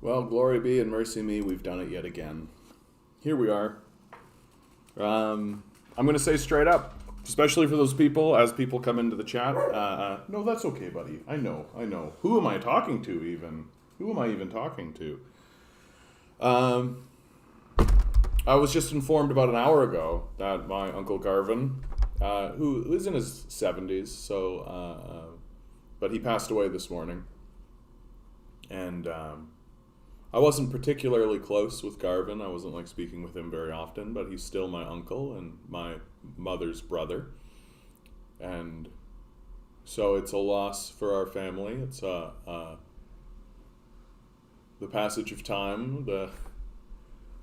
Well, glory be and mercy me, we've done it yet again. Here we are. I'm going to say straight up, especially for those people, as people come into the chat. No, that's okay, buddy. I know. Who am I talking to, even? Who am I even talking to? I was just informed about an hour ago that my Uncle Garven, who is in his 70s, but he passed away this morning. And I wasn't particularly close with Garven. I wasn't speaking with him very often, but he's still my uncle and my mother's brother. And so it's a loss for our family. It's the passage of time, the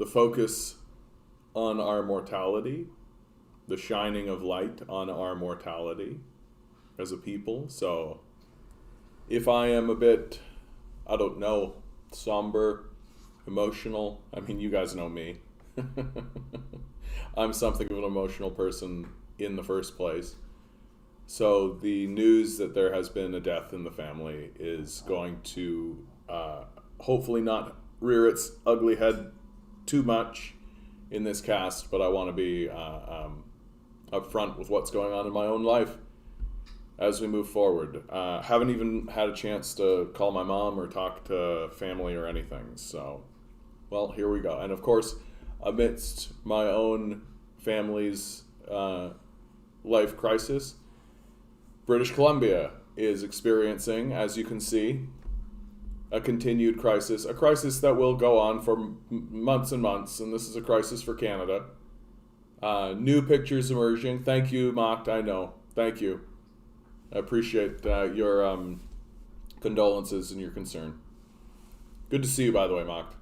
focus on our mortality, the shining of light on our mortality as a people. So if I am a bit, I don't know, somber, emotional. I mean, you guys know me. I'm something of an emotional person in the first place. So the news that there has been a death in the family is going to hopefully not rear its ugly head too much in this cast, but I want to be upfront with what's going on in my own life as we move forward. Haven't even had a chance to call my mom or talk to family or anything. So, well, here we go. And of course, amidst my own family's life crisis, British Columbia is experiencing, as you can see, a continued crisis, a crisis that will go on for months and months, and this is a crisis for Canada. New pictures emerging. Thank you, Mocked, I know. Thank you. I appreciate your condolences and your concern. Good to see you, by the way, Mocked.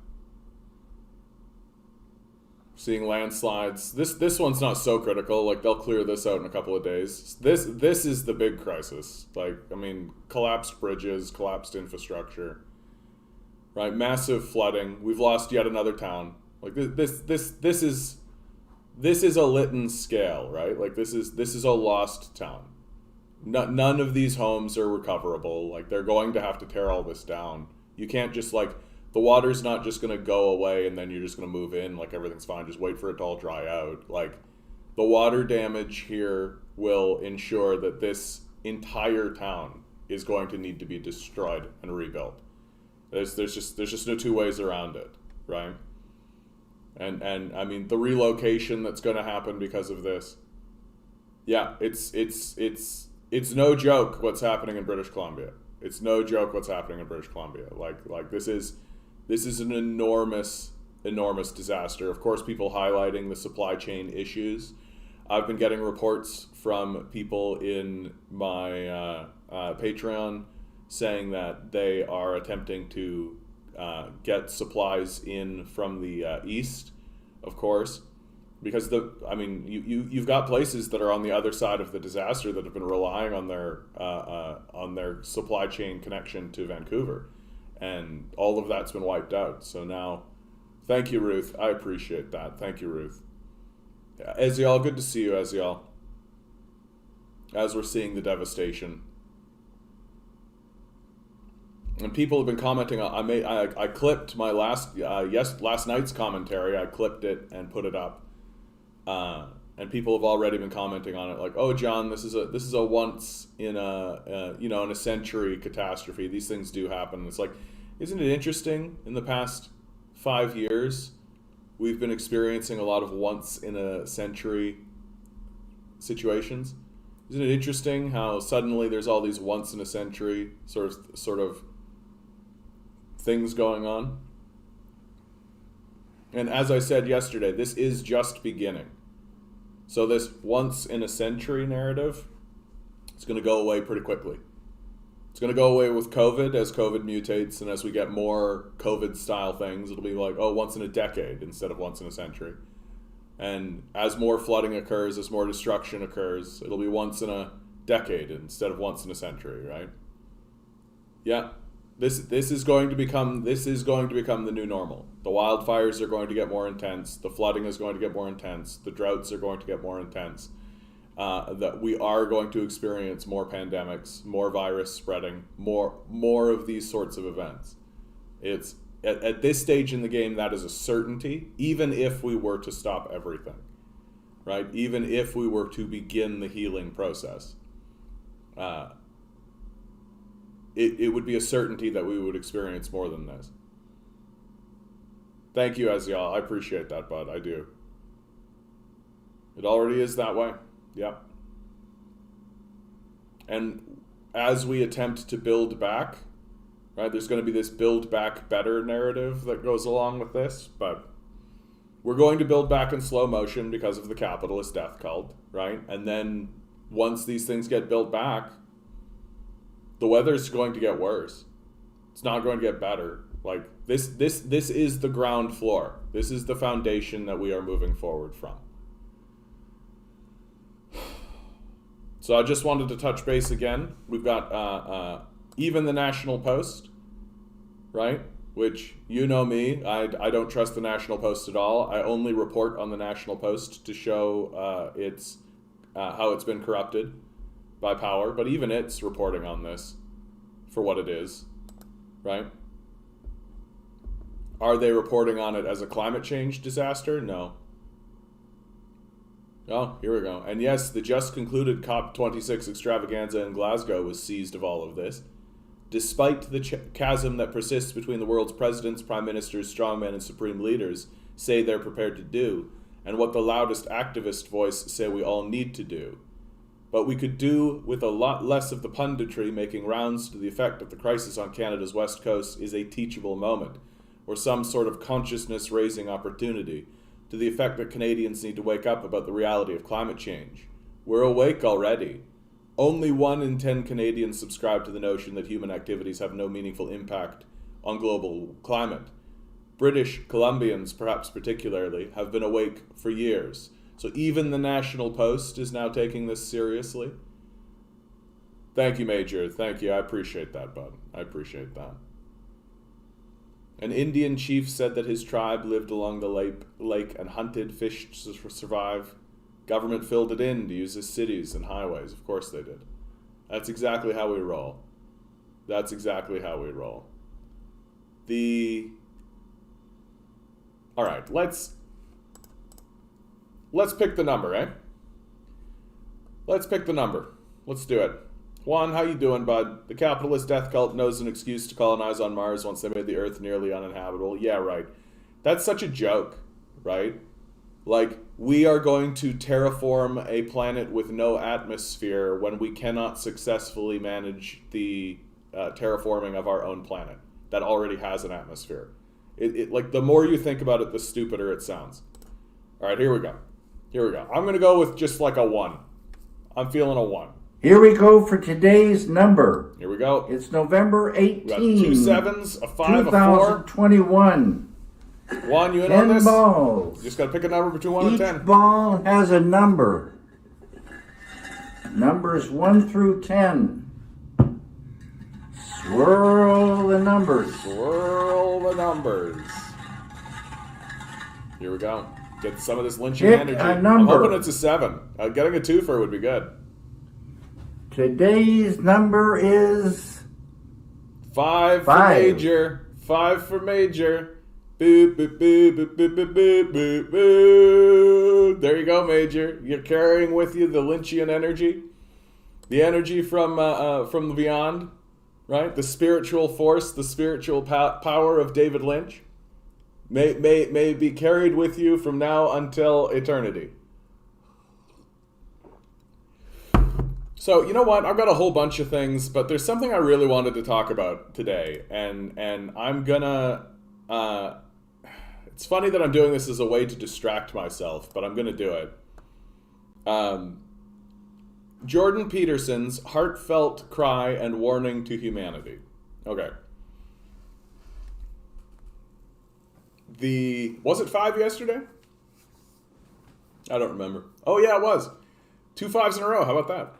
Seeing landslides. This one's not so critical. They'll clear this out in a couple of days. This is the big crisis. Collapsed bridges, collapsed infrastructure, right? Massive flooding. We've lost yet another town. This is a Lytton scale, right? This is a lost town. None of these homes are recoverable. They're going to have to tear all this down. You can't just the water's not just going to go away and then you're just going to move in everything's fine. Just wait for it to all dry out. The water damage here will ensure that this entire town is going to need to be destroyed and rebuilt. There's just no two ways around it, right? And I mean the relocation that's going to happen because of this. Yeah, it's no joke what's happening in British Columbia. It's no joke what's happening in British Columbia. This is an enormous disaster. Of course, people highlighting the supply chain issues. I've been getting reports from people in my Patreon saying that they are attempting to get supplies in from the east, of course. Because you've got places that are on the other side of the disaster that have been relying on their supply chain connection to Vancouver, and all of that's been wiped out. So now, thank you, Ruth. I appreciate that. Thank you, Ruth. Ezial, good to see you, Ezial. As we're seeing the devastation, and people have been commenting. I clipped my last night's commentary. I clipped it and put it up. And people have already been commenting on it, "Oh, John, this is a once in a century catastrophe. These things do happen." It's isn't it interesting? In the past 5 years, we've been experiencing a lot of once in a century situations. Isn't it interesting how suddenly there's all these once in a century sort of things going on? And as I said yesterday, this is just beginning. So this once in a century narrative, it's going to go away pretty quickly. It's going to go away with COVID as COVID mutates, and as we get more COVID style things, it'll be once in a decade instead of once in a century. And as more flooding occurs, as more destruction occurs, it'll be once in a decade instead of once in a century, right? Yeah. This is going to become the new normal. The wildfires are going to get more intense. The flooding is going to get more intense. The droughts are going to get more intense. That we are going to experience more pandemics, more virus spreading, more of these sorts of events. It's At this stage in the game, that is a certainty, even if we were to stop everything, right? Even if we were to begin the healing process, it would be a certainty that we would experience more than this. Thank you, Ezial. I appreciate that, bud. I do. It already is that way. Yep. And as we attempt to build back, right, there's going to be this build back better narrative that goes along with this, but we're going to build back in slow motion because of the capitalist death cult, right? And then once these things get built back, the weather's going to get worse. It's not going to get better. Like this is the ground floor. This is the foundation that we are moving forward from. So I just wanted to touch base again. We've got even the National Post, right? Which, you know me, I don't trust the National Post at all. I only report on the National Post to show how it's been corrupted by power. But even it's reporting on this for what it is, right? Are they reporting on it as a climate change disaster? No. Oh, here we go. And yes, the just concluded COP26 extravaganza in Glasgow was seized of all of this. Despite the chasm that persists between the world's presidents, prime ministers, strongmen, and supreme leaders say they're prepared to do, and what the loudest activist voice say we all need to do. But we could do with a lot less of the punditry making rounds to the effect that the crisis on Canada's west coast is a teachable moment, or some sort of consciousness-raising opportunity, to the effect that Canadians need to wake up about the reality of climate change. We're awake already. Only 1 in 10 Canadians subscribe to the notion that human activities have no meaningful impact on global climate. British Columbians, perhaps particularly, have been awake for years. So even the National Post is now taking this seriously. Thank you, Major. Thank you. I appreciate that, bud. I appreciate that. An Indian chief said that his tribe lived along the lake and hunted, fished to survive. Government filled it in to use as cities and highways. Of course they did. That's exactly how we roll. That's exactly how we roll. All right, let's pick the number, eh? Let's pick the number. Let's do it. Juan, how you doing, bud? The capitalist death cult knows an excuse to colonize on Mars once they made the Earth nearly uninhabitable. Yeah, right. That's such a joke, right? Like, we are going to terraform a planet with no atmosphere when we cannot successfully manage the terraforming of our own planet that already has an atmosphere. Like, the more you think about it, the stupider it sounds. All right, here we go. I'm going to go with just like a 1. I'm feeling a 1. Here we go for today's number. Here we go. It's November 18, 2 7s, a 5, 2021. a 4. 1, you in 10 on this? balls. You just got to pick a number between 1 and 10. Each ball has a number. Numbers 1 through 10. Swirl the numbers. Swirl the numbers. Here we go. Get some of this lynching Pick energy. a number. I'm hoping it's a 7. Getting a 2-fer would be good. Today's number is 5 for Major. 5 for Major. Boo, boo, boo, boo, boo, boo, boo, boo, boo. There you go, Major. You're carrying with you the Lynchian energy. The energy from the beyond, right? The spiritual force, the spiritual power of David Lynch may be carried with you from now until eternity. So, you know what? I've got a whole bunch of things, but there's something I really wanted to talk about today, and I'm gonna... it's funny that I'm doing this as a way to distract myself, but I'm gonna do it. Jordan Peterson's heartfelt cry and warning to humanity. Okay. Was it 5 yesterday? I don't remember. Oh yeah, it was. 2 5s in a row. How about that?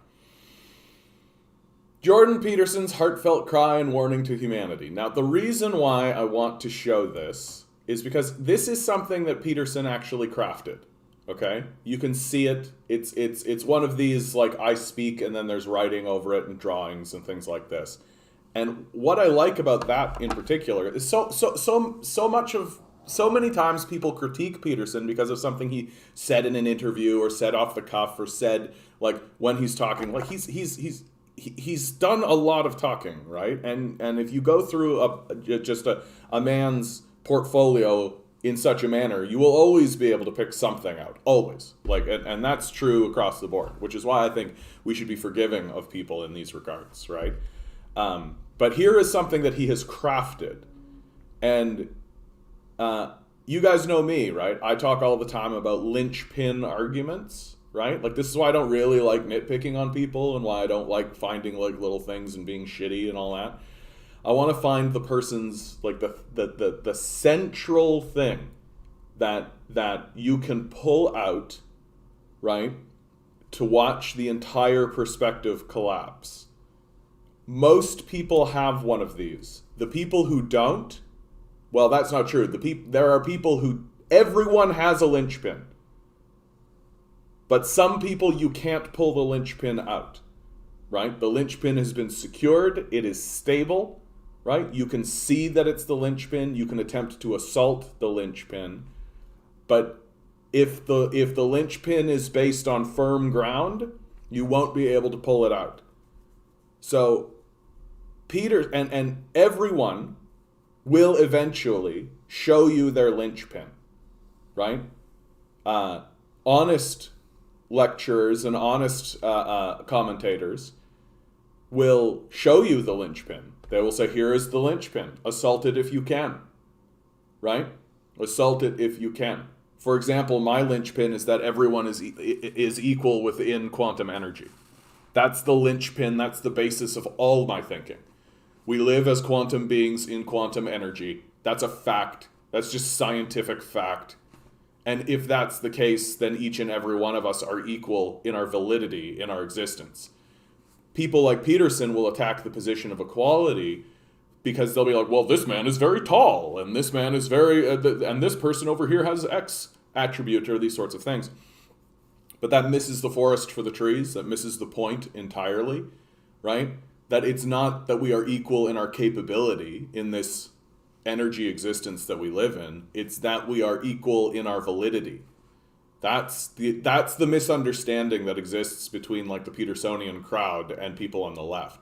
Jordan Peterson's heartfelt cry and warning to humanity. Now, the reason why I want to show this is because this is something that Peterson actually crafted. Okay? You can see it. It's one of these, like, I speak and then there's writing over it and drawings and things like this. And what I like about that in particular is so many times people critique Peterson because of something he said in an interview or said off the cuff or said like when he's talking. Like he's done a lot of talking, right? And if you go through a man's portfolio in such a manner, you will always be able to pick something out, always. Like, and that's true across the board, which is why I think we should be forgiving of people in these regards, right? But here is something that he has crafted, and you guys know me, right? I talk all the time about linchpin arguments, right? Like, this is why I don't really like nitpicking on people and why I don't like finding like little things and being shitty and all that. I want to find the person's like the central thing that you can pull out, right, to watch the entire perspective collapse. Most people have one of these. The people who don't, well, that's not true. There are people who, everyone has a linchpin. But some people you can't pull the linchpin out, right? The linchpin has been secured. It is stable, right? You can see that it's the linchpin. You can attempt to assault the linchpin. But if the linchpin is based on firm ground, you won't be able to pull it out. So Peter and everyone will eventually show you their linchpin, right? Honest lecturers and honest commentators will show you the linchpin. They will say, here is the linchpin. Assault it if you can, right? Assault it if you can. For example, my linchpin is that everyone is equal within quantum energy. That's the linchpin. That's the basis of all my thinking. We live as quantum beings in quantum energy. That's a fact. That's just scientific fact. And if that's the case, then each and every one of us are equal in our validity, in our existence. People like Peterson will attack the position of equality because they'll be like, well, this man is very tall, and this man is very, and this person over here has X attribute, or these sorts of things. But that misses the forest for the trees. That misses the point entirely, right? That it's not that we are equal in our capability in this energy existence that we live in. It's that we are equal in our validity. That's the misunderstanding that exists between like the Petersonian crowd and people on the left.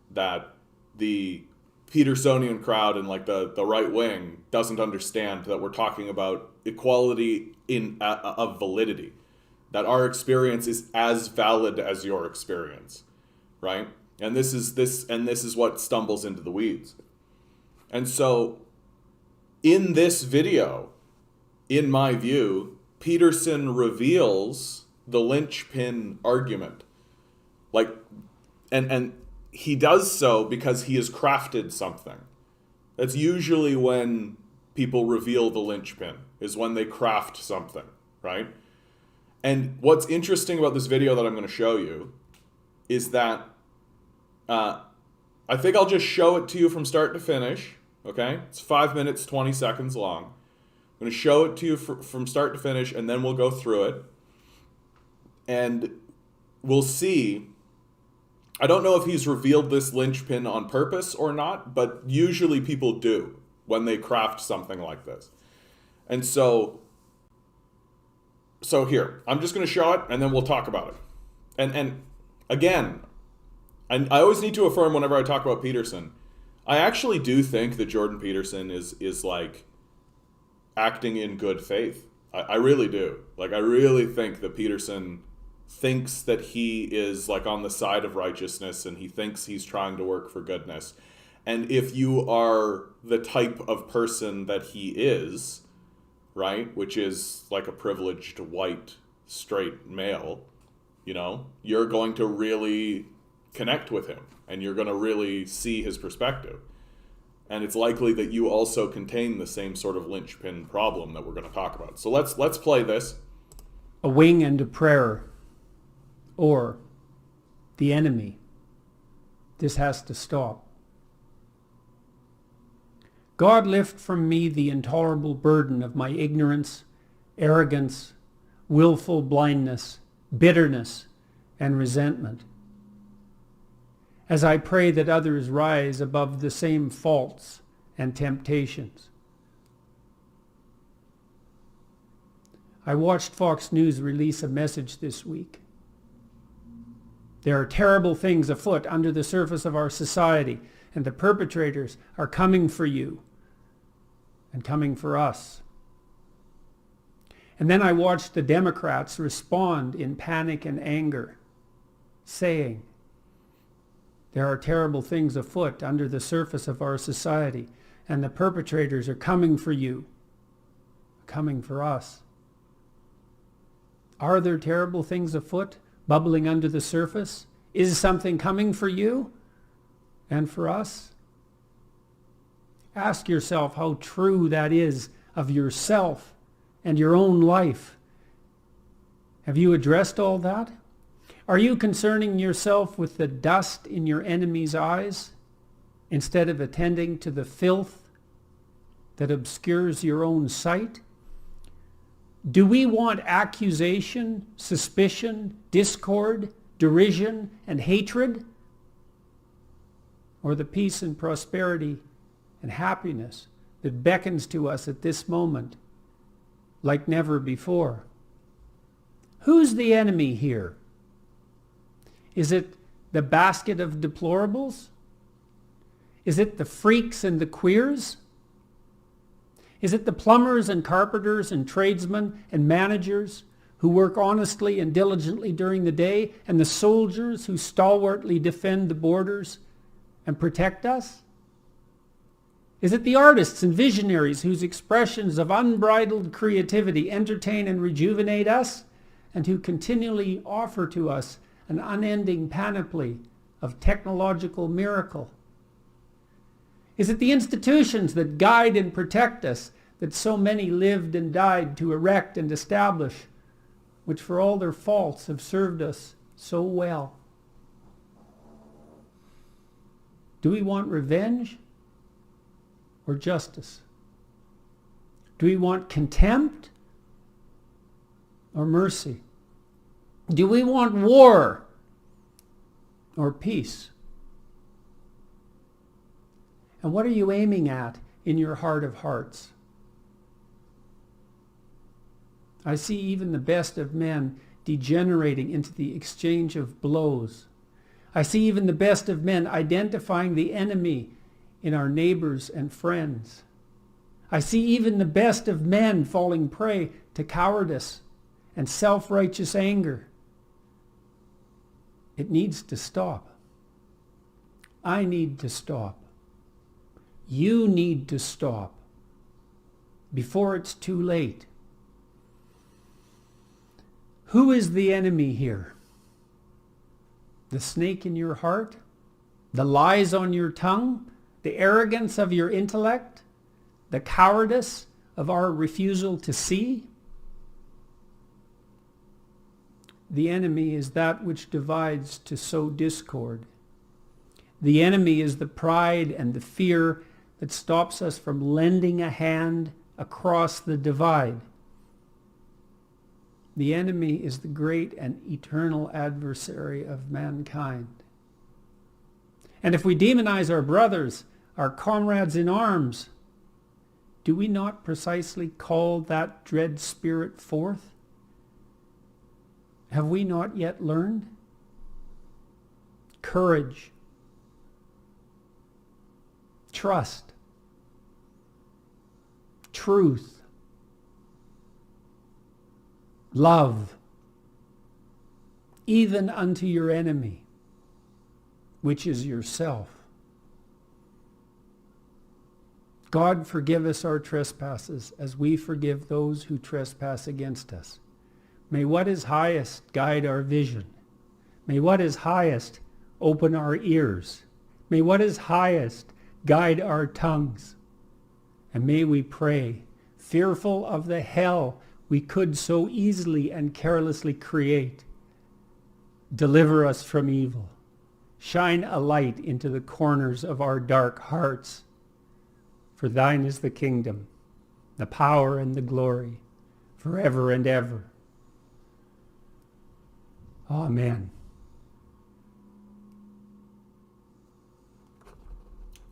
That the Petersonian crowd and like the right wing doesn't understand that we're talking about equality of validity. That our experience is as valid as your experience, right? And this is what stumbles into the weeds. And so in this video, in my view, Peterson reveals the linchpin argument. Like, and he does so because he has crafted something. That's usually when people reveal the linchpin, is when they craft something, right? And what's interesting about this video that I'm going to show you is that I think I'll just show it to you from start to finish, okay? It's 5 minutes, 20 seconds long. I'm going to show it to you from start to finish, and then we'll go through it. And we'll see. I don't know if he's revealed this linchpin on purpose or not, but usually people do when they craft something like this. And so here, I'm just going to show it, and then we'll talk about it. And again, I always need to affirm whenever I talk about Peterson, I actually do think that Jordan Peterson is like acting in good faith. I really do. Like, I really think that Peterson thinks that he is like on the side of righteousness, and he thinks he's trying to work for goodness. And if you are the type of person that he is, right, which is like a privileged white straight male, you know, you're going to really connect with him, and you're going to really see his perspective. And it's likely that you also contain the same sort of linchpin problem that we're going to talk about. So let's play this. A wing and a prayer, or the enemy. This has to stop. God, lift from me the intolerable burden of my ignorance, arrogance, willful blindness, bitterness, and resentment. as I pray that others rise above the same faults and temptations. I watched Fox News release a message this week. There are terrible things afoot under the surface of our society, and the perpetrators are coming for you and coming for us. And then I watched the Democrats respond in panic and anger, saying, there are terrible things afoot under the surface of our society, and the perpetrators are coming for you, coming for us. Are there terrible things afoot, bubbling under the surface? Is something coming for you and for us? Ask yourself how true that is of yourself and your own life. Have you addressed all that? Are you concerning yourself with the dust in your enemy's eyes instead of attending to the filth that obscures your own sight? Do we want accusation, suspicion, discord, derision, and hatred? Or the peace and prosperity and happiness that beckons to us at this moment like never before? Who's the enemy here? Is it the basket of deplorables? Is it the freaks and the queers? Is it the plumbers and carpenters and tradesmen and managers who work honestly and diligently during the day, and the soldiers who stalwartly defend the borders and protect us? Is it the artists and visionaries whose expressions of unbridled creativity entertain and rejuvenate us, and who continually offer to us an unending panoply of technological miracle? Is it the institutions that guide and protect us, that so many lived and died to erect and establish, which for all their faults have served us so well? Do we want revenge or justice? Do we want contempt or mercy? Do we want war or peace? And what are you aiming at in your heart of hearts? I see even the best of men degenerating into the exchange of blows. I see even the best of men identifying the enemy in our neighbors and friends. I see even the best of men falling prey to cowardice and self-righteous anger. It needs to stop. I need to stop. You need to stop before it's too late. Who is the enemy here? The snake in your heart? The lies on your tongue? The arrogance of your intellect? The cowardice of our refusal to see? The enemy is that which divides to sow discord. The enemy is the pride and the fear that stops us from lending a hand across the divide. The enemy is the great and eternal adversary of mankind. And if we demonize our brothers, our comrades in arms, do we not precisely call that dread spirit forth? Have we not yet learned? Courage, trust, truth, love, even unto your enemy, which is yourself. God, forgive us our trespasses as we forgive those who trespass against us. May what is highest guide our vision. May what is highest open our ears. May what is highest guide our tongues. And may we pray, fearful of the hell we could so easily and carelessly create, deliver us from evil. Shine a light into the corners of our dark hearts. For thine is the kingdom, the power and the glory, forever and ever. Amen.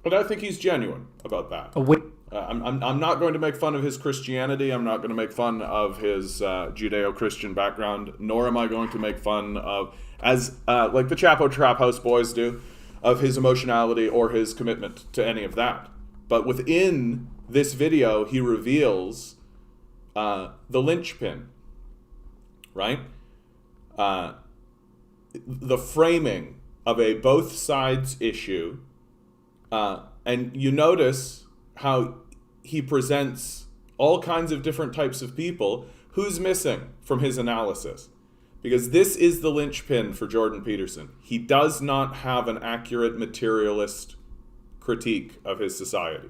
But I think he's genuine about that. I'm not going to make fun of his Christianity. I'm not going to make fun of his Judeo-Christian background, nor am I going to make fun of, as like the Chapo Trap House boys do, of his emotionality or his commitment to any of that. But within this video, he reveals the linchpin, right? The framing of a both sides issue. And you notice how he presents all kinds of different types of people. Who's missing from his analysis? Because this is the linchpin for Jordan Peterson. He does not have an accurate materialist critique of his society.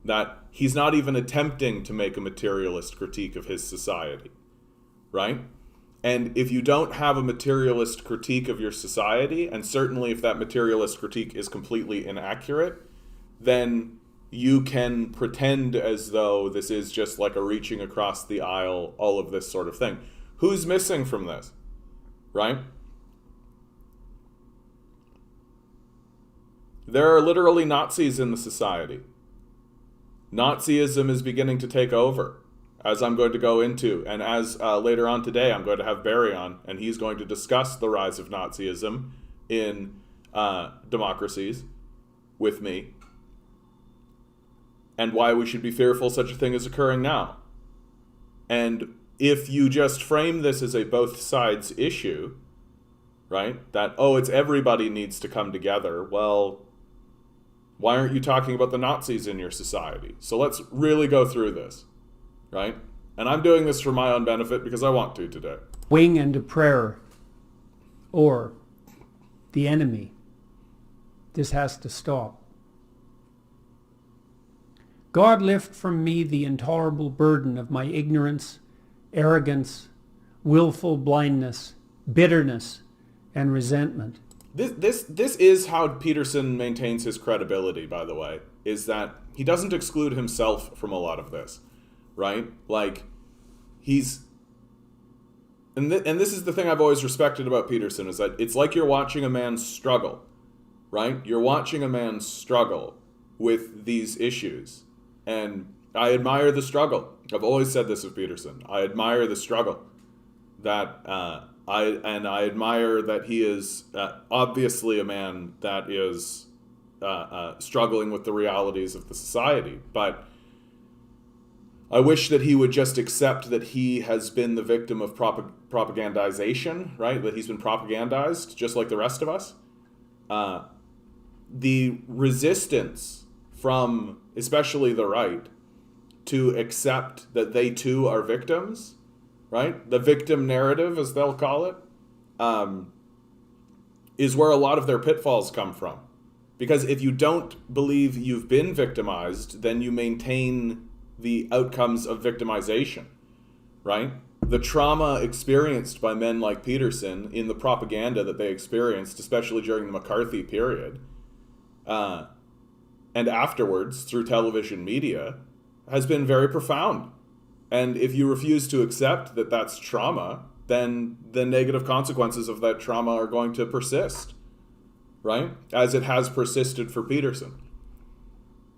That he's not even attempting to make a materialist critique of his society, right? And if you don't have a materialist critique of your society, and certainly if that materialist critique is completely inaccurate, then you can pretend as though this is just like a reaching across the aisle, all of this sort of thing. Who's missing from this, right? There are literally Nazis in the society. Nazism is beginning to take over, as I'm going to go into. And as later on today, I'm going to have Barry on, and he's going to discuss the rise of Nazism in democracies with me, and why we should be fearful such a thing is occurring now. And if you just frame this as a both sides issue, right, that, oh, it's everybody needs to come together, well, why aren't you talking about the Nazis in your society? So let's really go through this, right? And I'm doing this for my own benefit because I want to today. Wing and a prayer, or the enemy. This has to stop. God, lift from me the intolerable burden of my ignorance, arrogance, willful blindness, bitterness, and resentment. This is how Peterson maintains his credibility, by the way, is that he doesn't exclude himself from a lot of this, right? Like, he's... And this is the thing I've always respected about Peterson, is that it's like you're watching a man struggle, right? You're watching a man struggle with these issues. And I admire the struggle. I've always said this of Peterson. I admire the struggle. That I admire that he is obviously a man that is struggling with the realities of the society. But I wish that he would just accept that he has been the victim of propagandization, right? That he's been propagandized just like the rest of us. The resistance from especially the right to accept that they too are victims, right? The victim narrative, as they'll call it, is where a lot of their pitfalls come from. Because if you don't believe you've been victimized, then you maintain the outcomes of victimization, right? The trauma experienced by men like Peterson in the propaganda that they experienced, especially during the McCarthy period, and afterwards through television media, has been very profound. And if you refuse to accept that that's trauma, then the negative consequences of that trauma are going to persist, right? As it has persisted for Peterson.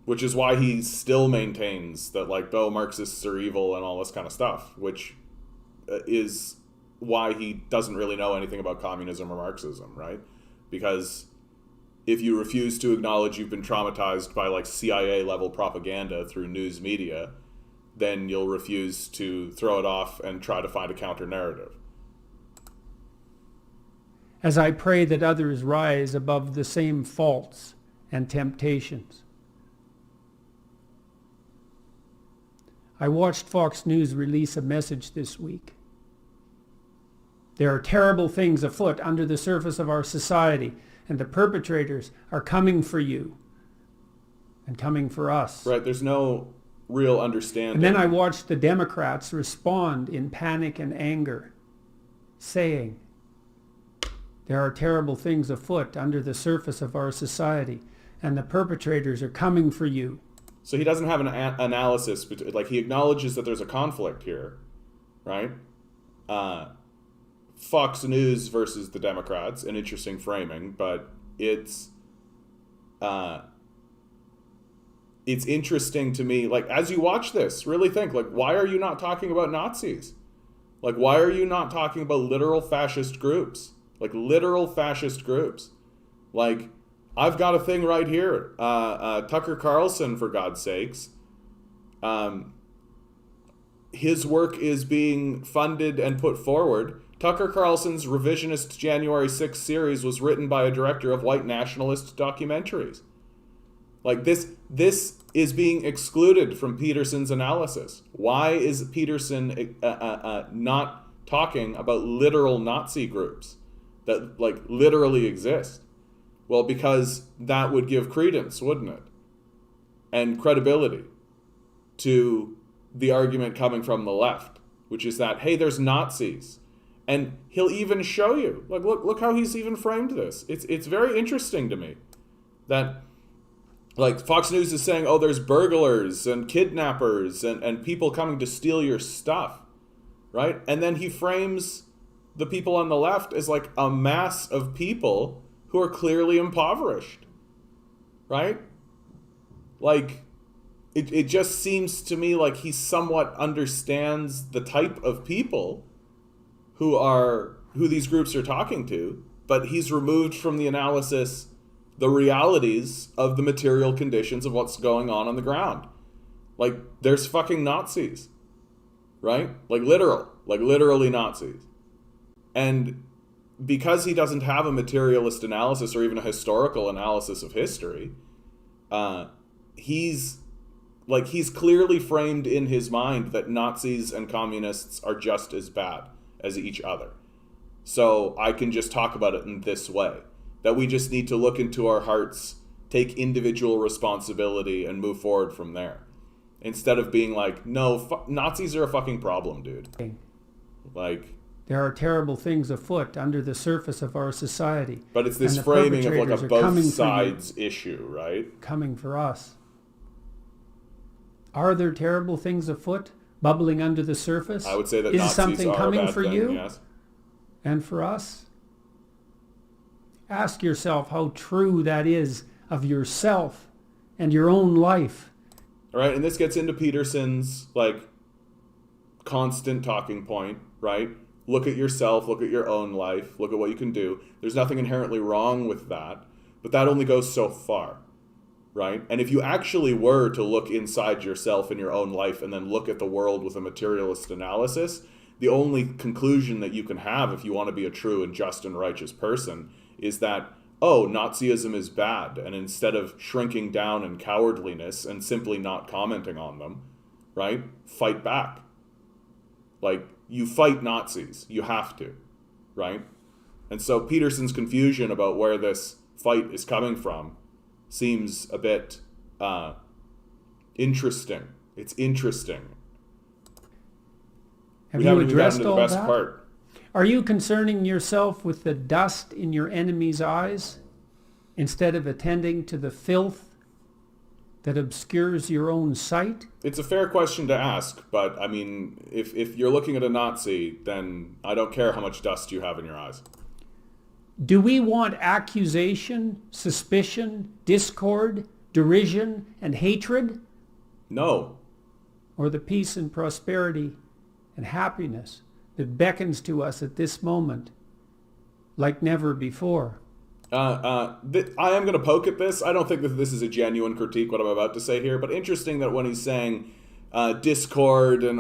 Which is why he still maintains that, like, Marxists are evil and all this kind of stuff, which is why he doesn't really know anything about communism or Marxism, right? Because if you refuse to acknowledge you've been traumatized by, like, CIA-level propaganda through news media, then you'll refuse to throw it off and try to find a counter-narrative. As I pray that others rise above the same faults and temptations. I watched Fox News release a message this week. There are terrible things afoot under the surface of our society, and the perpetrators are coming for you and coming for us. Right, there's no real understanding. And then I watched the Democrats respond in panic and anger, saying, there are terrible things afoot under the surface of our society, and the perpetrators are coming for you. So he doesn't have an analysis, like he acknowledges that there's a conflict here, right? Fox News versus the Democrats, an interesting framing, but it's it's interesting to me, like, as you watch this, really think, like, why are you not talking about Nazis? Like, why are you not talking about literal fascist groups? Like, literal fascist groups. Like, I've got a thing right here. Tucker Carlson, for God's sakes. His work is being funded and put forward. Tucker Carlson's revisionist January 6th series was written by a director of white nationalist documentaries. Like, this is being excluded from Peterson's analysis. Why is Peterson not talking about literal Nazi groups that, like, literally exist? Well, because that would give credence, wouldn't it? And credibility to the argument coming from the left, which is that, hey, there's Nazis. And he'll even show you, like, look how he's even framed this. It's very interesting to me that, like, Fox News is saying, oh, there's burglars and kidnappers and people coming to steal your stuff, right? And then he frames the people on the left as, like, a mass of people who are clearly impoverished, right? Like, it just seems to me like he somewhat understands the type of people who these groups are talking to, but he's removed from the analysis the realities of the material conditions of what's going on the ground. Like, there's fucking Nazis, right? Like, literally Nazis. And because he doesn't have a materialist analysis or even a historical analysis of history, he's clearly framed in his mind that Nazis and communists are just as bad as each other. So I can just talk about it in this way, that we just need to look into our hearts, take individual responsibility, and move forward from there. Instead of being like, no, Nazis are a fucking problem, dude. Like, there are terrible things afoot under the surface of our society. But it's this framing of, like, a both sides issue, right? Coming for us. Are there terrible things afoot, bubbling under the surface? I would say that is Nazis something are coming a bad for thing, you yes. and for us? Ask yourself how true that is of yourself and your own life. All right, and this gets into Peterson's, like, constant talking point, right? Look at yourself, look at your own life, look at what you can do. There's nothing inherently wrong with that, but that only goes so far, right? And if you actually were to look inside yourself and your own life and then look at the world with a materialist analysis, the only conclusion that you can have if you want to be a true and just and righteous person is that, oh, Nazism is bad, and instead of shrinking down in cowardliness and simply not commenting on them, right, fight back. Like, you fight Nazis. You have to, right? And so Peterson's confusion about where this fight is coming from seems a bit interesting. It's interesting. Have you addressed the all best that? part. Are you concerning yourself with the dust in your enemy's eyes instead of attending to the filth that obscures your own sight? It's a fair question to ask, but I mean, if you're looking at a Nazi, then I don't care how much dust you have in your eyes. Do we want accusation, suspicion, discord, derision, and hatred? No. Or the peace and prosperity and happiness that beckons to us at this moment like never before? I am going to poke at this. I don't think that this is a genuine critique, what I'm about to say here, but interesting that when he's saying discord and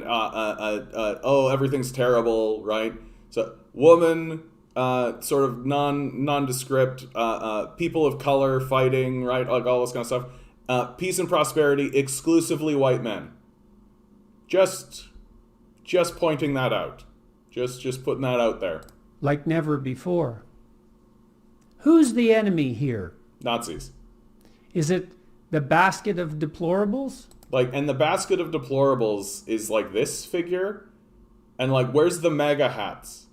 oh, everything's terrible, right? So woman, sort of nondescript, people of color fighting, right? Like all this kind of stuff. Peace and prosperity, exclusively white men. Just pointing that out. Just putting that out there. Like never before. Who's the enemy here? Nazis. Is it the basket of deplorables? Like, and the basket of deplorables is like this figure, and like, where's the MAGA hats?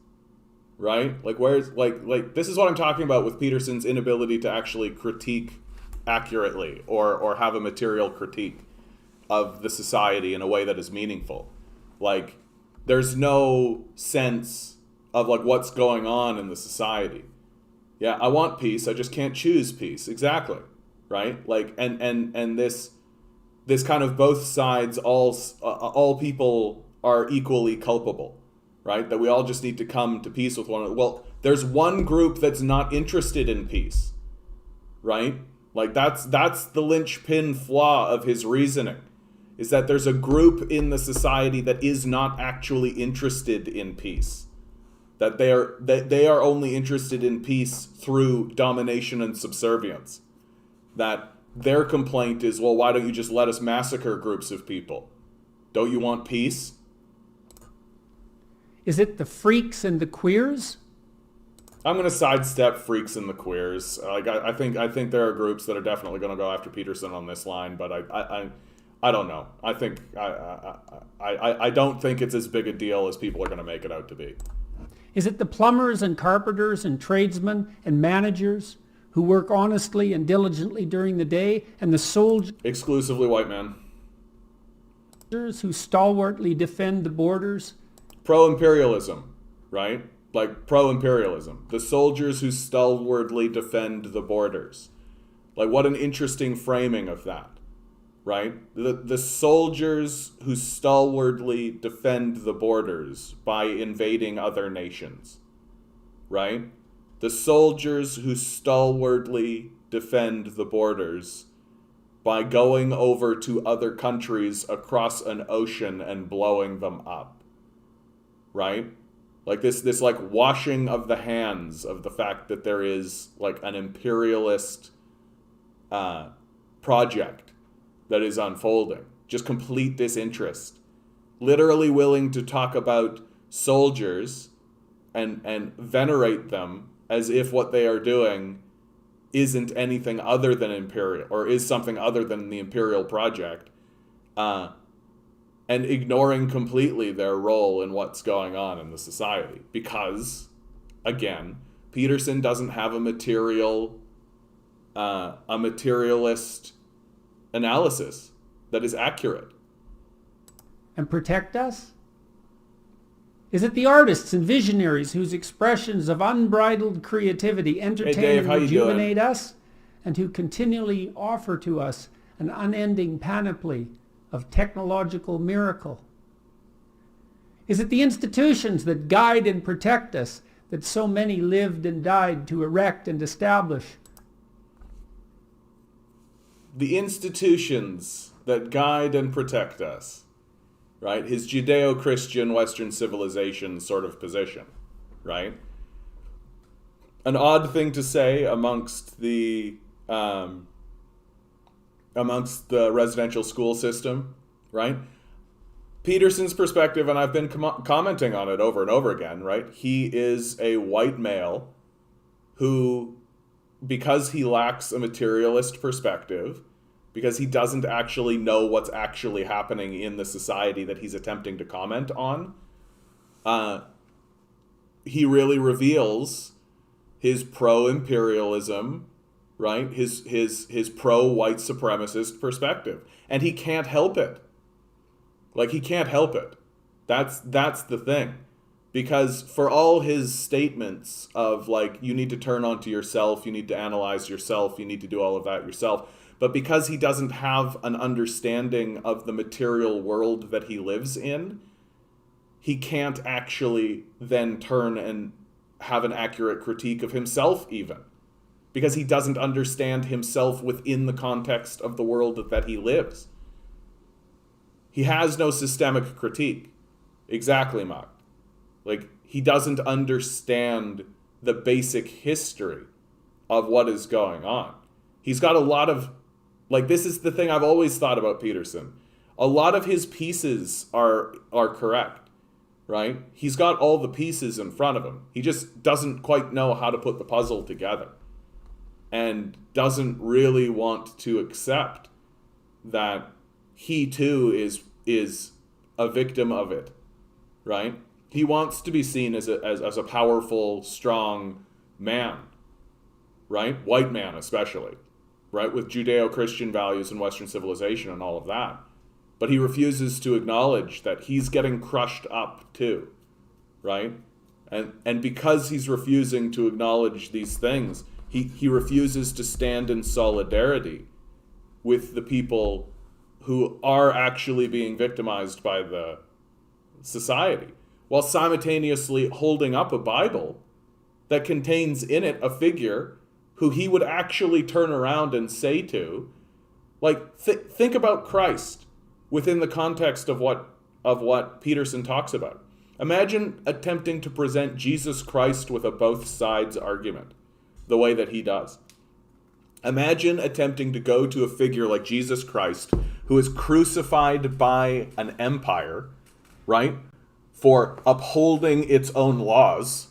Right? Like, where's, like this is what I'm talking about with Peterson's inability to actually critique accurately or have a material critique of the society in a way that is meaningful. Like, there's no sense of like what's going on in the society. Yeah, I want peace, I just can't choose peace. Exactly. right? Like, and this kind of both sides, all people are equally culpable, right? That we all just need to come to peace with one another. Well, there's one group that's not interested in peace, right? Like that's the linchpin flaw of his reasoning, is that there's a group in the society that is not actually interested in peace. That they are only interested in peace through domination and subservience. That their complaint is, well, why don't you just let us massacre groups of people? Don't you want peace? Is it the freaks and the queers? I'm going to sidestep freaks and the queers. Like I think there are groups that are definitely going to go after Peterson on this line, but I don't know. I think I don't think it's as big a deal as people are going to make it out to be. Is it the plumbers and carpenters and tradesmen and managers who work honestly and diligently during the day, and the soldiers Exclusively white men. who stalwartly defend the borders? Pro-imperialism, right? Like pro-imperialism. The soldiers who stalwartly defend the borders. Like, what an interesting framing of that, right? The soldiers who stalwartly defend the borders by invading other nations, right? The soldiers who stalwartly defend the borders by going over to other countries across an ocean and blowing them up, right? Like this like washing of the hands of the fact that there is like an imperialist project that is unfolding. Just complete disinterest. Literally willing to talk about soldiers and venerate them as if what they are doing isn't anything other than imperial, or is something other than the imperial project, and ignoring completely their role in what's going on in the society. Because, again, Peterson doesn't have a materialist analysis that is accurate. And protect us? Is it the artists and visionaries whose expressions of unbridled creativity entertain Dave, how and you doing? rejuvenate us, and who continually offer to us an unending panoply of technological miracle? Is it the institutions that guide and protect us, that so many lived and died to erect and establish? The institutions that guide and protect us, right? His Judeo-Christian Western civilization sort of position, right? An odd thing to say amongst the residential school system, right? Peterson's perspective, and I've been commenting on it over and over again, right? He is a white male who, because he lacks a materialist perspective, because he doesn't actually know what's actually happening in the society that he's attempting to comment on, he really reveals his pro-imperialism, right? His pro-white supremacist perspective. And he can't help it. Like, he can't help it. That's the thing. Because for all his statements of, like, you need to turn onto yourself, you need to analyze yourself, you need to do all of that yourself, but because he doesn't have an understanding of the material world that he lives in, he can't actually then turn and have an accurate critique of himself even. Because he doesn't understand himself within the context of the world that he lives. He has no systemic critique. Exactly, Mark. Like, he doesn't understand the basic history of what is going on. He's got a lot of, like, this is the thing I've always thought about Peterson. A lot of his pieces are correct, right? He's got all the pieces in front of him. He just doesn't quite know how to put the puzzle together. And doesn't really want to accept that he too is a victim of it, right? He wants to be seen as a powerful, strong man, right? White man especially, right? With Judeo-Christian values and Western civilization and all of that. But he refuses to acknowledge that he's getting crushed up too, right? And because he's refusing to acknowledge these things, He refuses to stand in solidarity with the people who are actually being victimized by the society, while simultaneously holding up a Bible that contains in it a figure who he would actually turn around and say to, like, think about Christ within the context of what Peterson talks about. Imagine attempting to present Jesus Christ with a both sides argument, the way that he does. Imagine attempting to go to a figure like Jesus Christ, who is crucified by an empire, right, for upholding its own laws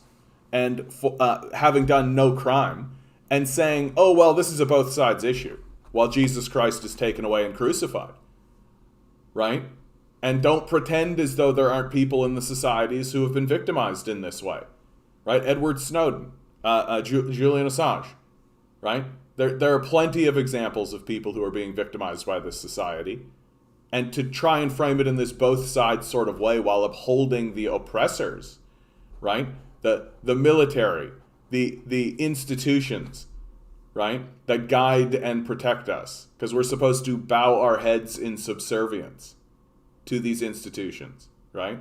and for, having done no crime, and saying, oh, well, this is a both sides issue, while Jesus Christ is taken away and crucified, right? And don't pretend as though there aren't people in the societies who have been victimized in this way, right? Edward Snowden, Julian Assange, right? There are plenty of examples of people who are being victimized by this society. And to try and frame it in this both sides sort of way while upholding the oppressors, right? The military, the institutions, right? That guide and protect us. Because we're supposed to bow our heads in subservience to these institutions, right?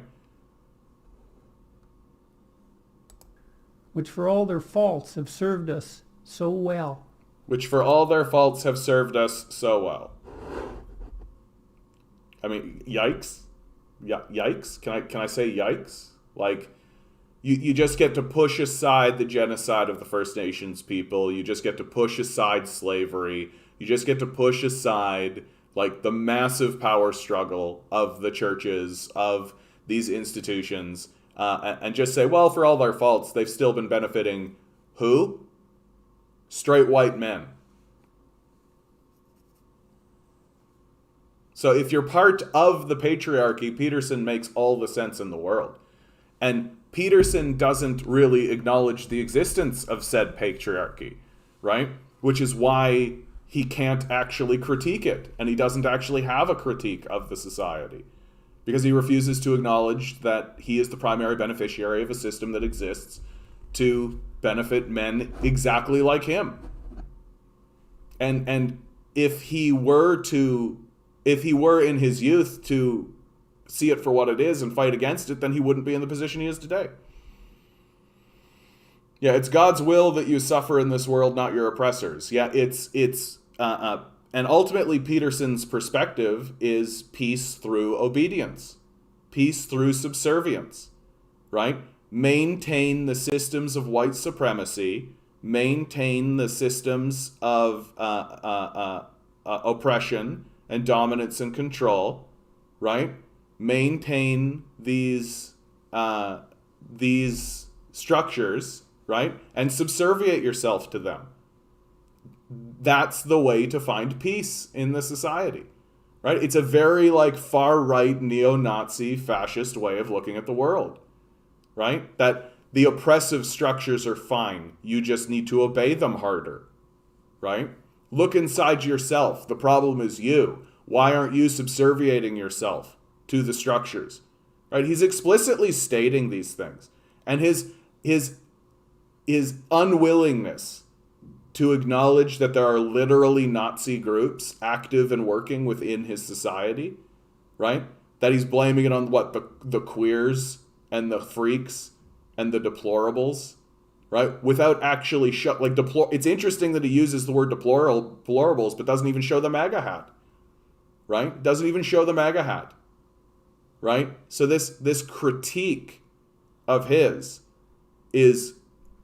Which for all their faults have served us so well. Which for all their faults have served us so well. I mean, yikes. Yikes. Can I say yikes? Like, you just get to push aside the genocide of the First Nations people. You just get to push aside slavery. You just get to push aside, like, the massive power struggle of the churches, of these institutions, and just say, well, for all their faults, they've still been benefiting who? Straight white men. So if you're part of the patriarchy, Peterson makes all the sense in the world. And Peterson doesn't really acknowledge the existence of said patriarchy, right? Which is why he can't actually critique it. And he doesn't actually have a critique of the society. Because he refuses to acknowledge that he is the primary beneficiary of a system that exists to benefit men exactly like him. And if he were in his youth to see it for what it is and fight against it, then he wouldn't be in the position he is today. Yeah, it's God's will that you suffer in this world, not your oppressors. Yeah, and ultimately Peterson's perspective is peace through obedience, peace through subservience, right? Maintain the systems of white supremacy, maintain the systems of oppression and dominance and control, right? Maintain these structures, right? And subserviate yourself to them. That's the way to find peace in the society, right? It's a very, like, far-right neo-Nazi fascist way of looking at the world, right? That the oppressive structures are fine. You just need to obey them harder, right? Look inside yourself. The problem is you. Why aren't you subserviating yourself to the structures, right? He's explicitly stating these things. And his unwillingness to acknowledge that there are literally Nazi groups active and working within his society, right? That he's blaming it on what, the queers and the freaks and the deplorables, right? Without actually it's interesting that he uses the word deplorables, but doesn't even show the MAGA hat, right? Doesn't even show the MAGA hat, right? So this critique of his is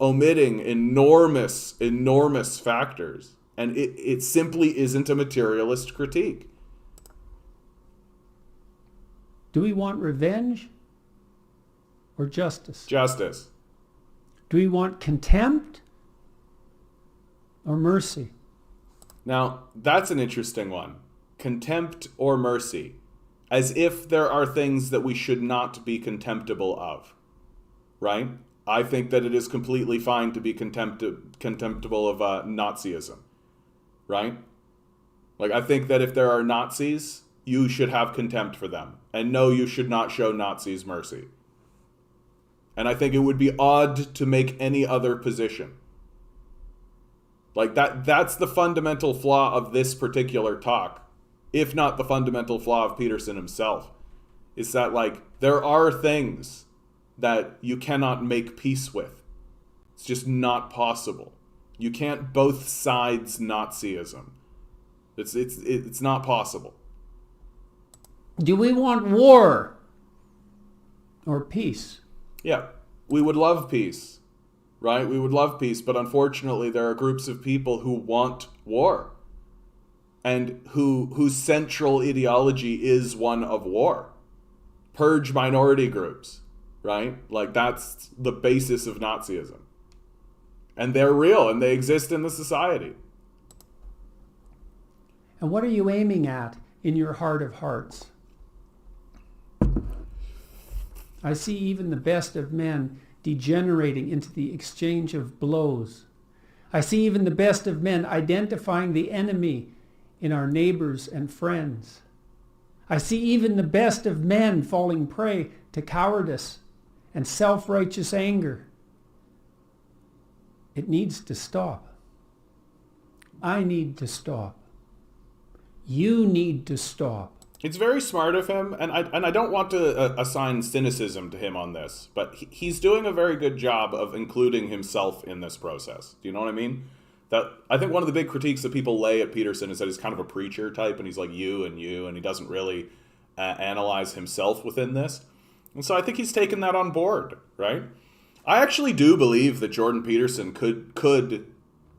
omitting enormous factors, and it simply isn't a materialist critique. Do we want revenge or justice? Justice. Do we want contempt or mercy? Now, that's an interesting one. Contempt or mercy. As if there are things that we should not be contemptible of, right? I think that it is completely fine to be contemptible of Nazism, right? Like, I think that if there are Nazis, you should have contempt for them. And no, you should not show Nazis mercy. And I think it would be odd to make any other position. Like that's the fundamental flaw of this particular talk, if not the fundamental flaw of Peterson himself, is that like there are things that you cannot make peace with. It's just not possible. You can't both sides Nazism. It's not possible. Do we want war or peace? Yeah, we would love peace, right? We would love peace, but unfortunately there are groups of people who want war and whose central ideology is one of war. Purge minority groups, right? Like that's the basis of Nazism. And they're real and they exist in the society. And what are you aiming at in your heart of hearts? I see even the best of men degenerating into the exchange of blows. I see even the best of men identifying the enemy in our neighbors and friends. I see even the best of men falling prey to cowardice and self-righteous anger. It needs to stop. I need to stop. You need to stop. It's very smart of him, and I don't want to assign cynicism to him on this, but he's doing a very good job of including himself in this process. Do you know what I mean? That I think one of the big critiques that people lay at Peterson is that he's kind of a preacher type, and he's like you, and he doesn't really analyze himself within this. And so I think he's taken that on board, right? I actually do believe that Jordan Peterson could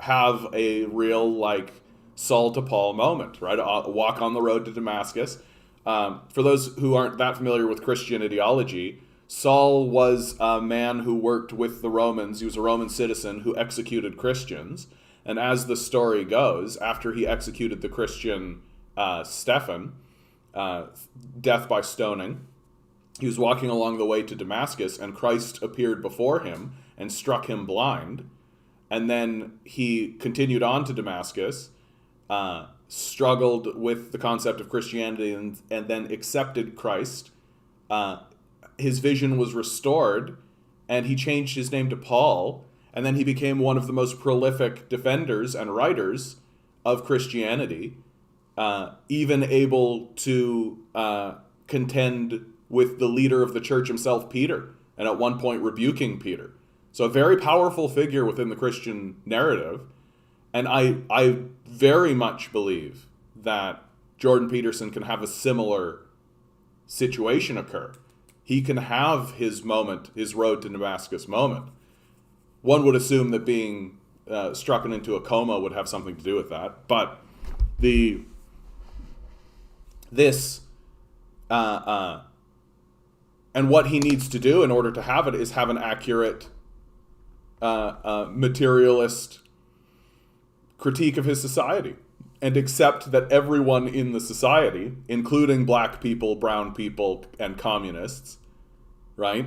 have a real like Saul to Paul moment, right? A walk on the road to Damascus. For those who aren't that familiar with Christian ideology, Saul was a man who worked with the Romans. He was a Roman citizen who executed Christians. And as the story goes, after he executed the Christian Stephen, death by stoning, he was walking along the way to Damascus, and Christ appeared before him and struck him blind. And then he continued on to Damascus, struggled with the concept of Christianity, and then accepted Christ. His vision was restored, and he changed his name to Paul, and then he became one of the most prolific defenders and writers of Christianity, even able to contend with the leader of the church himself, Peter, and at one point rebuking Peter. So a very powerful figure within the Christian narrative. And I very much believe that Jordan Peterson can have a similar situation occur. He can have his moment, his road to Damascus moment. One would assume that being struck into a coma would have something to do with that. But and what he needs to do in order to have it is have an accurate materialist critique of his society and accept that everyone in the society, including black people, brown people, and communists, right,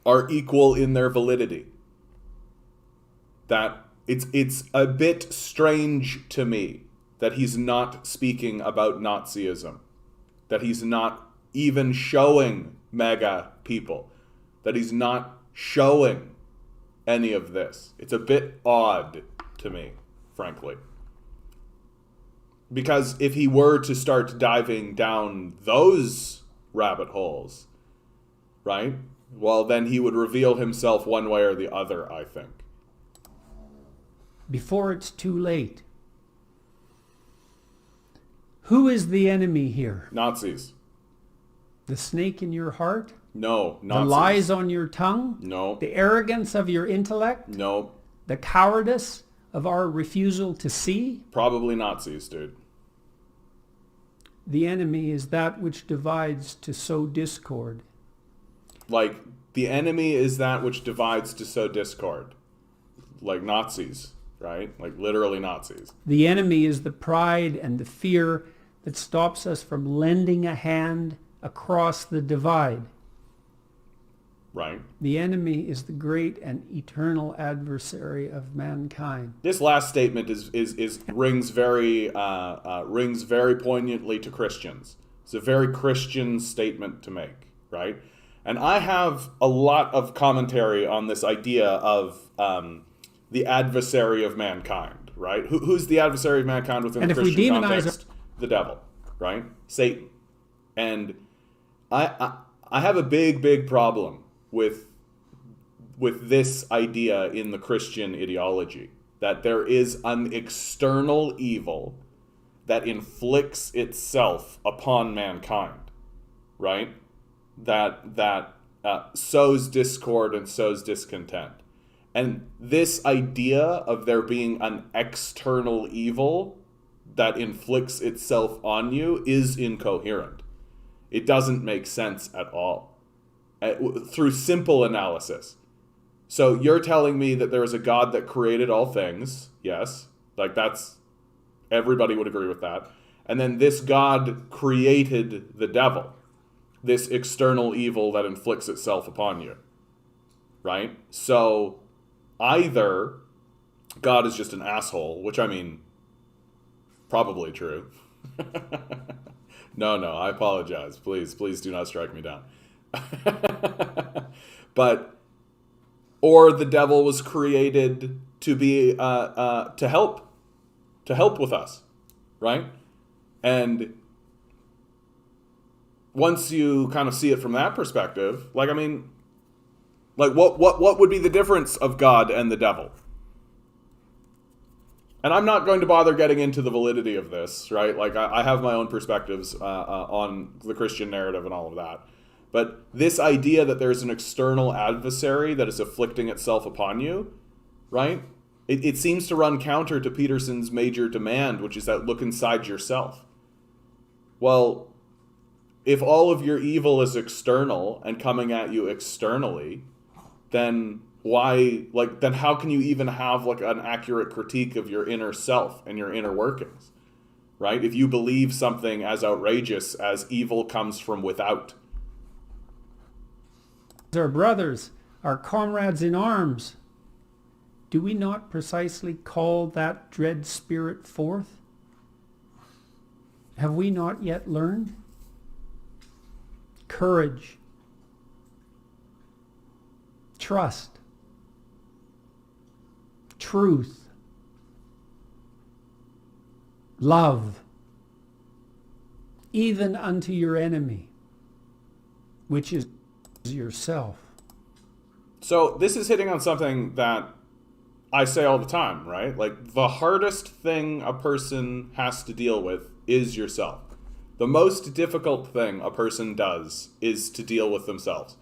are equal in their validity. That it's a bit strange to me that he's not speaking about Nazism, that he's not even showing MAGA people, that he's not showing any of this. It's a bit odd to me, frankly. Because if he were to start diving down those rabbit holes, right, well, then he would reveal himself one way or the other, I think. Before it's too late. Who is the enemy here? Nazis. The snake in your heart? No. Nazis. The lies on your tongue? No. The arrogance of your intellect? No. The cowardice of our refusal to see? Probably Nazis, dude. The enemy is that which divides to sow discord. Like, the enemy is that which divides to sow discord. Like Nazis, right? Like, literally Nazis. The enemy is the pride and the fear that stops us from lending a hand across the divide. Right. The enemy is the great and eternal adversary of mankind. This last statement rings very poignantly to Christians. It's a very Christian statement to make, right? And I have a lot of commentary on this idea of the adversary of mankind, right? Who's the adversary of mankind within And the if we Christian demonize context? The devil, right? Satan. And I have a big problem with this idea in the Christian ideology, that there is an external evil that inflicts itself upon mankind, right? That sows discord and sows discontent. And this idea of there being an external evil that inflicts itself on you is incoherent. It doesn't make sense at all through simple analysis. So you're telling me that there is a God that created all things. Yes, like that's, everybody would agree with that. And then this God created the devil, this external evil that inflicts itself upon you, right? So either God is just an asshole, which I mean, probably true. No, I apologize. Please do not strike me down. But, or the devil was created to be, to help with us, right? And once you kind of see it from that perspective, like, I mean, like what would be the difference of God and the devil? And I'm not going to bother getting into the validity of this, right? Like, I have my own perspectives on the Christian narrative and all of that. But this idea that there's an external adversary that is afflicting itself upon you, right? It seems to run counter to Peterson's major demand, which is that look inside yourself. Well, if all of your evil is external and coming at you externally, then then how can you even have like an accurate critique of your inner self and your inner workings, right? If you believe something as outrageous as evil comes from without. Our brothers, our comrades in arms, do we not precisely call that dread spirit forth? Have we not yet learned? Courage, trust, truth, love, even unto your enemy, which is yourself. So this is hitting on something that I say all the time, right? Like, the hardest thing a person has to deal with is yourself. The most difficult thing a person does is to deal with themselves,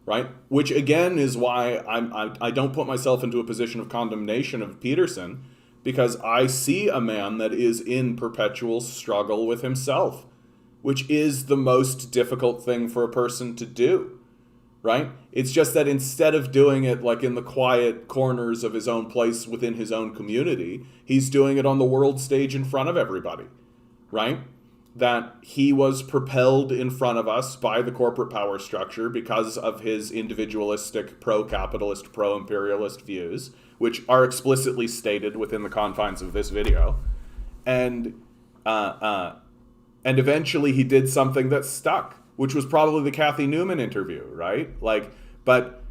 right? Which again is why I don't put myself into a position of condemnation of Peterson, because I see a man that is in perpetual struggle with himself, which is the most difficult thing for a person to do, right? It's just that instead of doing it like in the quiet corners of his own place within his own community, he's doing it on the world stage in front of everybody, right? That he was propelled in front of us by the corporate power structure because of his individualistic, pro-capitalist, pro-imperialist views, which are explicitly stated within the confines of this video. And eventually he did something that stuck, which was probably the Kathy Newman interview, right? Like, but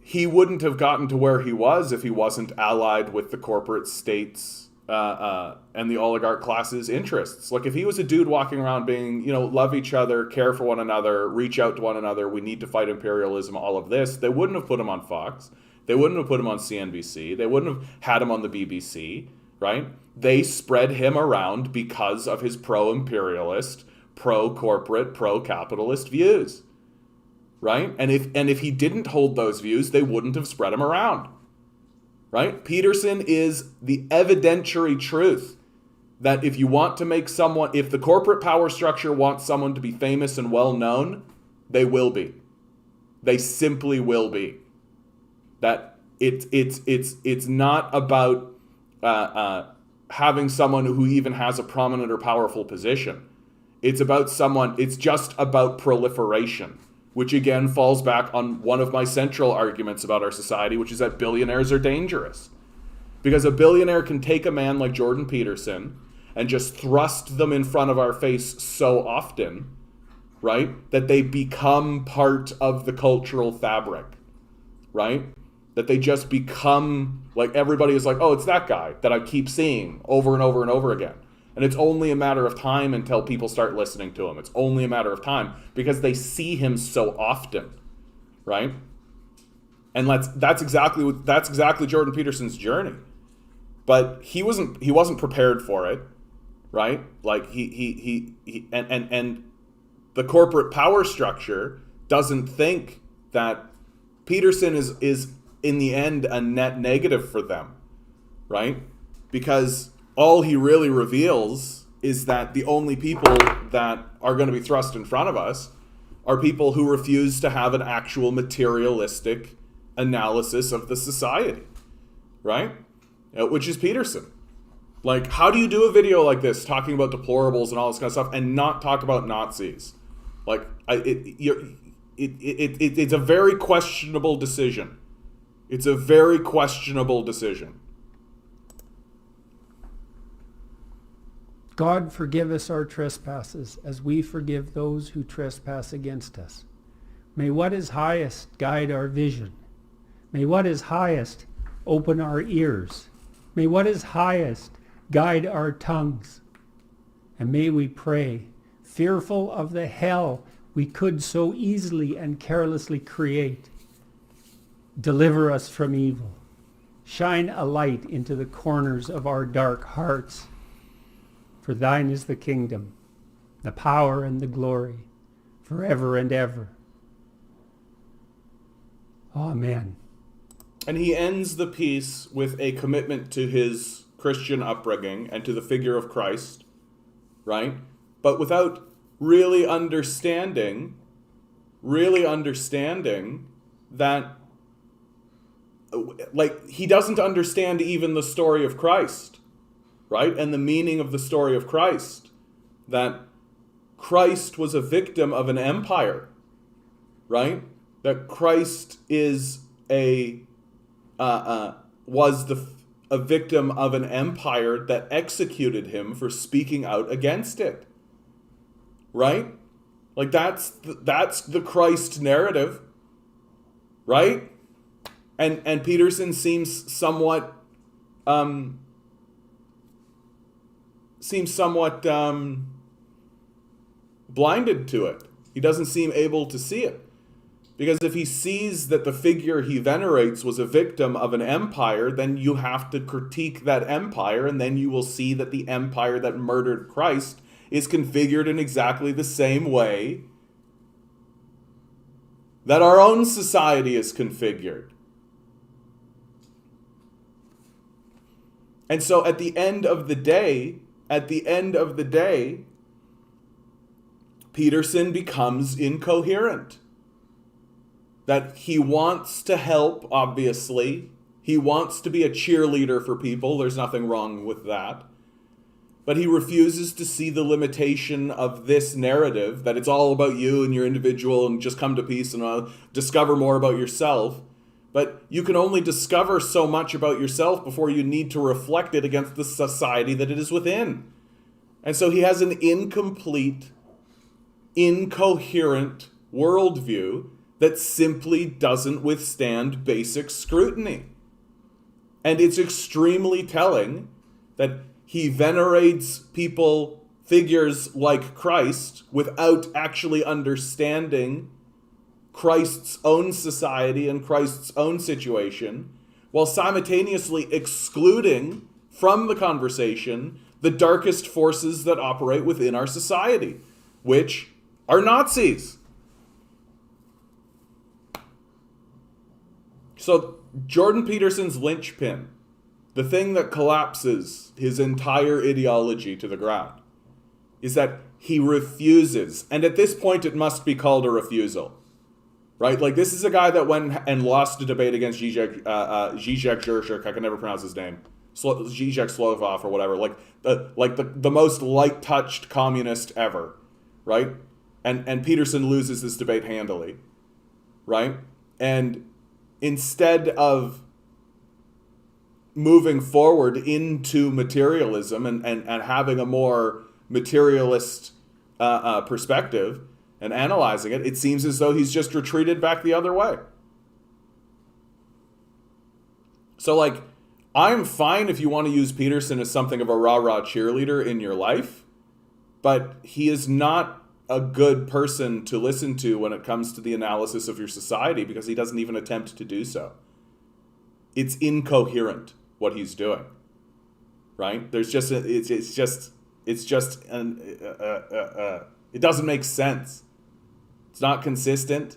he wouldn't have gotten to where he was if he wasn't allied with the corporate states and the oligarch class's interests. Like, if he was a dude walking around being, love each other, care for one another, reach out to one another, we need to fight imperialism, all of this, they wouldn't have put him on Fox. They wouldn't have put him on CNBC. They wouldn't have had him on the BBC, right? They spread him around because of his pro-imperialist, pro-corporate, pro-capitalist views, right? And if he didn't hold those views, they wouldn't have spread him around. Right? Peterson is the evidentiary truth that if you want to make someone, if the corporate power structure wants someone to be famous and well known, they will be. They simply will be. That it's not about having someone who even has a prominent or powerful position. It's just about proliferation, which again falls back on one of my central arguments about our society, which is that billionaires are dangerous. Because a billionaire can take a man like Jordan Peterson and just thrust them in front of our face so often, right, that they become part of the cultural fabric, right? that they just become like everybody is like, oh, it's that guy that I keep seeing over and over and over again. And it's only a matter of time until people start listening to him. It's only a matter of time because they see him so often, right? And that's exactly Jordan Peterson's journey. But he wasn't prepared for it, right? Like he and the corporate power structure doesn't think that Peterson is in the end a net negative for them, right? Because all he really reveals is that the only people that are going to be thrust in front of us are people who refuse to have an actual materialistic analysis of the society, right? Which is Peterson. Like, how do you do a video like this talking about deplorables and all this kind of stuff and not talk about Nazis? Like, it's a very questionable decision. It's a very questionable decision. God, forgive us our trespasses as we forgive those who trespass against us. May what is highest guide our vision. May what is highest open our ears. May what is highest guide our tongues. And may we pray, fearful of the hell we could so easily and carelessly create, deliver us from evil. Shine a light into the corners of our dark hearts. For thine is the kingdom, the power and the glory, forever and ever. Amen. And he ends the piece with a commitment to his Christian upbringing and to the figure of Christ, right? But without really understanding that, like, he doesn't understand even the story of Christ, right? And the meaning of the story of Christ, that Christ was a victim of an empire, right? That Christ is a victim of an empire that executed him for speaking out against it, right? Like that's the Christ narrative, right? And Peterson seems somewhat blinded to it. He doesn't seem able to see it. Because if he sees that the figure he venerates was a victim of an empire, then you have to critique that empire, and then you will see that the empire that murdered Christ is configured in exactly the same way that our own society is configured. And so at the end of the day, Peterson becomes incoherent. That he wants to help, obviously. He wants to be a cheerleader for people. There's nothing wrong with that. But he refuses to see the limitation of this narrative, that it's all about you and your individual and just come to peace and discover more about yourself. But you can only discover so much about yourself before you need to reflect it against the society that it is within. And so he has an incomplete, incoherent worldview that simply doesn't withstand basic scrutiny. And it's extremely telling that he venerates figures like Christ, without actually understanding Christ's own society and Christ's own situation, while simultaneously excluding from the conversation the darkest forces that operate within our society, which are Nazis. So Jordan Peterson's linchpin, the thing that collapses his entire ideology to the ground, is that he refuses, and at this point it must be called a refusal, right? Like, this is a guy that went and lost a debate against Zizek Zhirshik, I can never pronounce his name, Zizek Slovov or whatever, like the most light-touched communist ever, right? And Peterson loses this debate handily, right? And instead of moving forward into materialism and having a more materialist perspective and analyzing it, it seems as though he's just retreated back the other way. So, like, I'm fine if you want to use Peterson as something of a rah-rah cheerleader in your life, but he is not a good person to listen to when it comes to the analysis of your society, because he doesn't even attempt to do so. It's incoherent what he's doing, right? There's just it doesn't make sense. It's not consistent.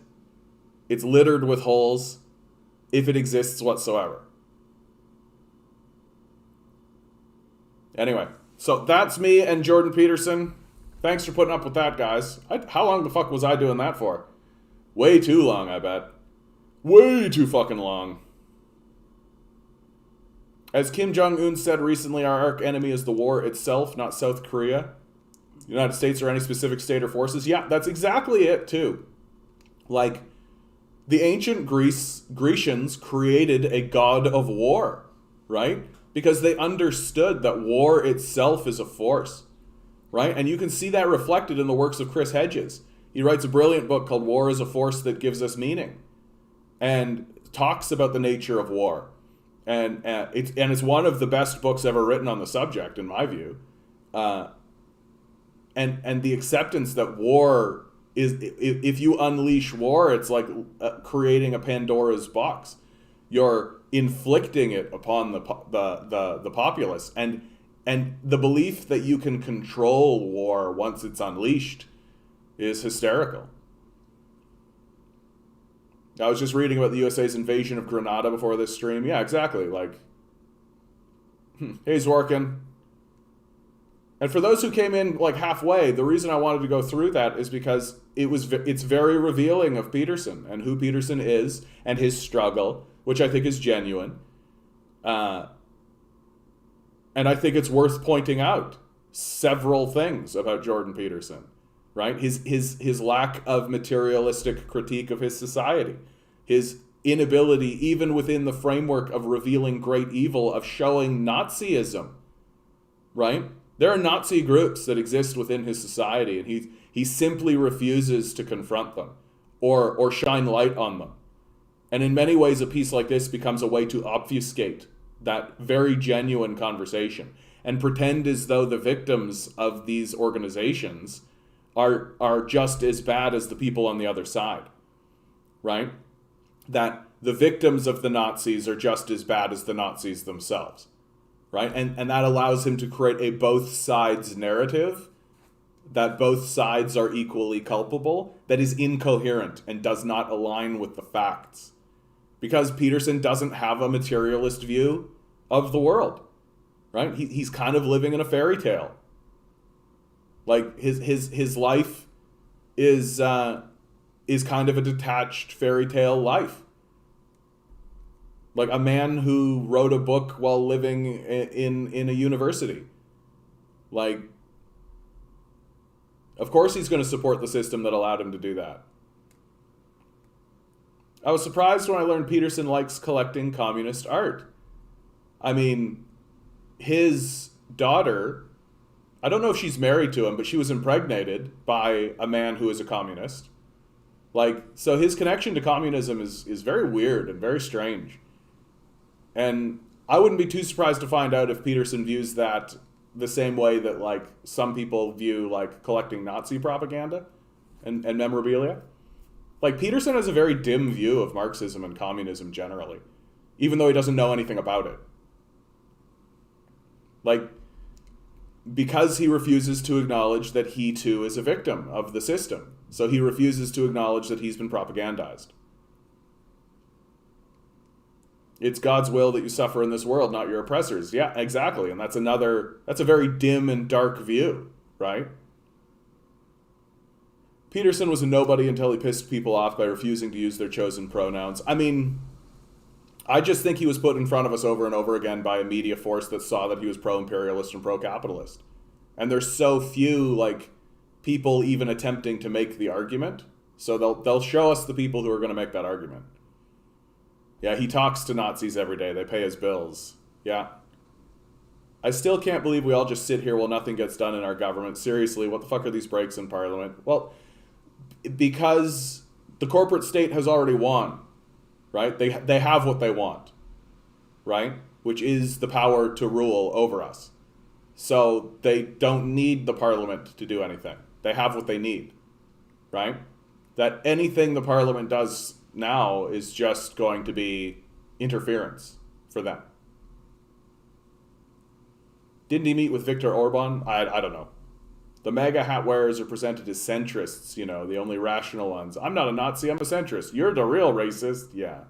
It's littered with holes, if it exists whatsoever. Anyway, so that's me and Jordan Peterson. Thanks for putting up with that, guys. How long the fuck was I doing that for? Way too long, I bet. Way too fucking long. As Kim Jong-un said recently, our arch enemy is the war itself, not South Korea, the United States, or any specific state or forces. Yeah, that's exactly it, too. Like, the ancient Grecians created a god of war, right? Because they understood that war itself is a force, right? And you can see that reflected in the works of Chris Hedges. He writes a brilliant book called War is a Force That Gives Us Meaning, and talks about the nature of war. And it's one of the best books ever written on the subject, in my view. And the acceptance that war is, if you unleash war, it's like creating a Pandora's box. You're inflicting it upon the populace, and the belief that you can control war once it's unleashed is hysterical. I was just reading about the USA's invasion of Grenada before this stream. Yeah, exactly. Like, he's working. And for those who came in like halfway, the reason I wanted to go through that is because it's very revealing of Peterson and who Peterson is and his struggle, which I think is genuine. And I think it's worth pointing out several things about Jordan Peterson, right? His lack of materialistic critique of his society, his inability, even within the framework of revealing great evil, of showing Nazism, right? There are Nazi groups that exist within his society, and he simply refuses to confront them or shine light on them. And in many ways, a piece like this becomes a way to obfuscate that very genuine conversation and pretend as though the victims of these organizations are just as bad as the people on the other side, right? That the victims of the Nazis are just as bad as the Nazis themselves, right? And that allows him to create a both sides narrative, that both sides are equally culpable, that is incoherent and does not align with the facts. Because Peterson doesn't have a materialist view of the world, right? He's kind of living in a fairy tale. Like his life is kind of a detached fairy tale life. Like a man who wrote a book while living in a university. Like, of course he's going to support the system that allowed him to do that. I was surprised when I learned Peterson likes collecting communist art. I mean, his daughter, I don't know if she's married to him, but she was impregnated by a man who is a communist. Like, so his connection to communism is very weird and very strange. And I wouldn't be too surprised to find out if Peterson views that the same way that, like, some people view, like, collecting Nazi propaganda and memorabilia. Like, Peterson has a very dim view of Marxism and communism generally, even though he doesn't know anything about it. Like, because he refuses to acknowledge that he too is a victim of the system. So he refuses to acknowledge that he's been propagandized. It's God's will that you suffer in this world, not your oppressors. Yeah, exactly. And that's a very dim and dark view, right? Peterson was a nobody until he pissed people off by refusing to use their chosen pronouns. I mean, I just think he was put in front of us over and over again by a media force that saw that he was pro-imperialist and pro-capitalist. And there's so few, like, people even attempting to make the argument. So they'll show us the people who are going to make that argument. Yeah, he talks to Nazis every day. They pay his bills. Yeah. I still can't believe we all just sit here while nothing gets done in our government. Seriously, what the fuck are these breaks in Parliament? Well, because the corporate state has already won, right? They have what they want. right? Which is the power to rule over us. So they don't need the parliament to do anything. They have what they need, right? That anything the parliament does now is just going to be interference for them. Didn't he meet with Viktor Orban? I don't know. The MAGA hat wearers are presented as centrists, you know, the only rational ones. I'm not a Nazi, I'm a centrist. You're the real racist. Yeah.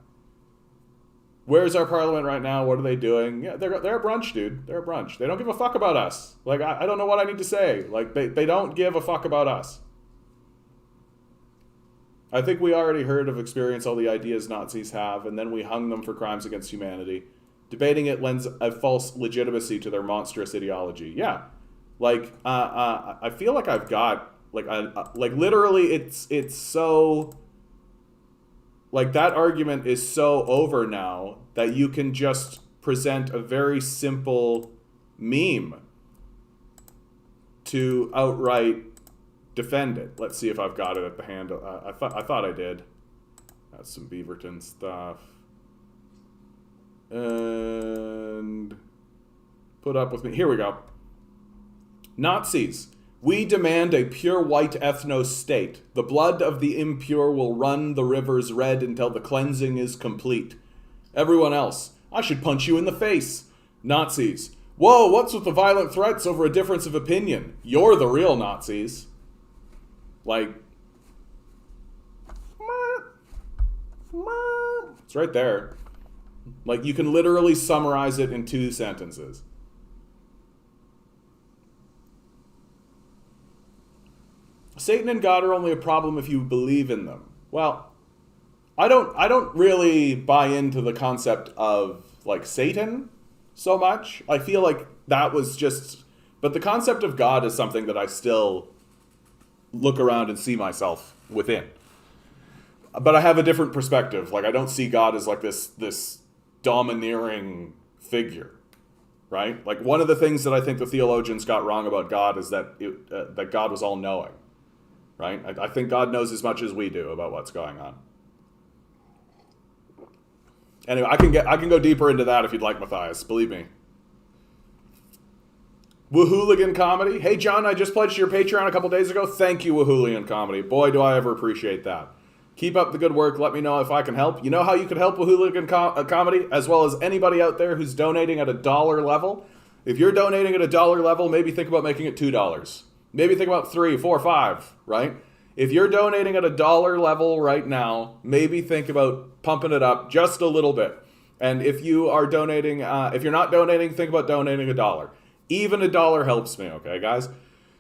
Where's our parliament right now? What are they doing? Yeah, they're a brunch, dude. They're a brunch. They don't give a fuck about us. Like, I don't know what I need to say. Like, they don't give a fuck about us. I think we already heard of experience all the ideas Nazis have, and then we hung them for crimes against humanity. Debating it lends a false legitimacy to their monstrous ideology. Yeah. Like, I feel like I've got, like, literally it's so... Like, that argument is so over now that you can just present a very simple meme to outright defend it. Let's see if I've got it at the handle. I thought I did. That's some Beaverton stuff. And put up with me. Here we go. Nazis. We demand a pure white ethno-state. The blood of the impure will run the rivers red until the cleansing is complete. Everyone else, I should punch you in the face. Nazis. Whoa, what's with the violent threats over a difference of opinion? You're the real Nazis. Like, it's right there. Like, you can literally summarize it in 2 sentences. Satan and God are only a problem if you believe in them. Well, I don't really buy into the concept of, like, Satan so much. I feel like that was just... But the concept of God is something that I still look around and see myself within. But I have a different perspective. Like, I don't see God as, like, this domineering figure, right? Like, one of the things that I think the theologians got wrong about God is that that God was all-knowing. Right? I think God knows as much as we do about what's going on. Anyway, I can go deeper into that if you'd like, Matthias. Believe me. Woohooligan Comedy. Hey, John, I just pledged your Patreon a couple days ago. Thank you, Woohooligan Comedy. Boy, do I ever appreciate that. Keep up the good work. Let me know if I can help. You know how you can help Woohooligan Comedy, as well as anybody out there who's donating at $1 level? If you're donating at $1 level, maybe think about making it $2. Maybe think about 3, 4, 5, right? If you're donating at $1 level right now, maybe think about pumping it up just a little bit. And if you are donating, if you're not donating, think about donating $1. Even $1 helps me, okay, guys?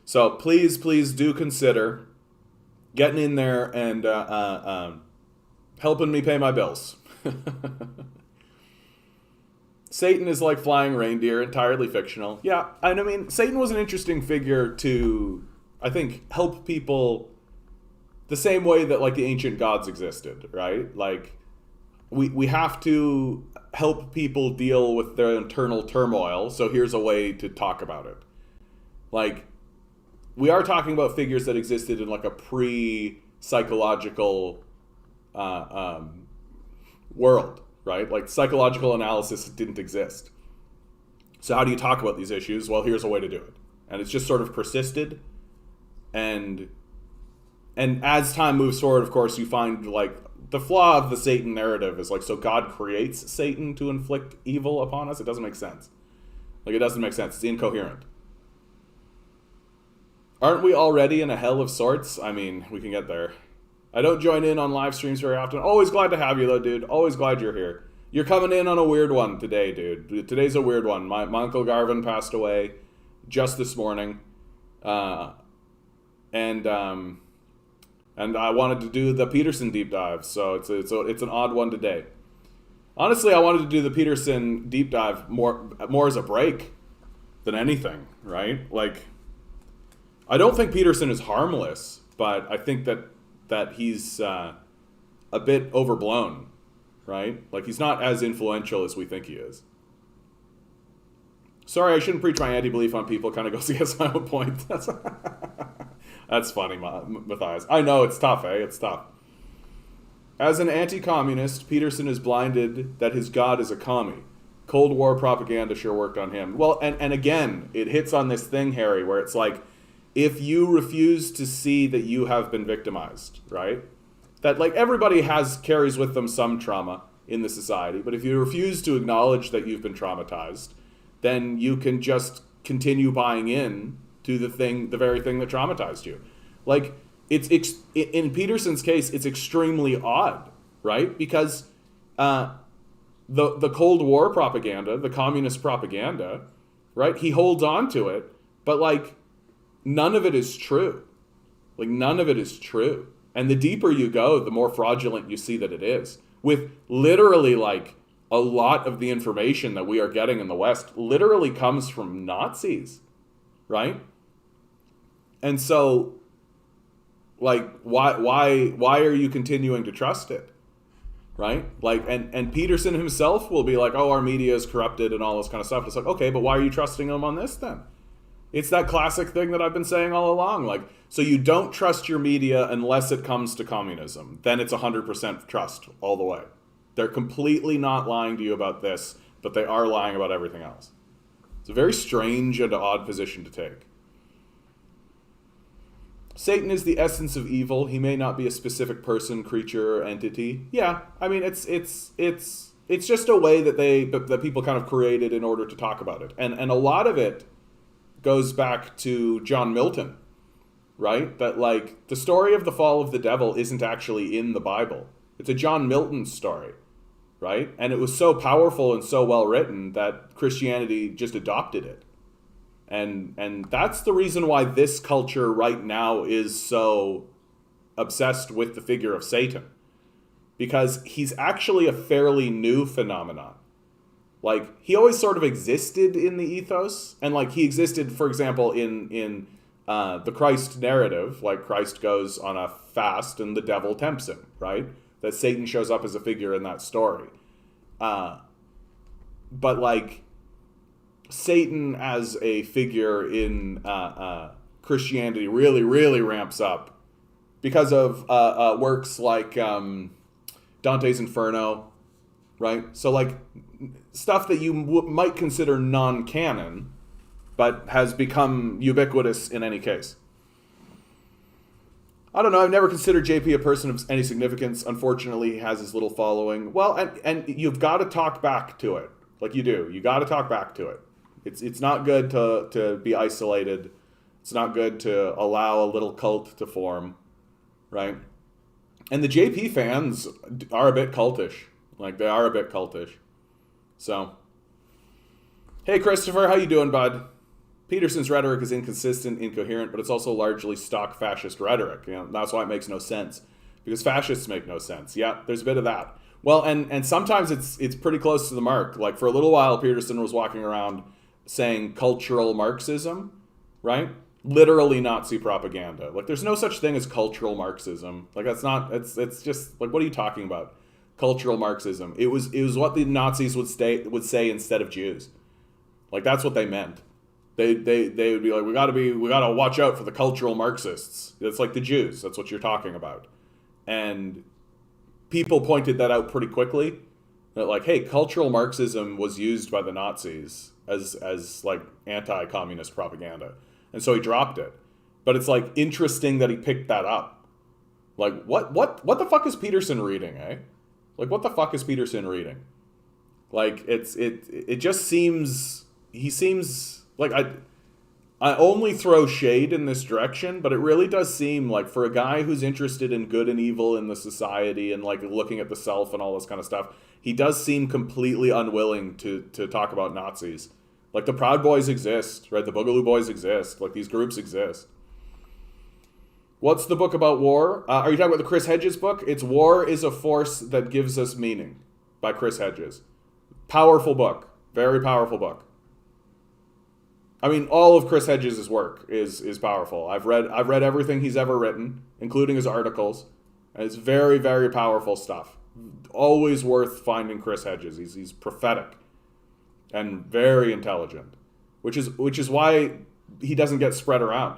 So please, please do consider getting in there and helping me pay my bills. Satan is like flying reindeer, entirely fictional. Yeah, and I mean, Satan was an interesting figure to, I think, help people the same way that, like, the ancient gods existed, right? Like, we have to help people deal with their internal turmoil, so here's a way to talk about it. Like, we are talking about figures that existed in, like, a pre-psychological world. Right? Like, psychological analysis didn't exist. So how do you talk about these issues? Well, here's a way to do it. And it's just sort of persisted. And as time moves forward, of course, you find, like, the flaw of the Satan narrative is, like, so God creates Satan to inflict evil upon us? It doesn't make sense. Like, it doesn't make sense. It's incoherent. Aren't we already in a hell of sorts? I mean, we can get there. I don't join in on live streams very often. Always glad to have you, though, dude. Always glad you're here. You're coming in on a weird one today, dude. Today's a weird one. My Uncle Garven passed away just this morning. And I wanted to do the Peterson deep dive, so it's an odd one today. Honestly, I wanted to do the Peterson deep dive more as a break than anything, right? Like, I don't think Peterson is harmless, but I think that he's a bit overblown, right? Like, he's not as influential as we think he is. Sorry, I shouldn't preach my anti-belief on people. Kind of goes against my own point. That's funny, Matthias. I know, it's tough, eh? It's tough. As an anti-communist, Peterson is blinded that his God is a commie. Cold War propaganda sure worked on him. Well, and again, it hits on this thing, Harry, where it's like, if you refuse to see that you have been victimized, right? That like everybody carries with them some trauma in the society, but if you refuse to acknowledge that you've been traumatized, then you can just continue buying in to the very thing that traumatized you. Like in Peterson's case, it's extremely odd, right? Because the Cold War propaganda, the communist propaganda, right? He holds on to it, but like none of it is true. Like none of it is true. And the deeper you go, the more fraudulent you see that it is. With literally like a lot of the information that we are getting in the West literally comes from Nazis, right? And so like why are you continuing to trust it? Right? Like, and Peterson himself will be like, oh, our media is corrupted and all this kind of stuff. It's like, okay, but why are you trusting him on this then? It's that classic thing that I've been saying all along. Like, so you don't trust your media unless it comes to communism. Then it's 100% trust all the way. They're completely not lying to you about this, but they are lying about everything else. It's a very strange and odd position to take. Satan is the essence of evil. He may not be a specific person, creature, or entity. Yeah, I mean, it's just a way that people kind of created in order to talk about it. And a lot of it goes back to John Milton, right? That like the story of the fall of the devil isn't actually in the Bible. It's a John Milton story, right? And it was so powerful and so well written that Christianity just adopted it. And that's the reason why this culture right now is so obsessed with the figure of Satan. Because he's actually a fairly new phenomenon. Like, he always sort of existed in the ethos. And, like, he existed, for example, in the Christ narrative. Like, Christ goes on a fast and the devil tempts him, right? That Satan shows up as a figure in that story. But, like, Satan as a figure in Christianity really, really ramps up because of works like Dante's Inferno, right? So like stuff that you might consider non-canon, but has become ubiquitous in any case. I don't know. I've never considered JP a person of any significance. Unfortunately, he has his little following. Well, and you've got to talk back to it. Like you do. You got to talk back to it. It's not good to be isolated. It's not good to allow a little cult to form, right? And the JP fans are a bit cultish. Like, they are a bit cultish. So, hey, Christopher, how you doing, bud? Peterson's rhetoric is inconsistent, incoherent, but it's also largely stock fascist rhetoric. You know, that's why it makes no sense. Because fascists make no sense. Yeah, there's a bit of that. Well, and sometimes it's pretty close to the mark. Like, for a little while, Peterson was walking around saying cultural Marxism, right? Literally Nazi propaganda. Like, there's no such thing as cultural Marxism. Like, that's not, it's just, like, what are you talking about? Cultural Marxism. It was what the Nazis would say instead of Jews. Like, that's what they meant. They would be like, we gotta watch out for the cultural Marxists. It's like the Jews. That's what you're talking about. And people pointed that out pretty quickly. That like, hey, cultural Marxism was used by the Nazis as like anti-communist propaganda. And so he dropped it. But it's like interesting that he picked that up. Like, what the fuck is Peterson reading, eh? Like, what the fuck is Peterson reading? Like, it just seems, he seems like, I only throw shade in this direction, but it really does seem like for a guy who's interested in good and evil in the society and like looking at the self and all this kind of stuff, he does seem completely unwilling to talk about Nazis. Like, the Proud Boys exist, right? The Boogaloo Boys exist. Like, these groups exist. What's the book about war? Are you talking about the Chris Hedges book? It's War is a Force That Gives Us Meaning by Chris Hedges. Powerful book. Very powerful book. I mean, all of Chris Hedges' work is powerful. I've read everything he's ever written, including his articles. And it's very, very powerful stuff. Always worth finding Chris Hedges. He's prophetic and very intelligent, which is why he doesn't get spread around,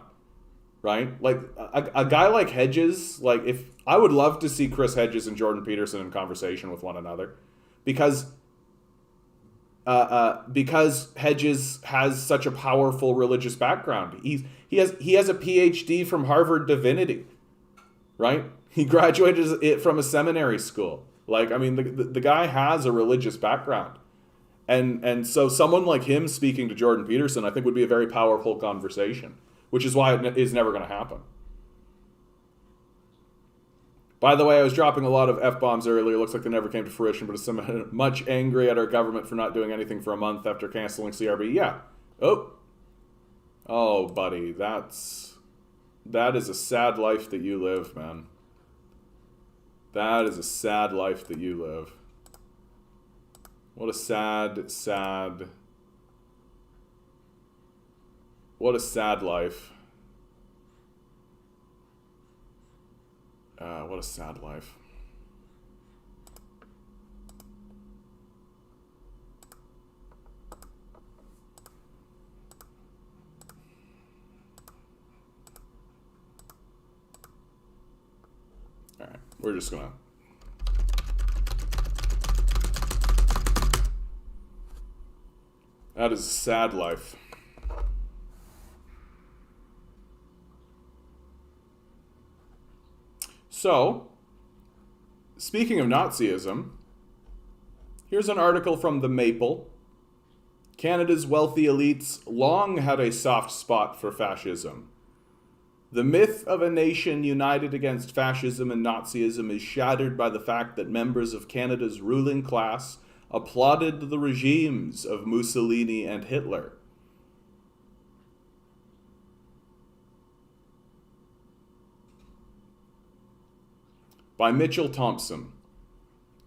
right? Like a guy like Hedges, like if I would love to see Chris Hedges and Jordan Peterson in conversation with one another, because because Hedges has such a powerful religious background. He has a PhD from Harvard Divinity, right? He graduated it from a seminary school. Like, I mean, the guy has a religious background. And so someone like him speaking to Jordan Peterson, I think, would be a very powerful conversation, which is why it is never going to happen. By the way, I was dropping a lot of F-bombs earlier. Looks like they never came to fruition, but it's much angry at our government for not doing anything for a month after canceling CRB. Yeah. Oh, buddy, that is a sad life that you live, man. That is a sad life that you live. What a sad life. What a sad life. All right, we're just gonna. That is a sad life. So, speaking of Nazism, here's an article from The Maple. Canada's wealthy elites long had a soft spot for fascism. The myth of a nation united against fascism and Nazism is shattered by the fact that members of Canada's ruling class applauded the regimes of Mussolini and Hitler. By Mitchell Thompson.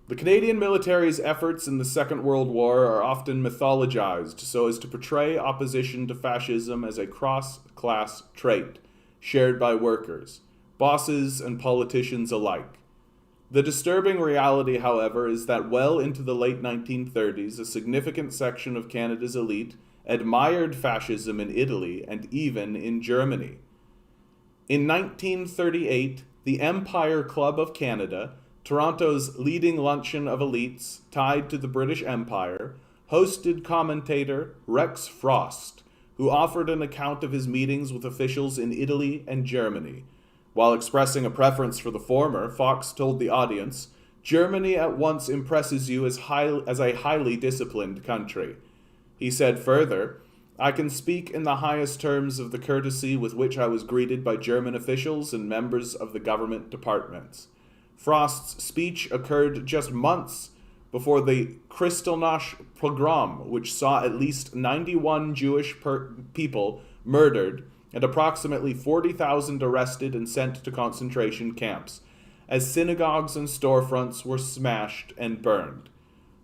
The Canadian military's efforts in the Second World War are often mythologized so as to portray opposition to fascism as a cross-class trait shared by workers, bosses, and politicians alike. The disturbing reality, however, is that well into the late 1930s, a significant section of Canada's elite admired fascism in Italy and even in Germany. In 1938, the Empire Club of Canada, Toronto's leading luncheon of elites tied to the British Empire, hosted commentator Rex Frost, who offered an account of his meetings with officials in Italy and Germany. While expressing a preference for the former, Fox told the audience, "Germany at once impresses you as a highly disciplined country." He said further, "I can speak in the highest terms of the courtesy with which I was greeted by German officials and members of the government departments." Frost's speech occurred just months before the Kristallnacht pogrom, which saw at least 91 Jewish people murdered and approximately 40,000 arrested and sent to concentration camps, as synagogues and storefronts were smashed and burned.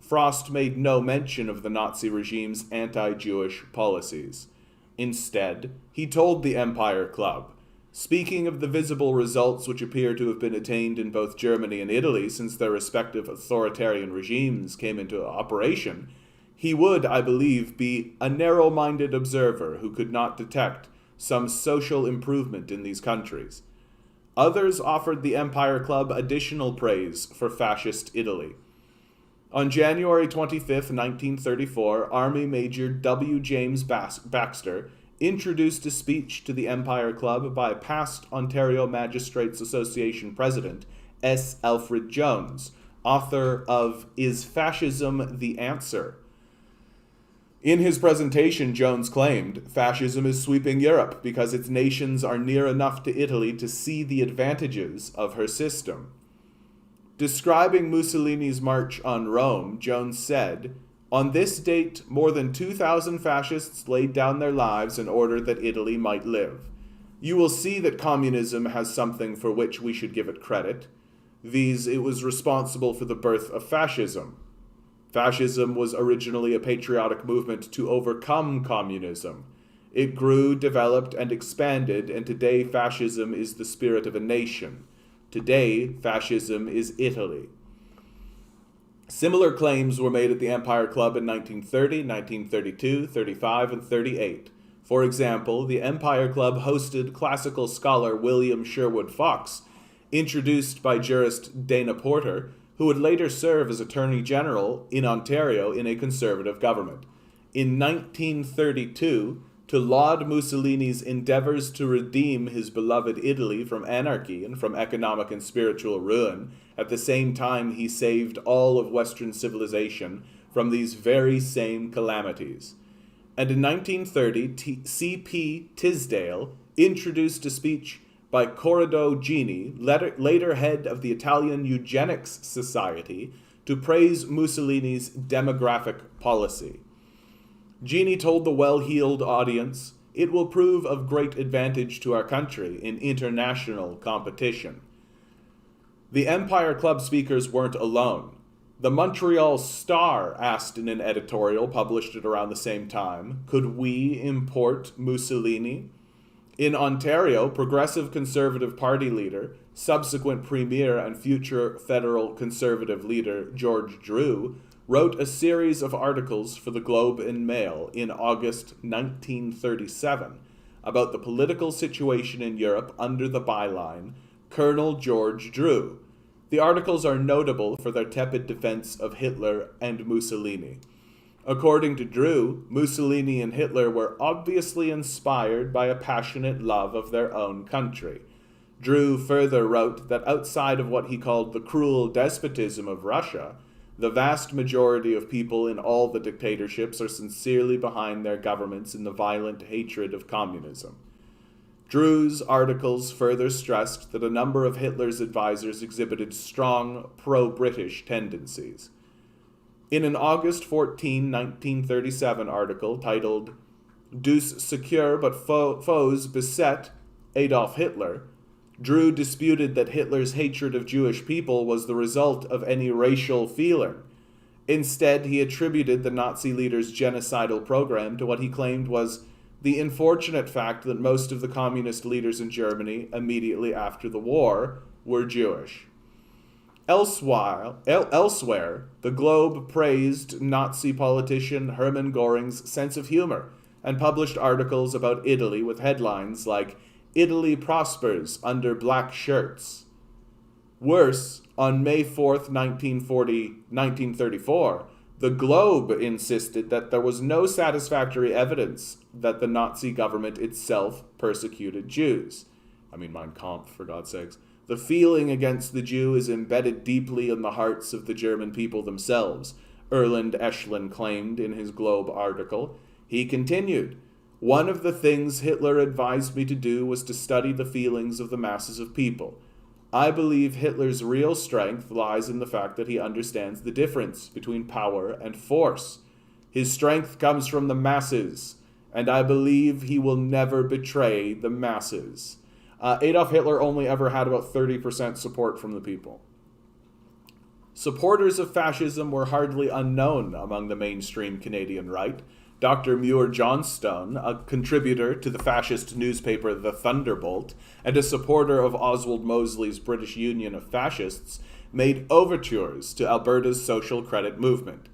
Frost made no mention of the Nazi regime's anti-Jewish policies. Instead, he told the Empire Club, speaking of the visible results which appear to have been attained in both Germany and Italy since their respective authoritarian regimes came into operation, he would, I believe, be a narrow-minded observer who could not detect some social improvement in these countries. Others offered the Empire Club additional praise for fascist Italy. On January 25, 1934, Army Major W. James Baxter introduced a speech to the Empire Club by past Ontario Magistrates Association President S. Alfred Jones, author of Is Fascism the Answer? In his presentation, Jones claimed, "Fascism is sweeping Europe because its nations are near enough to Italy to see the advantages of her system." Describing Mussolini's march on Rome, Jones said, "On this date, more than 2,000 fascists laid down their lives in order that Italy might live. You will see that communism has something for which we should give it credit, viz. It was responsible for the birth of fascism. Fascism was originally a patriotic movement to overcome communism. It grew, developed, and expanded, and today fascism is the spirit of a nation. Today, fascism is Italy." Similar claims were made at the Empire Club in 1930, 1932, 35, and 38. For example, the Empire Club hosted classical scholar William Sherwood Fox, introduced by jurist Dana Porter, who would later serve as Attorney General in Ontario in a Conservative government. In 1932, to laud Mussolini's endeavors to redeem his beloved Italy from anarchy and from economic and spiritual ruin, at the same time he saved all of Western civilization from these very same calamities. And in 1930, C.P. Tisdale introduced a speech by Corrado Gini, later head of the Italian Eugenics Society, to praise Mussolini's demographic policy. Gini told the well-heeled audience, "It will prove of great advantage to our country in international competition." The Empire Club speakers weren't alone. The Montreal Star asked in an editorial published at around the same time, "Could we import Mussolini?" In Ontario, Progressive Conservative Party leader, subsequent Premier and future federal Conservative leader George Drew, wrote a series of articles for the Globe and Mail in August 1937 about the political situation in Europe under the byline, Colonel George Drew. The articles are notable for their tepid defense of Hitler and Mussolini. According to Drew, Mussolini and Hitler were obviously inspired by a passionate love of their own country. Drew further wrote that outside of what he called the cruel despotism of Russia, the vast majority of people in all the dictatorships are sincerely behind their governments in the violent hatred of communism. Drew's articles further stressed that a number of Hitler's advisors exhibited strong pro-British tendencies. In an August 14, 1937 article titled "Deux secure but foes beset Adolf Hitler," Drew disputed that Hitler's hatred of Jewish people was the result of any racial feeling. Instead, he attributed the Nazi leader's genocidal program to what he claimed was the unfortunate fact that most of the communist leaders in Germany immediately after the war were Jewish. Elsewhere, the Globe praised Nazi politician Hermann Göring's sense of humor and published articles about Italy with headlines like "Italy prospers under black shirts." Worse, on May 4th, 1934, the Globe insisted that there was no satisfactory evidence that the Nazi government itself persecuted Jews. I mean, Mein Kampf, for God's sakes. The feeling against the Jew is embedded deeply in the hearts of the German people themselves, Erland Eschlin claimed in his Globe article. He continued, "One of the things Hitler advised me to do was to study the feelings of the masses of people. I believe Hitler's real strength lies in the fact that he understands the difference between power and force. His strength comes from the masses, and I believe he will never betray the masses." Adolf Hitler only ever had about 30% support from the people. Supporters of fascism were hardly unknown among the mainstream Canadian right. Dr. Muir Johnstone, a contributor to the fascist newspaper The Thunderbolt, and a supporter of Oswald Mosley's British Union of Fascists, made overtures to Alberta's social credit movement.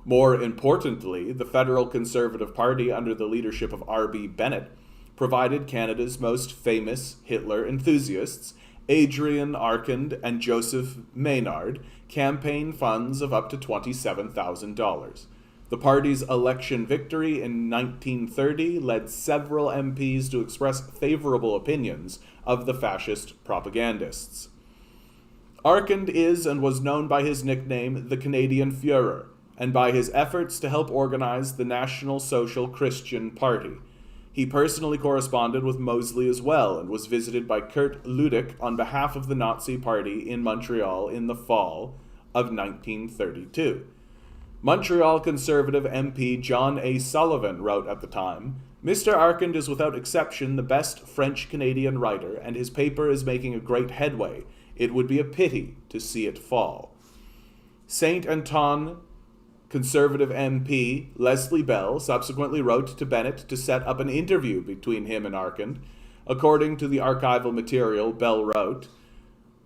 More importantly, the Federal Conservative Party, under the leadership of R.B. Bennett, provided Canada's most famous Hitler enthusiasts, Adrian Arcand and Joseph Maynard, campaign funds of up to $27,000. The party's election victory in 1930 led several MPs to express favorable opinions of the fascist propagandists. Arcand is and was known by his nickname, the Canadian Führer, and by his efforts to help organize the National Social Christian Party. He personally corresponded with Mosley as well and was visited by Kurt Ludig on behalf of the Nazi Party in Montreal in the fall of 1932. Montreal Conservative MP John A. Sullivan wrote at the time, "Mr. Arcand is without exception the best French-Canadian writer, and his paper is making a great headway. It would be a pity to see it fall." Saint Anton Conservative MP Leslie Bell subsequently wrote to Bennett to set up an interview between him and Arcand. According to the archival material, Bell wrote,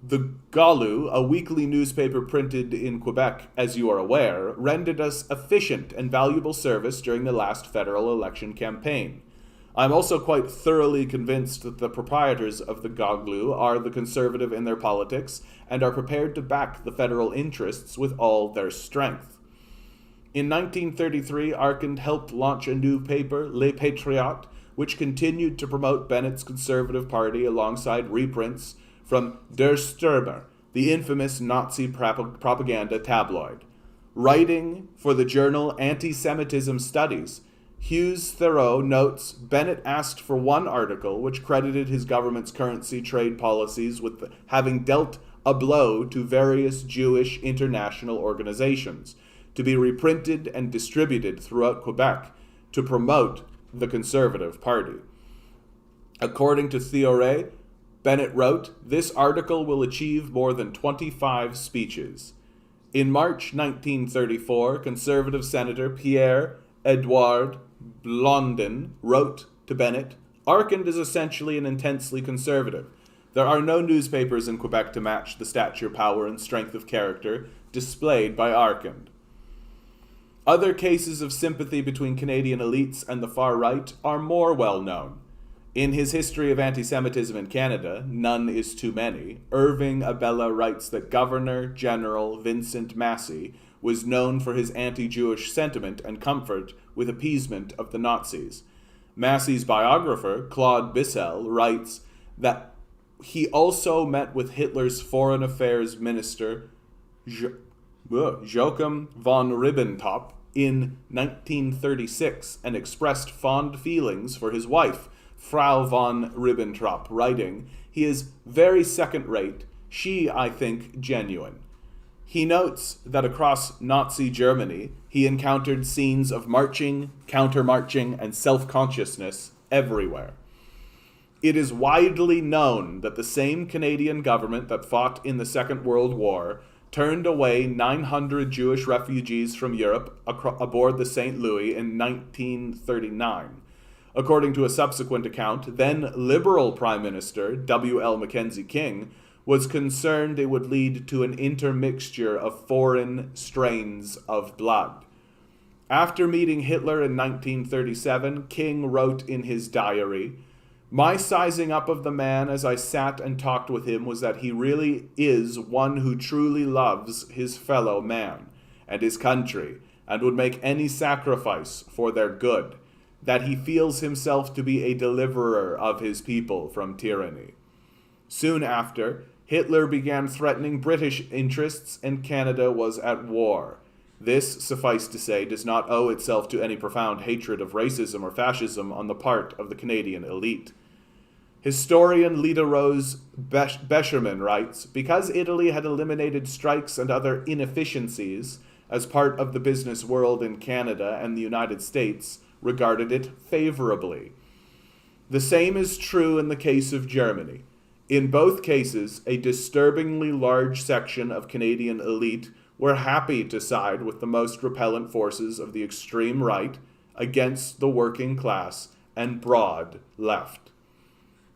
"The Gallu, a weekly newspaper printed in Quebec, as you are aware, rendered us efficient and valuable service during the last federal election campaign. I'm also quite thoroughly convinced that the proprietors of the Goglu are the conservative in their politics and are prepared to back the federal interests with all their strength. In 1933, Arkand helped launch a new paper, Les Patriotes, which continued to promote Bennett's Conservative Party alongside reprints from Der Stürmer, the infamous Nazi propaganda tabloid. Writing for the journal Anti-Semitism Studies, Hughes Theroux notes Bennett asked for one article which credited his government's currency trade policies with having dealt a blow to various Jewish international organizations, to be reprinted and distributed throughout Quebec to promote the Conservative Party. According to Theroux, Bennett wrote, "This article will achieve more than 25 speeches." In March 1934, Conservative Senator Pierre-Edouard Blondin wrote to Bennett, "Arkand is essentially and intensely conservative. There are no newspapers in Quebec to match the stature, power, and strength of character displayed by Arkand." Other cases of sympathy between Canadian elites and the far right are more well known. In his History of Anti-Semitism in Canada, None is Too Many, Irving Abella writes that Governor General Vincent Massey was known for his anti-Jewish sentiment and comfort with appeasement of the Nazis. Massey's biographer, Claude Bissell, writes that he also met with Hitler's Foreign Affairs Minister, Joachim von Ribbentrop, in 1936 and expressed fond feelings for his wife, Frau von Ribbentrop, writing, "He is very second-rate, she, I think, genuine." He notes that across Nazi Germany, he encountered scenes of marching, counter-marching, and self-consciousness everywhere. It is widely known that the same Canadian government that fought in the Second World War turned away 900 Jewish refugees from Europe aboard the St. Louis in 1939. According to a subsequent account, then Liberal Prime Minister W.L. Mackenzie King was concerned it would lead to an intermixture of foreign strains of blood. After meeting Hitler in 1937, King wrote in his diary, "My sizing up of the man as I sat and talked with him was that he really is one who truly loves his fellow man and his country and would make any sacrifice for their good, that he feels himself to be a deliverer of his people from tyranny." Soon after, Hitler began threatening British interests and Canada was at war. This, suffice to say, does not owe itself to any profound hatred of racism or fascism on the part of the Canadian elite. Historian Lida Rose Bescherman writes, "Because Italy had eliminated strikes and other inefficiencies as part of the business world in Canada and the United States regarded it favorably. The same is true in the case of Germany. In both cases, a disturbingly large section of Canadian elite were happy to side with the most repellent forces of the extreme right against the working class and broad left."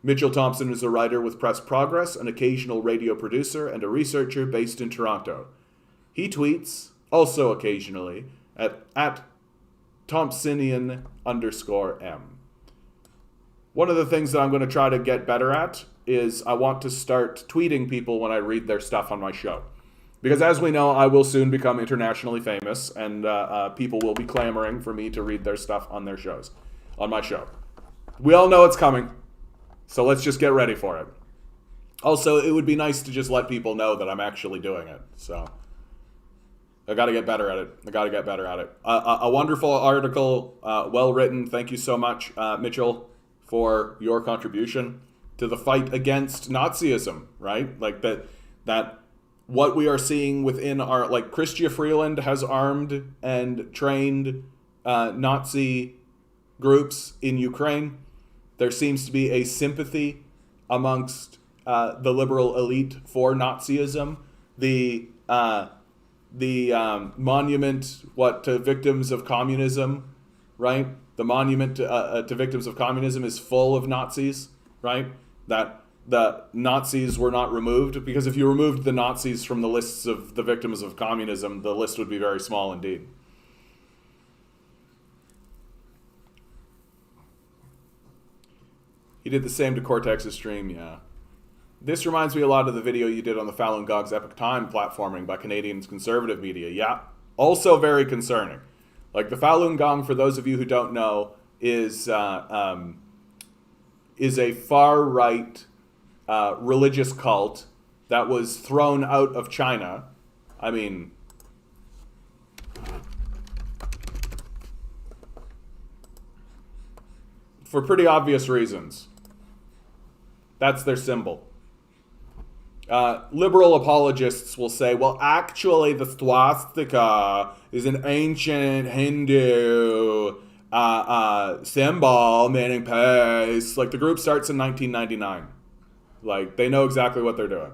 Mitchell Thompson is a writer with Press Progress, an occasional radio producer, and a researcher based in Toronto. He tweets, also occasionally, at Thompsonian_M. One of the things that I'm going to try to get better at is I want to start tweeting people when I read their stuff on my show. Because as we know, I will soon become internationally famous, and people will be clamoring for me to read their stuff on their shows, on my show. We all know it's coming, so let's just get ready for it. Also, it would be nice to just let people know that I'm actually doing it, so I got to get better at it. A wonderful article, well written. Thank you so much, Mitchell, for your contribution to the fight against Nazism, right? Like that what we are seeing within our, like, Chrystia Freeland has armed and trained Nazi groups in Ukraine. There seems to be a sympathy amongst the liberal elite for Nazism. The monument, to victims of communism, right? The monument to victims of communism is full of Nazis, right? That the Nazis were not removed, because if you removed the Nazis from the lists of the victims of communism, the list would be very small indeed. He did the same to Cortex's stream, yeah. This reminds me a lot of the video you did on the Falun Gong's Epic Time platforming by Canadians' conservative media. Yeah, also very concerning. Like the Falun Gong, for those of you who don't know, is a far-right religious cult that was thrown out of China. I mean, for pretty obvious reasons. That's their symbol. Liberal apologists will say, well, actually, the swastika is an ancient Hindu symbol meaning peace. Like, the group starts in 1999. Like, they know exactly what they're doing.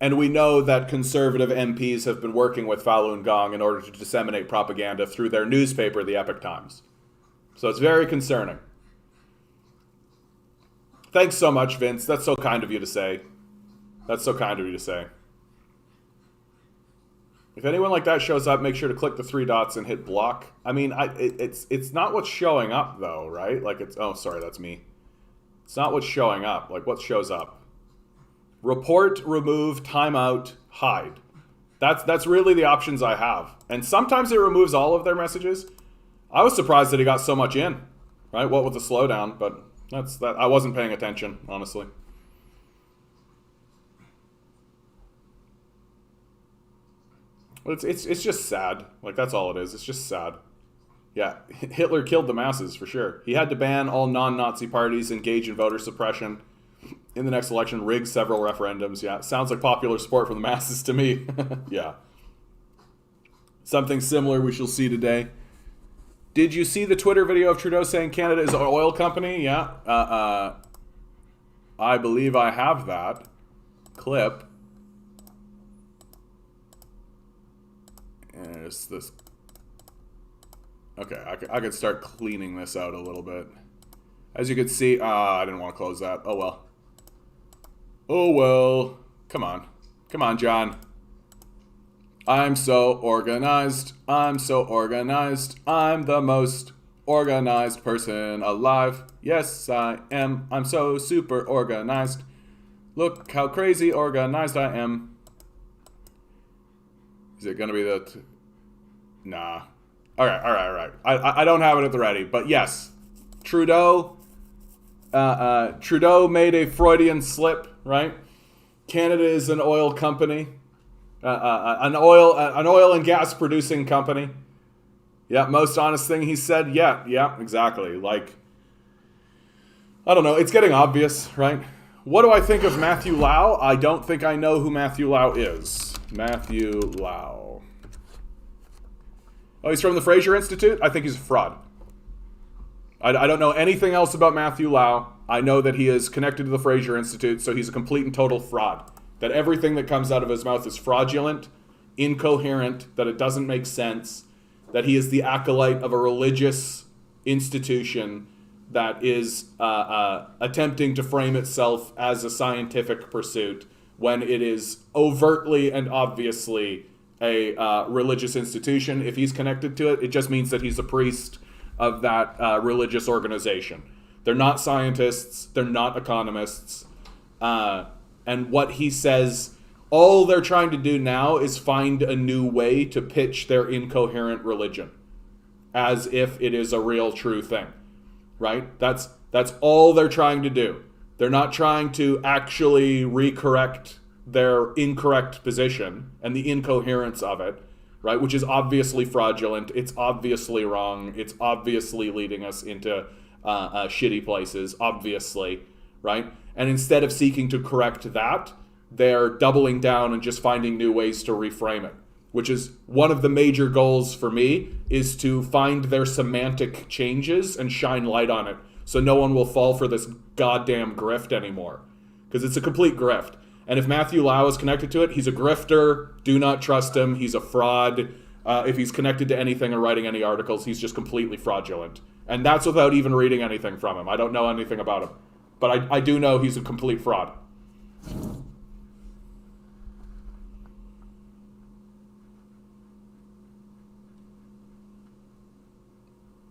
And we know that conservative MPs have been working with Falun Gong in order to disseminate propaganda through their newspaper, the Epic Times. So it's very concerning. Thanks so much, Vince. That's so kind of you to say. That's so kind of you to say. If anyone like that shows up, make sure to click the 3 dots and hit block. I mean, it's not what's showing up, though, right? Like, it's... Oh, sorry, that's me. It's not what's showing up. Like, what shows up? Report, remove, timeout, hide. That's really the options I have. And sometimes it removes all of their messages. I was surprised that he got so much in, right? What with the slowdown, but that's that. I wasn't paying attention, honestly. But it's just sad. Like, that's all it is. It's just sad. Yeah, Hitler killed the masses, for sure. He had to ban all non-Nazi parties, engage in voter suppression in the next election, rig several referendums. Yeah, sounds like popular support from the masses to me. Yeah. Something similar we shall see today. Did you see the Twitter video of Trudeau saying Canada is an oil company? Yeah. I believe I have that clip. And it's this. Okay, I could start cleaning this out a little bit. As you can see, I didn't want to close that. Oh well. Oh well. Come on. Come on, John. I'm so organized. I'm so organized. I'm the most organized person alive. Yes, I am. I'm so super organized. Look how crazy organized I am. Is it going to be the... Nah. All right. I don't have it at the ready, but yes. Trudeau made a Freudian slip, right? Canada is an oil company. An oil and gas producing company. Yeah, most honest thing he said. Yeah, exactly. Like, I don't know. It's getting obvious, right? What do I think of Matthew Lau? I don't think I know who Matthew Lau is. Matthew Lau. Oh, he's from the Fraser Institute? I think he's a fraud. I don't know anything else about Matthew Lau. I know that he is connected to the Fraser Institute, so he's a complete and total fraud. That everything that comes out of his mouth is fraudulent, incoherent, that it doesn't make sense, that he is the acolyte of a religious institution that is attempting to frame itself as a scientific pursuit when it is overtly and obviously a religious institution. If he's connected to it, it just means that he's a priest of that religious organization. They're not scientists. They're not economists. And what he says, all they're trying to do now is find a new way to pitch their incoherent religion as if it is a real true thing, right? That's all they're trying to do. They're not trying to actually recorrect their incorrect position and the incoherence of it, right? Which is obviously fraudulent. It's obviously wrong. It's obviously leading us into shitty places, obviously, right? And instead of seeking to correct that, they're doubling down and just finding new ways to reframe it, which is one of the major goals for me, is to find their semantic changes and shine light on it so no one will fall for this goddamn grift anymore. Because it's a complete grift. And if Matthew Lau is connected to it, he's a grifter. Do not trust him. He's a fraud. If he's connected to anything or writing any articles, he's just completely fraudulent. And that's without even reading anything from him. I don't know anything about him. But I do know he's a complete fraud.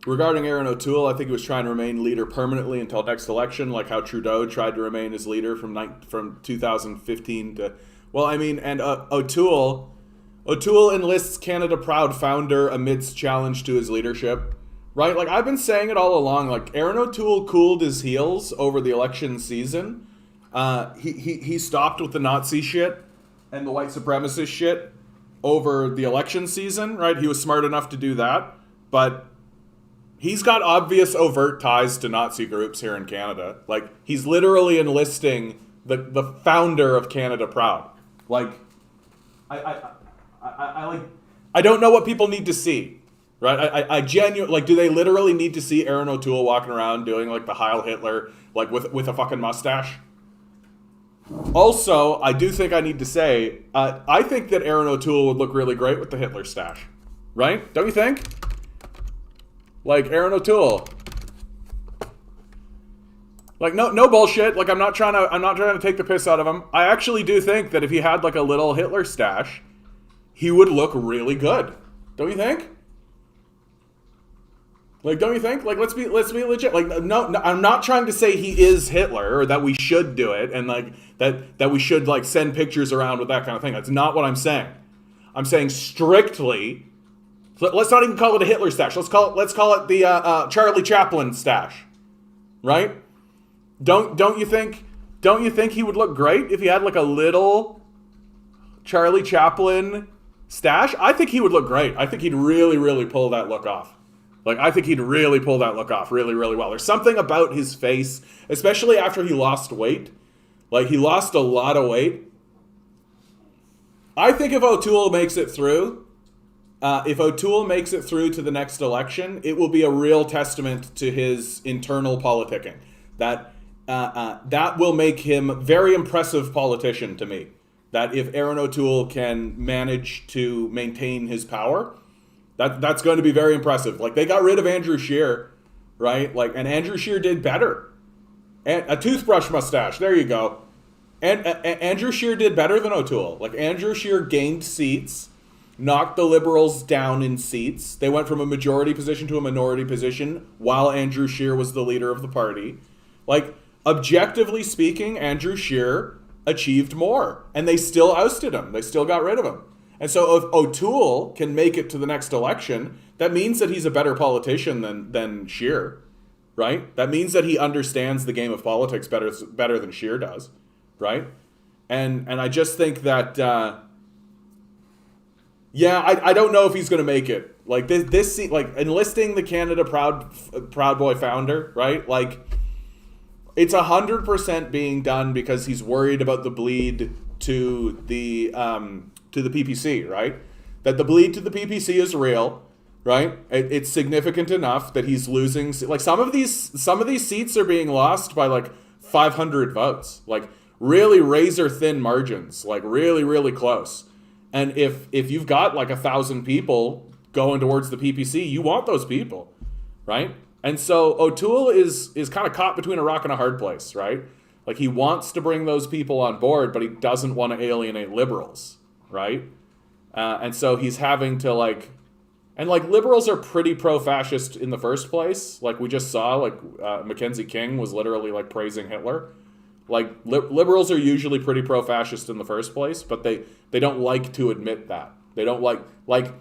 Regarding Aaron O'Toole, I think he was trying to remain leader permanently until next election, like how Trudeau tried to remain as leader from 2015 to... Well, I mean, and O'Toole enlists Canada Proud founder amidst challenge to his leadership, right? Like, I've been saying it all along, like, Aaron O'Toole cooled his heels over the election season. He stopped with the Nazi shit and the white supremacist shit over the election season, right? He was smart enough to do that, but he's got obvious overt ties to Nazi groups here in Canada. Like, he's literally enlisting the founder of Canada Proud. Like, I don't know what people need to see, right? I genuinely, like, do they literally need to see Aaron O'Toole walking around doing, like, the Heil Hitler, like, with a fucking mustache? Also, I do think I need to say, I think that Aaron O'Toole would look really great with the Hitler stash, right? Don't you think? Like, Aaron O'Toole. Like, no bullshit. Like, I'm not trying to take the piss out of him. I actually do think that if he had, like, a little Hitler stash, he would look really good. Don't you think? Like, don't you think? Like, let's be legit. Like, no, I'm not trying to say he is Hitler or that we should do it and, like, that we should, like, send pictures around with that kind of thing. That's not what I'm saying. I'm saying strictly... Let's not even call it a Hitler stash. Let's call it the Charlie Chaplin stash, right? Don't you think he would look great if he had, like, a little Charlie Chaplin stash? I think he would look great. I think he'd really, really pull that look off. Like, I think he'd really pull that look off really, really well. There's something about his face, especially after he lost weight. Like, he lost a lot of weight. I think if O'Toole makes it through to the next election, it will be a real testament to his internal politicking. That will make him a very impressive politician to me. That if Aaron O'Toole can manage to maintain his power, that's going to be very impressive. Like, they got rid of Andrew Scheer, right? Like, and Andrew Scheer did better. And a toothbrush mustache, there you go. And Andrew Scheer did better than O'Toole. Like, Andrew Scheer gained seats, knocked the Liberals down in seats. They went from a majority position to a minority position while Andrew Scheer was the leader of the party. Like, objectively speaking, Andrew Scheer achieved more. And they still ousted him. They still got rid of him. And so if O'Toole can make it to the next election, that means that he's a better politician than Scheer, right? That means that he understands the game of politics better than Scheer does, right? And I just think that... I don't know if he's going to make it. Like, this like, enlisting the Canada Proud Boy founder, right? Like, it's 100% being done because he's worried about the bleed to the PPC, right? That the bleed to the PPC is real, right? It's significant enough that he's losing. Like, some of these seats are being lost by, like, 500 votes, like, really razor thin margins, like, really, really close. And if you've got, like, 1,000 people going towards the PPC, you want those people, right? And so O'Toole is kind of caught between a rock and a hard place, right? Like, he wants to bring those people on board, but he doesn't want to alienate liberals, right? And so he's having to, like... And, like, liberals are pretty pro-fascist in the first place. Like, we just saw, like, Mackenzie King was literally, like, praising Hitler. Like, liberals are usually pretty pro-fascist in the first place, but they don't like to admit that. They don't like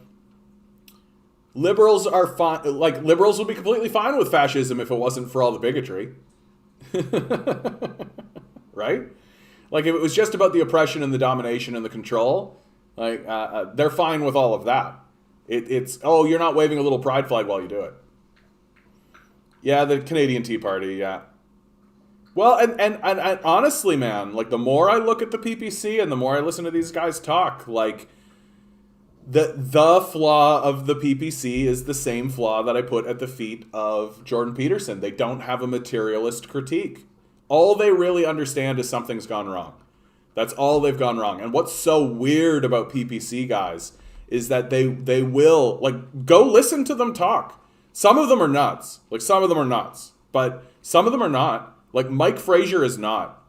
liberals are fine. Like, liberals would be completely fine with fascism if it wasn't for all the bigotry. Right? Like, if it was just about the oppression and the domination and the control, like, they're fine with all of that. It's, oh, you're not waving a little pride flag while you do it. Yeah, the Canadian Tea Party, yeah. Well, and honestly, man, like, the more I look at the PPC and the more I listen to these guys talk, like, the flaw of the PPC is the same flaw that I put at the feet of Jordan Peterson. They don't have a materialist critique. All they really understand is something's gone wrong. That's all they've gone wrong. And what's so weird about PPC guys is that they will, like, go listen to them talk. Some of them are nuts. Like, some of them are nuts. But some of them are not. Like, Mike Fraser is not.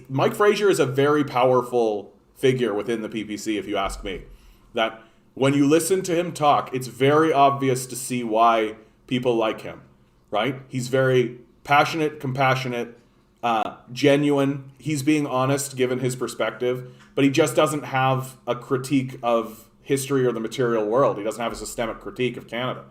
Mike Fraser is a very powerful figure within the PPC, if you ask me. That when you listen to him talk, it's very obvious to see why people like him, right? He's very passionate, compassionate, genuine. He's being honest given his perspective, but he just doesn't have a critique of history or the material world. He doesn't have a systemic critique of Canada.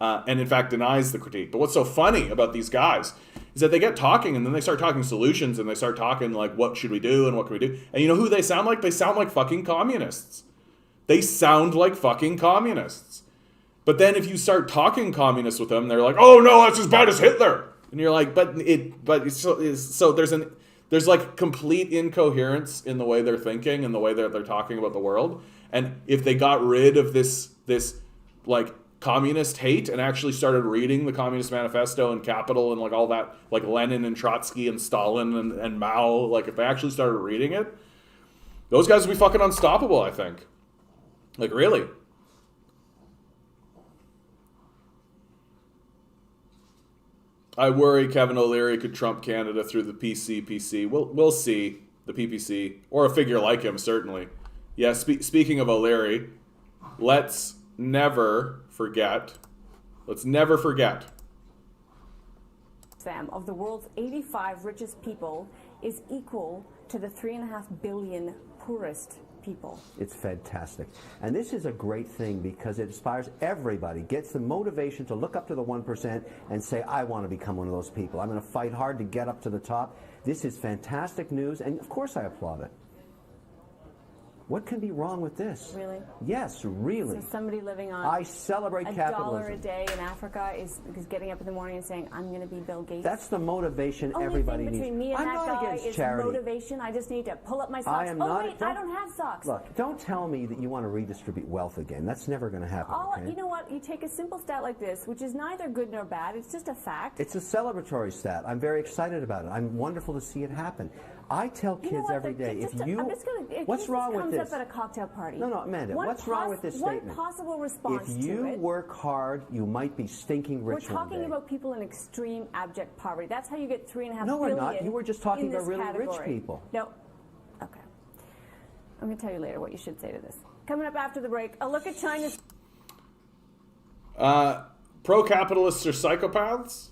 And in fact denies the critique. But what's so funny about these guys is that they get talking and then they start talking solutions and they start talking like, what should we do and what can we do? And you know who they sound like? They sound like fucking communists. They sound like fucking communists. But then if you start talking communist with them, they're like, oh no, that's as bad as Hitler. And you're like, so there's like complete incoherence in the way they're thinking and the way they're talking about the world. And if they got rid of this like communist hate and actually started reading the Communist Manifesto and Capital and like all that, like Lenin and Trotsky and Stalin and Mao, like if they actually started reading it, those guys would be fucking unstoppable, I think. Like, really. I worry Kevin O'Leary could trump Canada through the PC. We'll see. The PPC. Or a figure like him, certainly. Yeah, speaking of O'Leary, let's never forget of the world's 85 richest people is equal to the 3.5 billion poorest people. It's fantastic. And this is a great thing because it inspires everybody, gets the motivation to look up to the 1% and say, I want to become one of those people. I'm going to fight hard to get up to the top. This is fantastic news, and of course I applaud it. What can be wrong with this? Really? Yes, really. So somebody living on I celebrate capitalism. $1 a day in Africa is getting up in the morning and saying, I'm going to be Bill Gates. That's the motivation everybody needs. Only thing between me and I'm that not guy against is charity. motivation. I just need to pull up my socks. I don't have socks. Look, don't tell me that you want to redistribute wealth again. That's never going to happen. Okay? You know what? You take a simple stat like this, which is neither good nor bad. It's just a fact. It's a celebratory stat. I'm very excited about it. I'm wonderful to see it happen. I tell kids every day, what's wrong with this? Comes up at a cocktail party. No, Amanda, what's wrong with this statement? One possible response to it. If you work hard, you might be stinking rich one day. We're talking about people in extreme abject poverty. That's how you get 3.5 billion. No, we're not. You were just talking about really rich people. No. Okay. I'm going to tell you later what you should say to this. Coming up after the break, a look at China's... Pro-capitalists are psychopaths,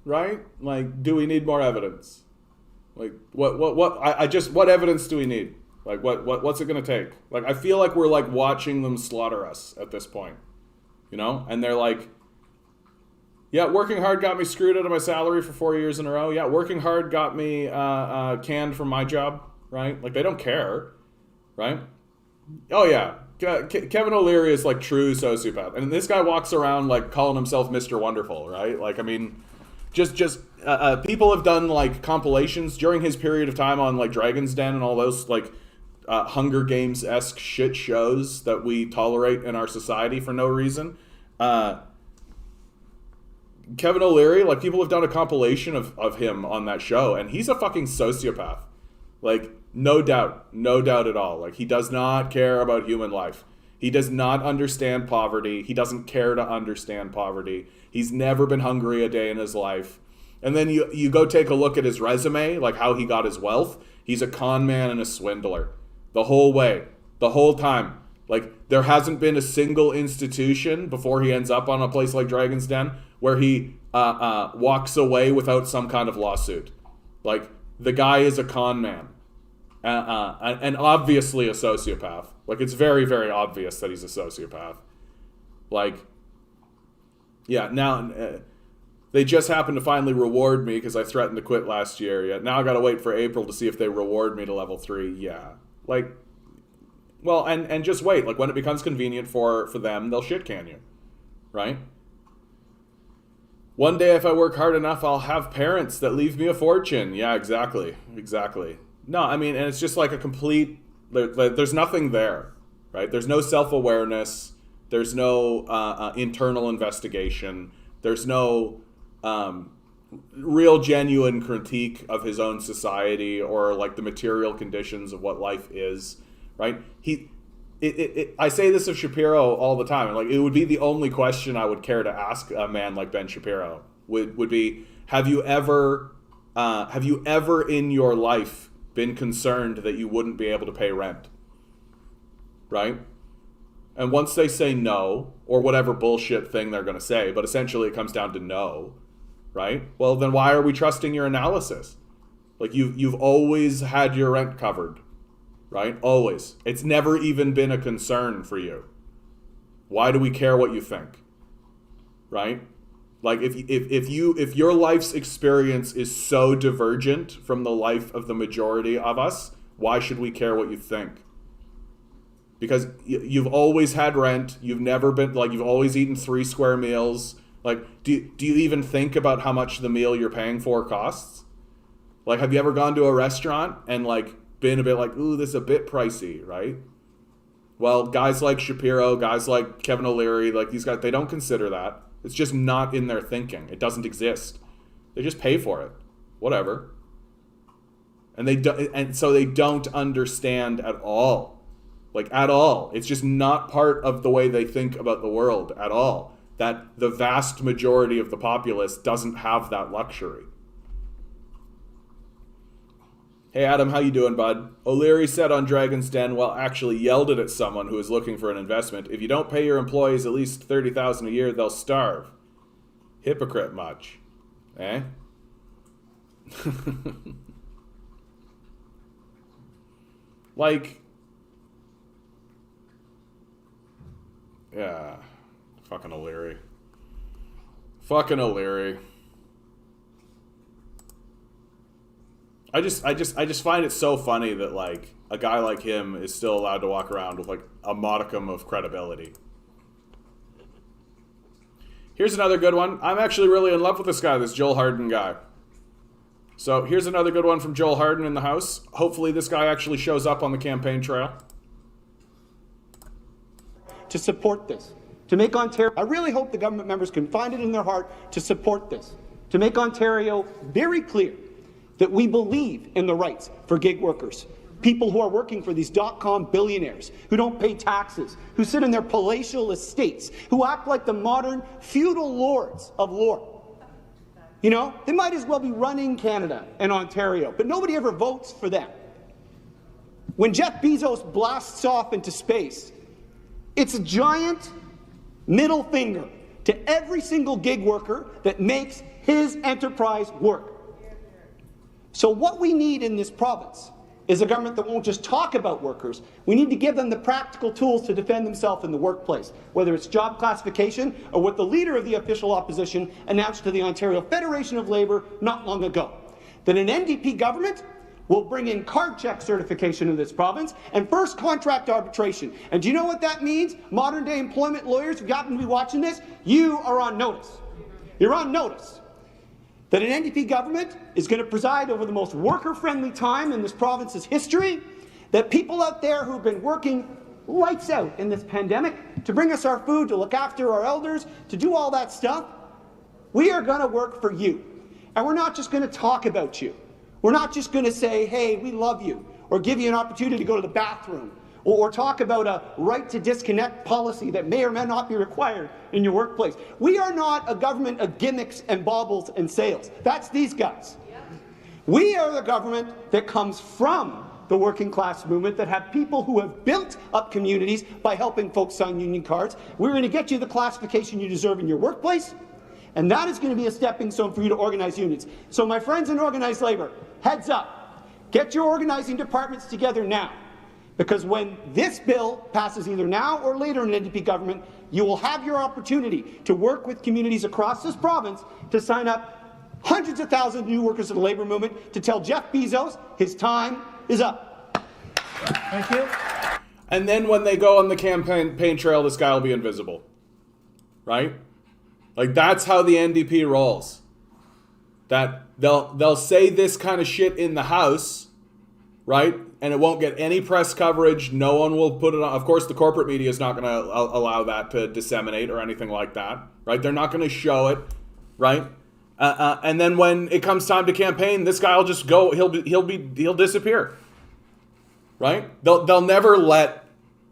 right? Like, do we need more evidence? Like, what evidence do we need? Like, what's it going to take? Like, I feel like we're, like, watching them slaughter us at this point, you know? And they're like, yeah, working hard got me screwed out of my salary for 4 years in a row. Yeah, working hard got me canned from my job, right? Like, they don't care, right? Oh, yeah. Kevin O'Leary is, like, true sociopath. And this guy walks around, like, calling himself Mr. Wonderful, right? Like, I mean... Just people have done like compilations during his period of time on like Dragon's Den and all those like Hunger Games-esque shit shows that we tolerate in our society for no reason. Kevin O'Leary, like people have done a compilation of him on that show, and he's a fucking sociopath. Like no doubt at all. Like he does not care about human life. He does not understand poverty. He doesn't care to understand poverty. He's never been hungry a day in his life. And then you go take a look at his resume, like how he got his wealth. He's a con man and a swindler. The whole way. The whole time. Like, there hasn't been a single institution before he ends up on a place like Dragon's Den where he walks away without some kind of lawsuit. Like, the guy is a con man. And obviously a sociopath. Like, it's very, very obvious that he's a sociopath. Like, yeah, now they just happened to finally reward me because I threatened to quit last year. Yeah, now I got to wait for April to see if they reward me to level 3. Yeah, like, well, and just wait. Like, when it becomes convenient for them, they'll shit can you, right? One day, if I work hard enough, I'll have parents that leave me a fortune. Yeah, exactly. No, I mean, and it's just like a complete... There's nothing there, right? There's no self-awareness. There's no internal investigation. There's no real genuine critique of his own society or like the material conditions of what life is, right? I say this of Shapiro all the time. Like, it would be the only question I would care to ask a man like Ben Shapiro. Would be, have you ever in your life been concerned that you wouldn't be able to pay rent, right? And once they say no, or whatever bullshit thing they're going to say, but essentially it comes down to no, right? Well, then why are we trusting your analysis? Like you've always had your rent covered, right? Always. It's never even been a concern for you. Why do we care what you think? Right? Like if your life's experience is so divergent from the life of the majority of us, why should we care what you think? Because you've always had rent. You've never been, like, you've always eaten 3 square meals. Like, do you even think about how much the meal you're paying for costs? Like, have you ever gone to a restaurant and, like, been a bit like, ooh, this is a bit pricey, right? Well, guys like Shapiro, guys like Kevin O'Leary, like these guys, they don't consider that. It's just not in their thinking. It doesn't exist. They just pay for it. Whatever. And so they don't understand at all. Like, at all. It's just not part of the way they think about the world at all. That the vast majority of the populace doesn't have that luxury. Hey Adam, how you doing, bud? O'Leary said on Dragon's Den, well, actually yelled it at someone who is looking for an investment. If you don't pay your employees at least $30,000 a year, they'll starve. Hypocrite much. Eh? Like, yeah, fucking O'Leary. Fucking O'Leary. I just find it so funny that, like, a guy like him is still allowed to walk around with, like, a modicum of credibility. Here's another good one. I'm actually really in love with this guy, this Joel Harden guy. So here's another good one from Joel Harden in the House. Hopefully this guy actually shows up on the campaign trail. To support this, to make Ontario, I really hope the government members can find it in their heart to support this, to make Ontario very clear that we believe in the rights for gig workers, people who are working for these dot-com billionaires, who don't pay taxes, who sit in their palatial estates, who act like the modern feudal lords of lore. You know, they might as well be running Canada and Ontario, but nobody ever votes for them. When Jeff Bezos blasts off into space, it's a giant middle finger to every single gig worker that makes his enterprise work. So what we need in this province is a government that won't just talk about workers. We need to give them the practical tools to defend themselves in the workplace, whether it's job classification or what the leader of the official opposition announced to the Ontario Federation of Labour not long ago, that an NDP government will bring in card check certification in this province and first contract arbitration. And do you know what that means? Modern day employment lawyers who happen to be watching this, you are on notice. You're on notice that an NDP government is going to preside over the most worker-friendly time in this province's history, that people out there who've been working lights out in this pandemic to bring us our food, to look after our elders, to do all that stuff, we are going to work for you. And we're not just going to talk about you. We're not just going to say, hey, we love you, or give you an opportunity to go to the bathroom, or talk about a right to disconnect policy that may or may not be required in your workplace. We are not a government of gimmicks and baubles and sales. That's these guys. We are the government that comes from the working class movement, that have people who have built up communities by helping folks sign union cards. We're going to get you the classification you deserve in your workplace, and that is going to be a stepping stone for you to organize unions. So my friends in organized labour, heads up. Get your organizing departments together now. Because when this bill passes either now or later in an NDP government, you will have your opportunity to work with communities across this province to sign up hundreds of thousands of new workers of the labour movement to tell Jeff Bezos his time is up. Thank you. And then when they go on the campaign trail, this guy will be invisible. Right? Like, that's how the NDP rolls. That they'll say this kind of shit in the House, right? And it won't get any press coverage. No one will put it on. Of course, the corporate media is not going to allow that to disseminate or anything like that, right? They're not going to show it, right? And then when it comes time to campaign, this guy will just go. He'll disappear, right? They'll never let,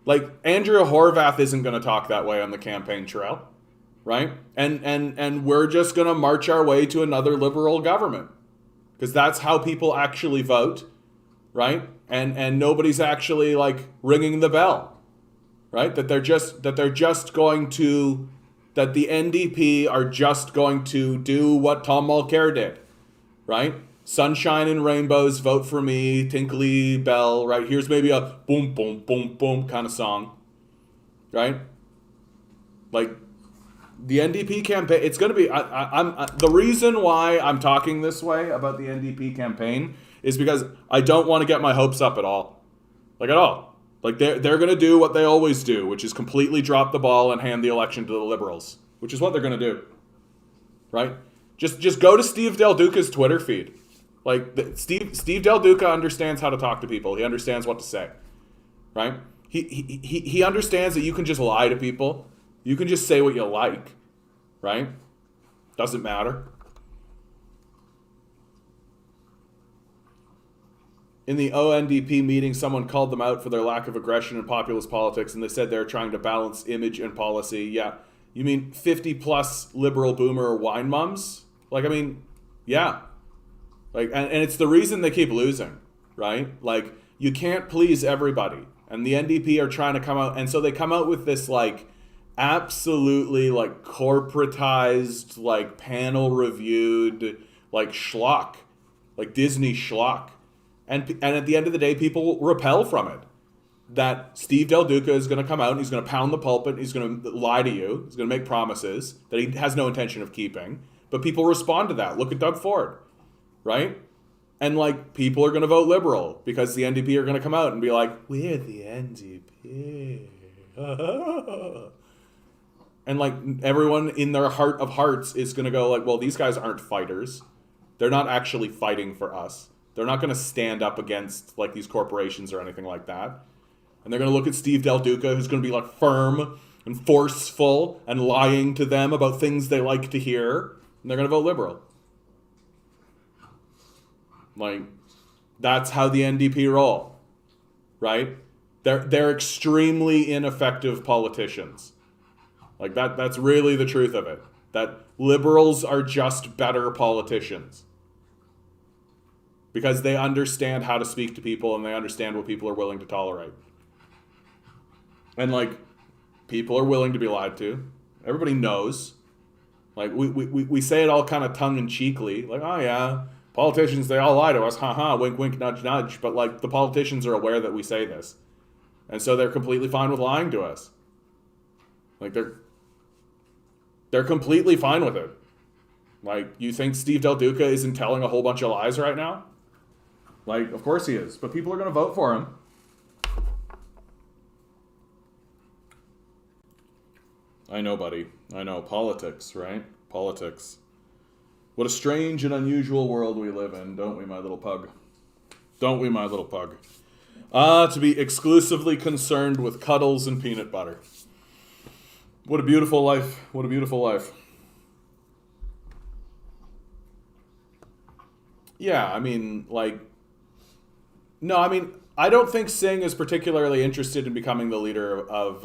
like, Andrea Horvath isn't going to talk that way on the campaign trail, right? And we're just going to march our way to another Liberal government because that's how people actually vote, right? And nobody's actually, like, ringing the bell. right? That the NDP are just going to do what Tom Mulcair did, right? Sunshine and rainbows, vote for me, tinkly bell, right? Here's maybe a boom, boom, boom, boom kind of song, right? Like, the NDP campaign, it's going to be, the reason why I'm talking this way about the NDP campaign is because I don't want to get my hopes up at all. Like, at all. Like, they're going to do what they always do, which is completely drop the ball and hand the election to the Liberals, which is what they're going to do, right? Just go to Steve Del Duca's Twitter feed. Like, Steve Del Duca understands how to talk to people. He understands what to say, right? He understands that you can just lie to people. You can just say what you like, right? Doesn't matter. In the ONDP meeting, someone called them out for their lack of aggression in populist politics, and they said they're trying to balance image and policy. Yeah. You mean 50-plus liberal boomer wine mums? Like, I mean, yeah. Like, and it's the reason they keep losing, right? Like, you can't please everybody. And the NDP are trying to come out, and so they come out with this, like, absolutely, like, corporatized, like, panel reviewed, like, schlock, like Disney schlock. And at the end of the day, people repel from it. That Steve Del Duca is going to come out and he's going to pound the pulpit, he's going to lie to you, he's going to make promises that he has no intention of keeping. But people respond to that. Look at Doug Ford, right? And, like, people are going to vote Liberal because the NDP are going to come out and be like, we're the NDP. And, like, everyone in their heart of hearts is going to go like, well, these guys aren't fighters. They're not actually fighting for us. They're not going to stand up against, like, these corporations or anything like that. And they're going to look at Steve Del Duca, who's going to be, like, firm and forceful and lying to them about things they like to hear. And they're going to vote Liberal. Like, that's how the NDP roll, right? They're extremely ineffective politicians. Like, that's really the truth of it. That liberals are just better politicians. Because they understand how to speak to people and they understand what people are willing to tolerate. And, like, people are willing to be lied to. Everybody knows. Like, we say it all kind of tongue-in-cheekly. Like, oh, yeah, politicians, they all lie to us. Ha-ha, wink, wink, nudge, nudge. But, like, the politicians are aware that we say this. And so they're completely fine with lying to us. Like, they're completely fine with it. Like, you think Steve Del Duca isn't telling a whole bunch of lies right now? Like, of course he is. But people are going to vote for him. I know, buddy. I know. Politics, right? Politics. What a strange and unusual world we live in, don't we, my little pug? Don't we, my little pug? To be exclusively concerned with cuddles and peanut butter. What a beautiful life. What a beautiful life. Yeah, I mean, like... No, I mean, I don't think Singh is particularly interested in becoming the leader of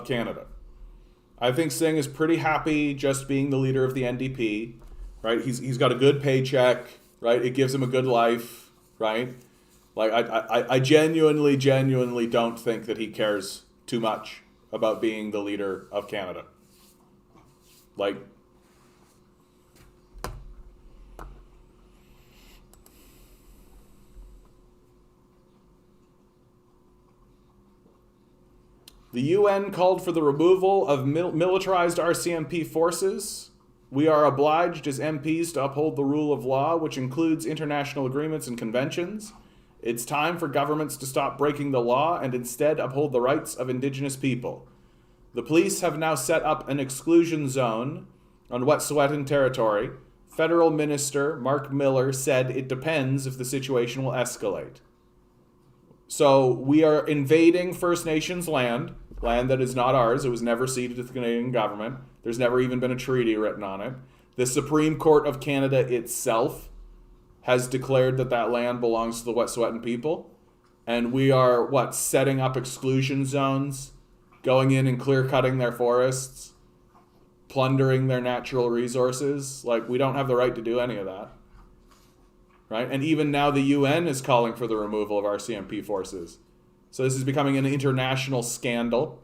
Canada. I think Singh is pretty happy just being the leader of the NDP, right? He's got a good paycheck, right? It gives him a good life, right? Like, I genuinely don't think that he cares too much about being the leader of Canada. Like... The UN called for the removal of militarized RCMP forces. We are obliged as MPs to uphold the rule of law, which includes international agreements and conventions. It's time for governments to stop breaking the law and instead uphold the rights of Indigenous people. The police have now set up an exclusion zone on Wet'suwet'en territory. Federal Minister Mark Miller said it depends if the situation will escalate. So we are invading First Nations land that is not ours. It was never ceded to the Canadian government. There's never even been a treaty written on it. The Supreme Court of Canada itself has declared that land belongs to the Wet'suwet'en people. And we are, setting up exclusion zones, going in and clear-cutting their forests, plundering their natural resources. Like, we don't have the right to do any of that. Right? And even now the UN is calling for the removal of RCMP forces. So this is becoming an international scandal,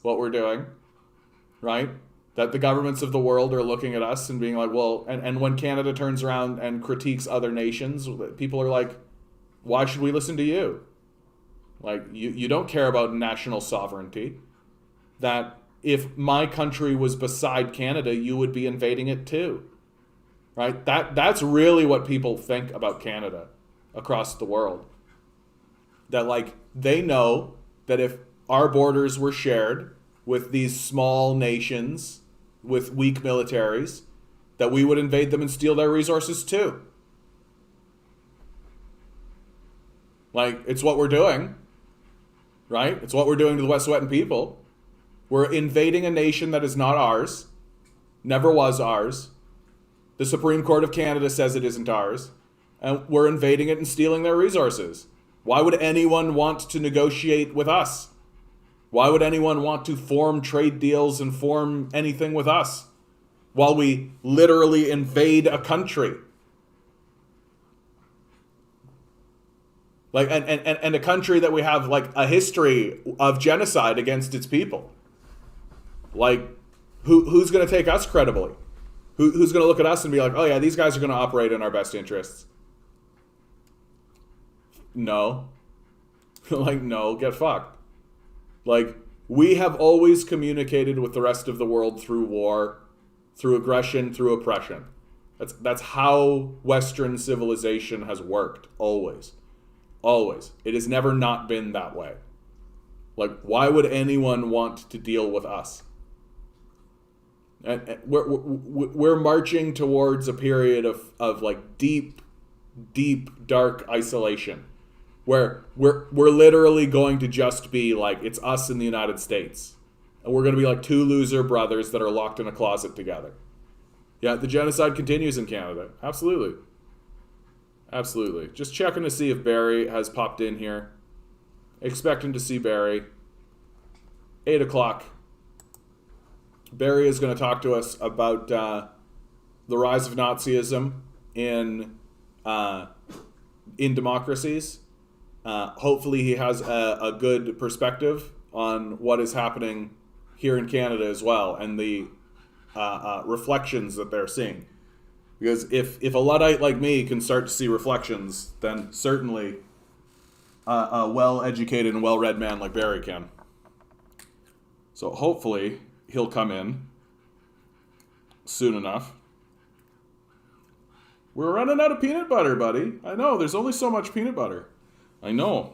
what we're doing, right? That the governments of the world are looking at us and being like, well, and when Canada turns around and critiques other nations, people are like, why should we listen to you? Like, you don't care about national sovereignty. That if my country was beside Canada, you would be invading it too, right? That's really what people think about Canada across the world. That, like, they know that if our borders were shared with these small nations with weak militaries, that we would invade them and steal their resources too. Like, it's what we're doing, right? It's what we're doing to the Wet'suwet'en people. We're invading a nation that is not ours, never was ours. The Supreme Court of Canada says it isn't ours, and we're invading it and stealing their resources. Why would anyone want to negotiate with us? Why would anyone want to form trade deals and form anything with us while we literally invade a country? Like, and a country that we have like a history of genocide against its people. Like, who's going to take us credibly? Who's going to look at us and be like, oh yeah, these guys are going to operate in our best interests? No. Like, no, get fucked. Like, we have always communicated with the rest of the world through war, through aggression, through oppression. That's how Western civilization has worked, always. Always. It has never not been that way. Like, why would anyone want to deal with us? And we're marching towards a period of like deep, dark isolation, where we're literally going to just be like, it's us in the United States, and we're going to be like two loser brothers that are locked in a closet together. Yeah, the genocide continues in Canada. Absolutely. Absolutely. Just checking to see if Barry has popped in here. Expecting to see Barry. 8 o'clock. Barry is going to talk to us about the rise of Nazism in democracies. Hopefully he has a good perspective on what is happening here in Canada as well, and the reflections that they're seeing. Because if a Luddite like me can start to see reflections, then certainly a well-educated and well-read man like Barry can. So hopefully he'll come in soon enough. We're running out of peanut butter, buddy. I know, there's only so much peanut butter. I know.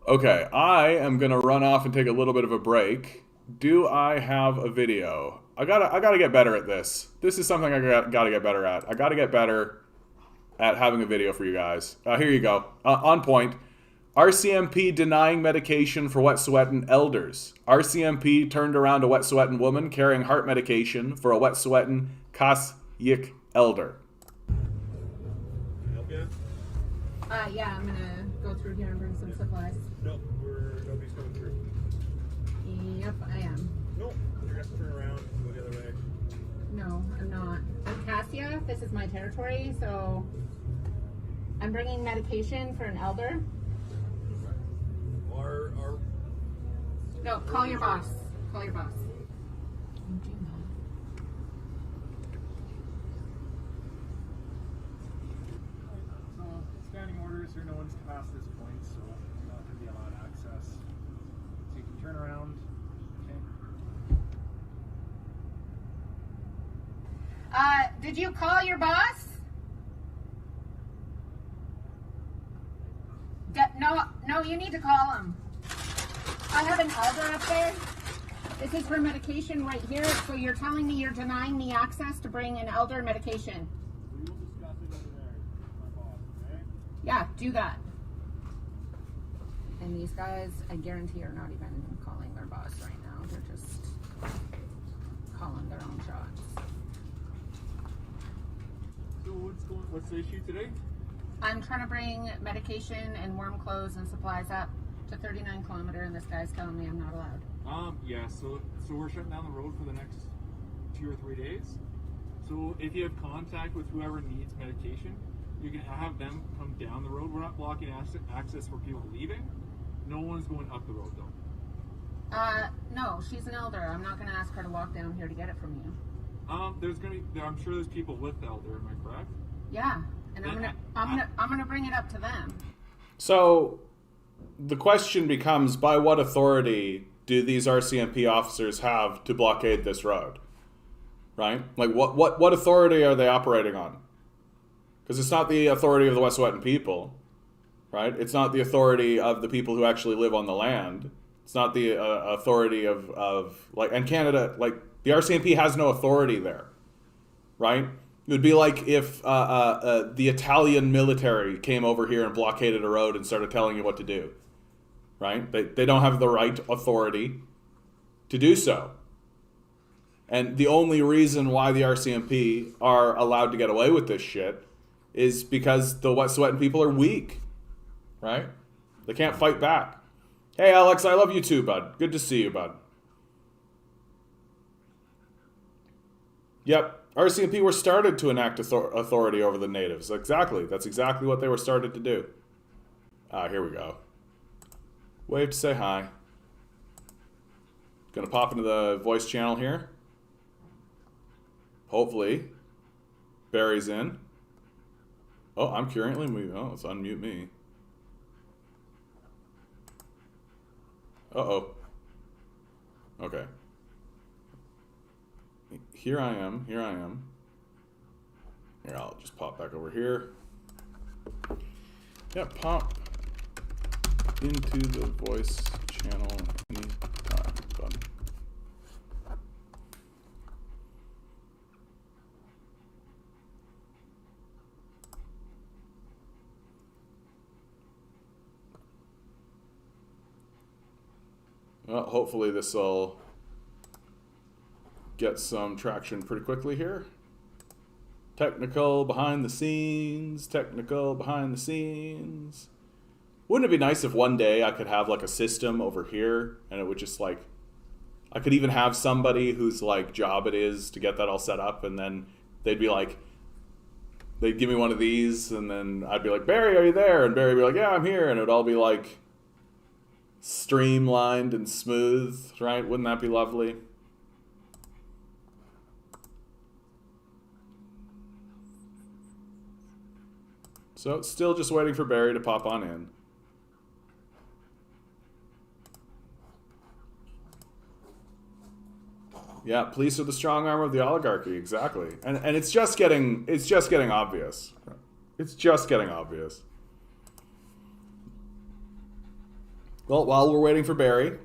Okay, I am going to run off and take a little bit of a break. Do I have a video? I gotta get better at this. This is something I gotta get better at. I gotta get better at having a video for you guys. Here you go. On point. RCMP denying medication for Wet'suwet'en elders. RCMP turned around a Wet'suwet'en woman carrying heart medication for a Wet'suwet'en Kas-Yik elder. Can I help you? Yeah, I'm gonna go through here and bring some supplies. Nope, nobody's coming through. Yep, I am. Nope, you're gonna have to turn around and go the other way. No, I'm not. I'm Cassia. This is my territory, so I'm bringing medication for an elder. Our No, call your boss. Call your boss. So, standing orders here, no one's past this point, so not going to be allowed access. So you can turn around. Okay. Did you call your boss? No, you need to call him. I have an elder up there. This is her medication right here. So you're telling me you're denying me access to bring an elder medication? We will discuss it over there with my boss, okay? Yeah, do that. And these guys, I guarantee, are not even calling their boss right now. They're just calling their own shots. So what's the issue today? I'm trying to bring medication and warm clothes and supplies up to 39 kilometer, and this guy's telling me I'm not allowed. Yeah, so we're shutting down the road for the next 2 or 3 days. So if you have contact with whoever needs medication, you can have them come down the road. We're not blocking access for people leaving. No one's going up the road though. No, she's an elder. I'm not going to ask her to walk down here to get it from you. There's gonna be. I'm sure there's people with the elder. Am I correct? Yeah, and I'm gonna bring it up to them. So the question becomes, by what authority do these RCMP officers have to blockade this road? Right? Like, what authority are they operating on? Because it's not the authority of the Wet'suwet'en people, right? It's not the authority of the people who actually live on the land. It's not the authority of like, and Canada, like, the RCMP has no authority there, right? It would be like if the Italian military came over here and blockaded a road and started telling you what to do, right? They don't have the right authority to do so. And the only reason why the RCMP are allowed to get away with this shit is because the Wet'suwet'en people are weak, right? They can't fight back. Hey, Alex, I love you too, bud. Good to see you, bud. Yep, RCMP were started to enact authority over the natives. Exactly. That's exactly what they were started to do. Here we go. Wave to say hi. Gonna pop into the voice channel here. Hopefully, Barry's in. Oh, I'm currently moving. Oh, let's unmute me. Uh-oh. Okay. Here I am. Here, I'll just pop back over here. Yeah, pop into the voice channel anytime. Done. Well, hopefully this will get some traction pretty quickly here. Technical behind the scenes. Wouldn't it be nice if one day I could have like a system over here and it would just like, I could even have somebody whose like job it is to get that all set up, and then they'd be like, they'd give me one of these and then I'd be like, Barry, are you there? And Barry would be like, yeah, I'm here. And it would all be like streamlined and smooth, right? Wouldn't that be lovely? So it's still just waiting for Barry to pop on in. Yeah, police are the strong arm of the oligarchy, exactly. And it's just getting obvious. It's just getting obvious. Well, while we're waiting for Barry,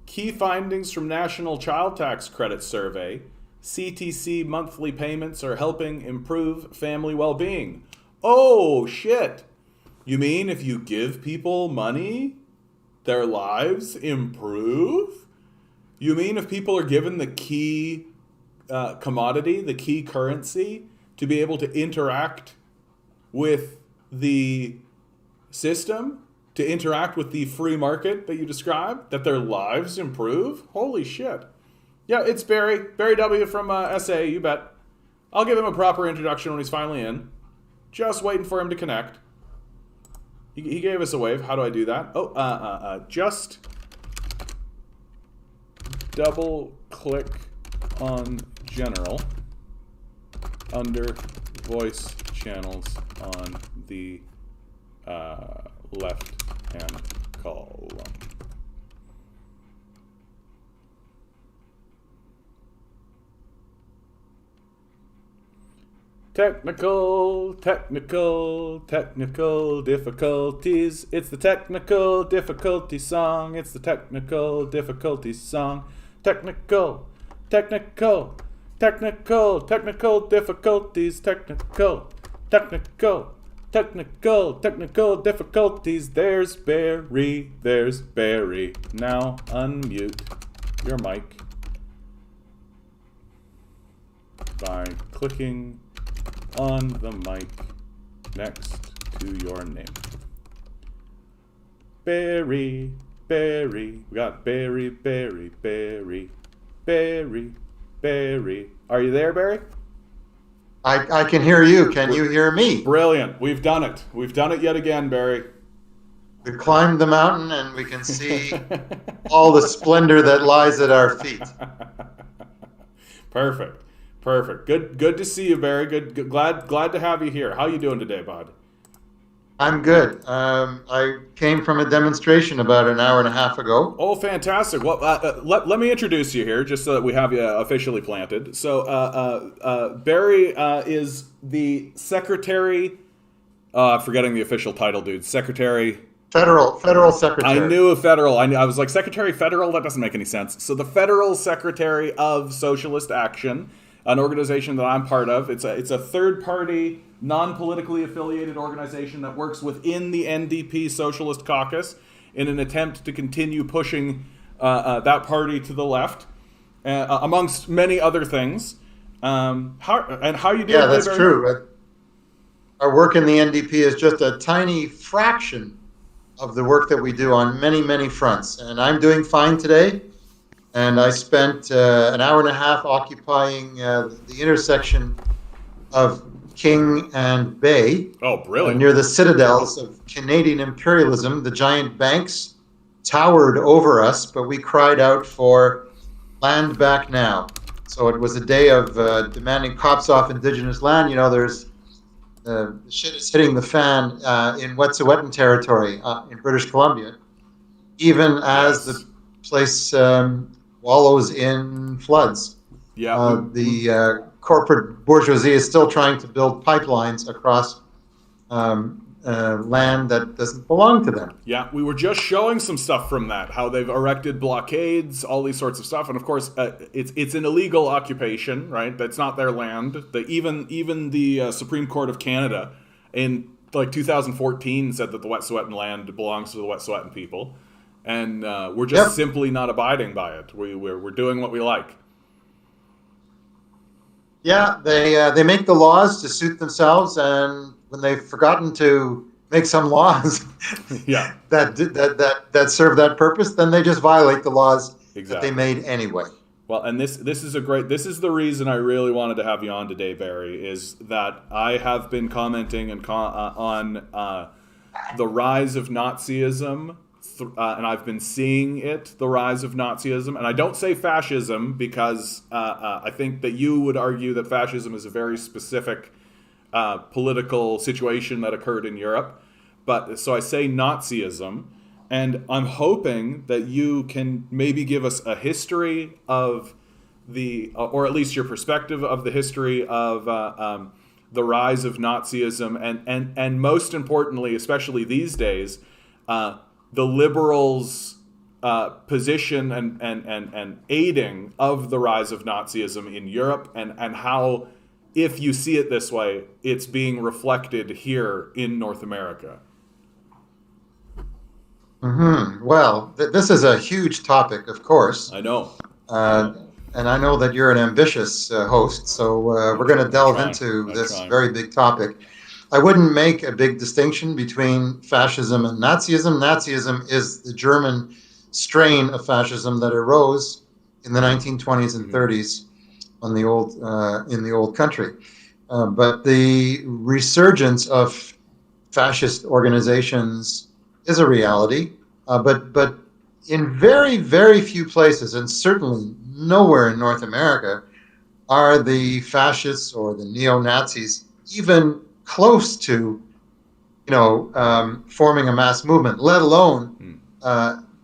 key findings from National Child Tax Credit Survey. CTC monthly payments are helping improve family well-being. Oh, shit. You mean if you give people money, their lives improve? You mean if people are given the key commodity, the key currency, to be able to interact with the system, to interact with the free market that you described, that their lives improve? Holy shit. Yeah, it's Barry. Barry W. from SA, you bet. I'll give him a proper introduction when he's finally in. Just waiting for him to connect. He gave us a wave. How do I do that? Oh, just double click on general under voice channels on the left hand column. Technical difficulties. It's the technical difficulty song. It's the technical difficulty song. Technical difficulties. Technical difficulties. There's Barry. Now unmute your mic by clicking on the mic next to your name. Barry. We got Barry. Are you there, Barry? I can hear you. Can you hear me? Brilliant. We've done it. We've done it yet again, Barry. We climbed the mountain and we can see all the splendor that lies at our feet. Perfect. Good to see you, Barry. Good. Glad to have you here. How you doing today, bud? I'm good. I came from a demonstration about an hour and a half ago. Oh, fantastic. Well, let me introduce you here, just so that we have you officially planted. So, Barry is the secretary. Forgetting the official title, dude. Secretary. Federal secretary. I knew a federal. I was like, Secretary Federal? That doesn't make any sense. So the Federal Secretary of Socialist Action, an organization that I'm part of. It's a third-party, non-politically affiliated organization that works within the NDP Socialist Caucus in an attempt to continue pushing that party to the left, amongst many other things. How you doing? Yeah, that's true. Our work in the NDP is just a tiny fraction of the work that we do on many, many fronts. And I'm doing fine today. And I spent an hour and a half occupying the intersection of King and Bay. Oh, brilliant. Near the citadels of Canadian imperialism. The giant banks towered over us, but we cried out for land back now. So it was a day of demanding cops off Indigenous land. You know, there's shit is hitting the fan in Wet'suwet'en territory in British Columbia, even as the place wallows in floods. Yeah. The corporate bourgeoisie is still trying to build pipelines across land that doesn't belong to them. Yeah, we were just showing some stuff from that, how they've erected blockades, all these sorts of stuff, and of course, it's an illegal occupation, right? That's not their land. Even the Supreme Court of Canada in like 2014 said that the Wet'suwet'en land belongs to the Wet'suwet'en people, and we're just simply not abiding by it. We're doing what we like. Yeah, they make the laws to suit themselves, and when they've forgotten to make some laws that serve that purpose, then they just violate the laws that they made anyway. Well, and this is the reason I really wanted to have you on today, Barry, is that I have been commenting on the rise of Nazism, and I've been seeing the rise of Nazism, and I don't say fascism because I think that you would argue that fascism is a very specific political situation that occurred in Europe. But so I say Nazism, and I'm hoping that you can maybe give us a history of or at least your perspective of the history of the rise of Nazism, and most importantly, especially these days, the liberals' position and aiding of the rise of Nazism in Europe, and how, if you see it this way, it's being reflected here in North America. Mm-hmm. Well, this is a huge topic, of course. I know. And I know that you're an ambitious host, so we're going to delve into this very big topic. I wouldn't make a big distinction between fascism and Nazism. Nazism is the German strain of fascism that arose in the 1920s and 30s in the old country. But the resurgence of fascist organizations is a reality, but in very, very few places, and certainly nowhere in North America, are the fascists or the neo-Nazis even close to, forming a mass movement, let alone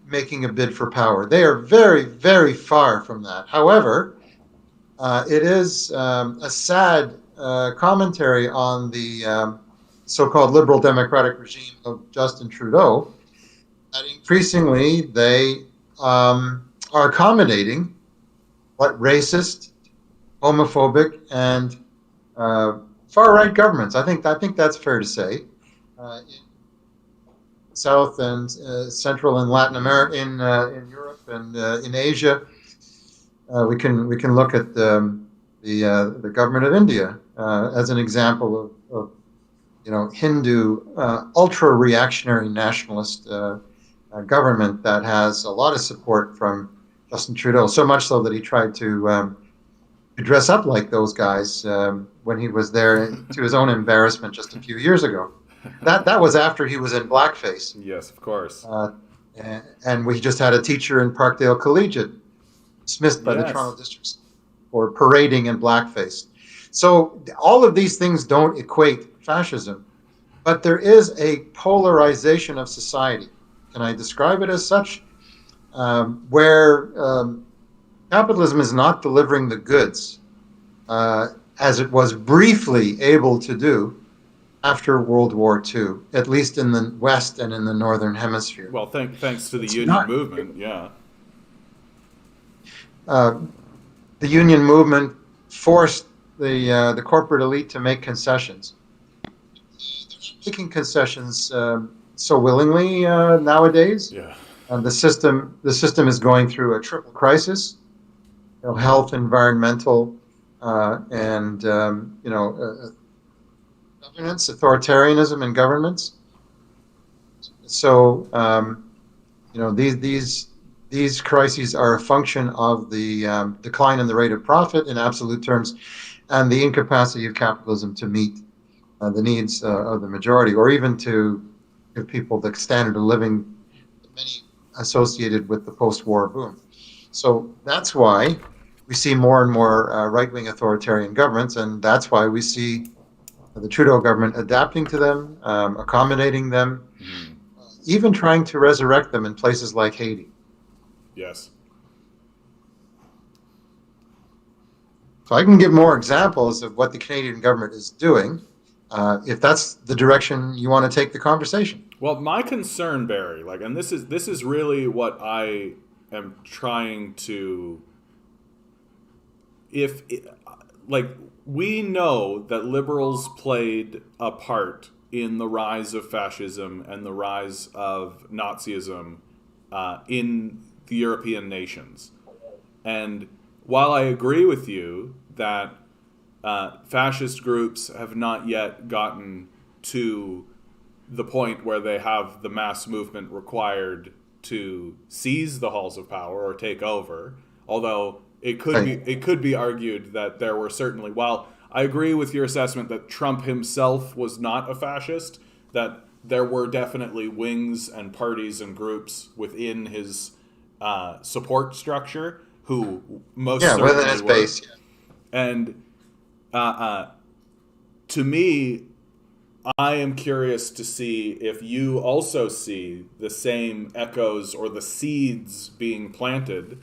making a bid for power. They are very, very far from that. However, it is a sad commentary on the so-called liberal democratic regime of Justin Trudeau that increasingly they are accommodating what racist, homophobic, and far-right governments. I think that's fair to say. In South and Central and Latin America, in Europe and in Asia, we can look at the government of India as an example of Hindu ultra-reactionary nationalist government that has a lot of support from Justin Trudeau. So much so that he tried to dress up like those guys when he was there, to his own embarrassment, just a few years ago. That was after he was in blackface. Yes, of course. And we just had a teacher in Parkdale Collegiate dismissed by the Yes. Toronto District for parading in blackface. So all of these things don't equate fascism, but there is a polarization of society. Can I describe it as such? Where capitalism is not delivering the goods as it was briefly able to do after World War II, at least in the West and in the Northern Hemisphere. Well, thanks to the It's union not- movement, yeah. The union movement forced the corporate elite to make concessions. They're not making concessions so willingly nowadays. Yeah. The system is going through a triple crisis: health, environmental, and governance, authoritarianism in governments. So these crises are a function of the decline in the rate of profit in absolute terms, and the incapacity of capitalism to meet the needs of the majority, or even to give people the standard of living many associated with the post-war boom. So that's why we see more and more right-wing authoritarian governments, and that's why we see the Trudeau government adapting to them, accommodating them, even trying to resurrect them in places like Haiti. Yes. So I can give more examples of what the Canadian government is doing, if that's the direction you want to take the conversation. Well, my concern, Barry, and this is really what I am trying to. We know that liberals played a part in the rise of fascism and the rise of Nazism in the European nations. And while I agree with you that fascist groups have not yet gotten to the point where they have the mass movement required to seize the halls of power or take over, although it could be argued that there were certainly, while I agree with your assessment that Trump himself was not a fascist, that there were definitely wings and parties and groups within his support structure who most certainly within his were. base. Yeah. And to me, I am curious to see if you also see the same echoes or the seeds being planted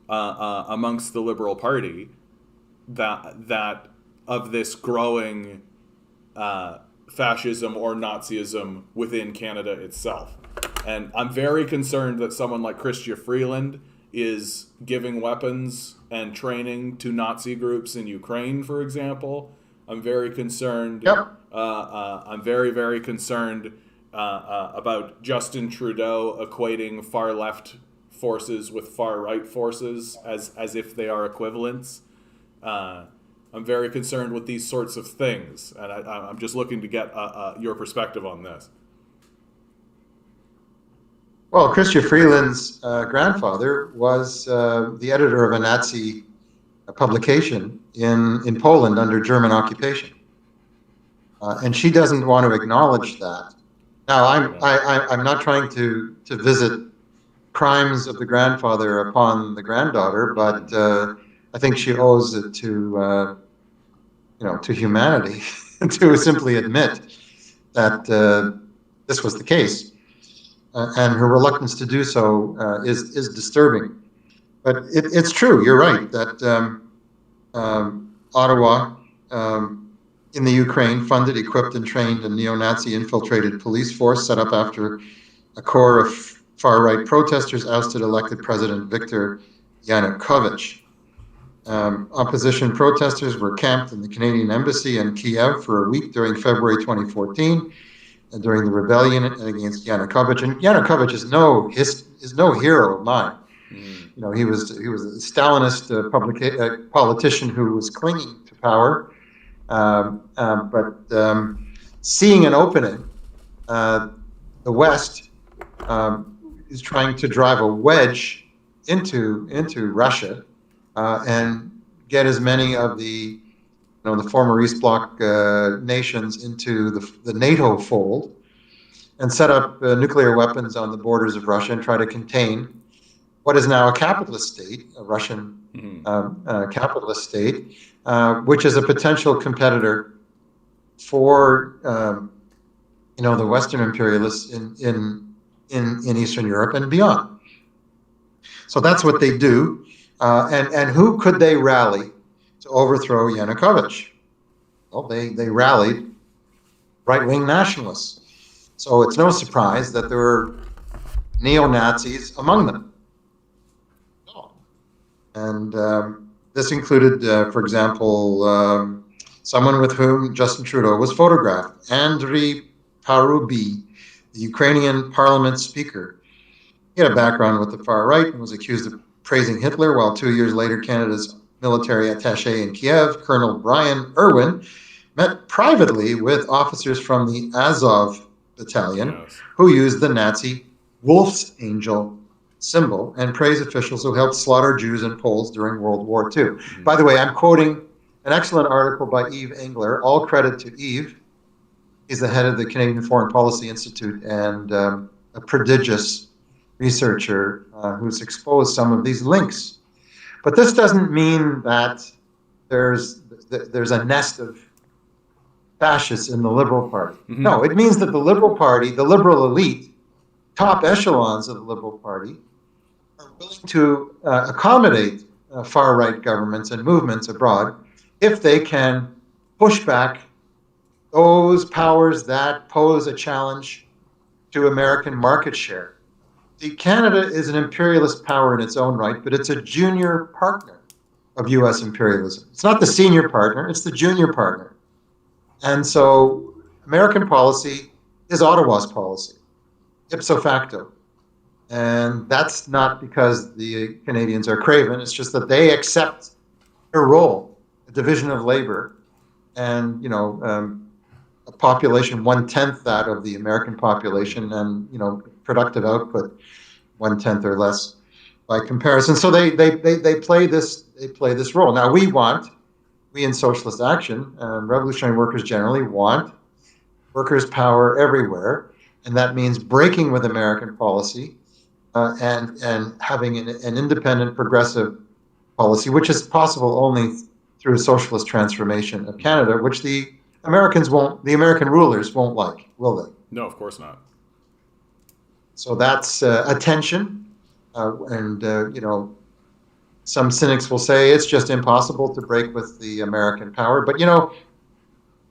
amongst the Liberal Party that of this growing fascism or Nazism within Canada itself. And I'm very concerned that someone like Chrystia Freeland is giving weapons and training to Nazi groups in Ukraine, for example. I'm very concerned. Yep. I'm very, very concerned about Justin Trudeau equating far left forces with far right forces as if they are equivalents. I'm very concerned with these sorts of things, and I'm just looking to get your perspective on this. Well, Chrystia Freeland's grandfather was the editor of a Nazi publication in Poland under German occupation, and she doesn't want to acknowledge that. Now, I'm not trying to visit crimes of the grandfather upon the granddaughter, but I think she owes it to humanity to simply admit that this was the case. And her reluctance to do so is disturbing. But it's true, you're right, that Ottawa in the Ukraine funded, equipped, and trained a neo-Nazi infiltrated police force set up after a core of far-right protesters ousted elected President Viktor Yanukovych. Opposition protesters were camped in the Canadian Embassy in Kiev for a week during February 2014. During the rebellion against Yanukovych, and Yanukovych is no hero of mine. You know, he was a Stalinist politician who was clinging to power, but seeing an opening, the West is trying to drive a wedge into Russia and get as many of the the former East Bloc nations into the NATO fold and set up nuclear weapons on the borders of Russia and try to contain what is now a capitalist state, a Russian capitalist state, which is a potential competitor for the Western imperialists in Eastern Europe and beyond. So that's what they do. And who could they rally to overthrow Yanukovych? Well, they rallied right-wing nationalists. So it's no surprise that there were neo-Nazis among them. And this included, for example, someone with whom Justin Trudeau was photographed, Andriy Parubiy, the Ukrainian parliament speaker. He had a background with the far right and was accused of praising Hitler, while 2 years later, Canada's military attaché in Kiev, Colonel Brian Irwin, met privately with officers from the Azov battalion who used the Nazi Wolf's Angel symbol and praised officials who helped slaughter Jews and Poles during World War II. By the way, I'm quoting an excellent article by Yves Engler. All credit to Yves. He's the head of the Canadian Foreign Policy Institute and a prodigious researcher who's exposed some of these links. But this doesn't mean that there's a nest of fascists in the Liberal Party. No, it means that the Liberal Party, the liberal elite, top echelons of the Liberal Party, are willing to accommodate far-right governments and movements abroad if they can push back those powers that pose a challenge to American market share. See, Canada is an imperialist power in its own right, but it's a junior partner of U.S. imperialism. It's not the senior partner, it's the junior partner. And so American policy is Ottawa's policy, ipso facto. And that's not because the Canadians are craven, it's just that they accept their role, a division of labor, and, a population 1/10 that of the American population, and, productive output 1/10 or less by comparison. So they play this role. Now we in Socialist Action and Revolutionary Workers generally want workers' power everywhere, and that means breaking with American policy and having an independent, progressive policy, which is possible only through a socialist transformation of Canada, which the American rulers won't like, will they? No, of course not. So that's a tension, and some cynics will say it's just impossible to break with the American power. But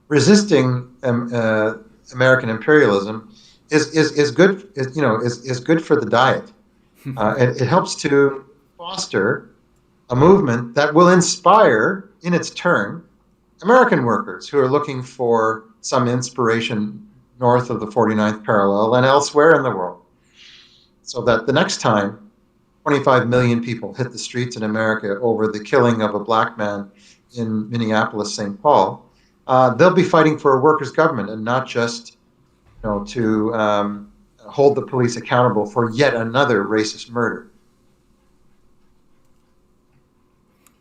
resisting American imperialism is good. Is good for the diet. It helps to foster a movement that will inspire, in its turn, American workers who are looking for some inspiration north of the 49th parallel and elsewhere in the world, so that the next time 25 million people hit the streets in America over the killing of a black man in Minneapolis, St. Paul, they'll be fighting for a workers' government and not just, to hold the police accountable for yet another racist murder.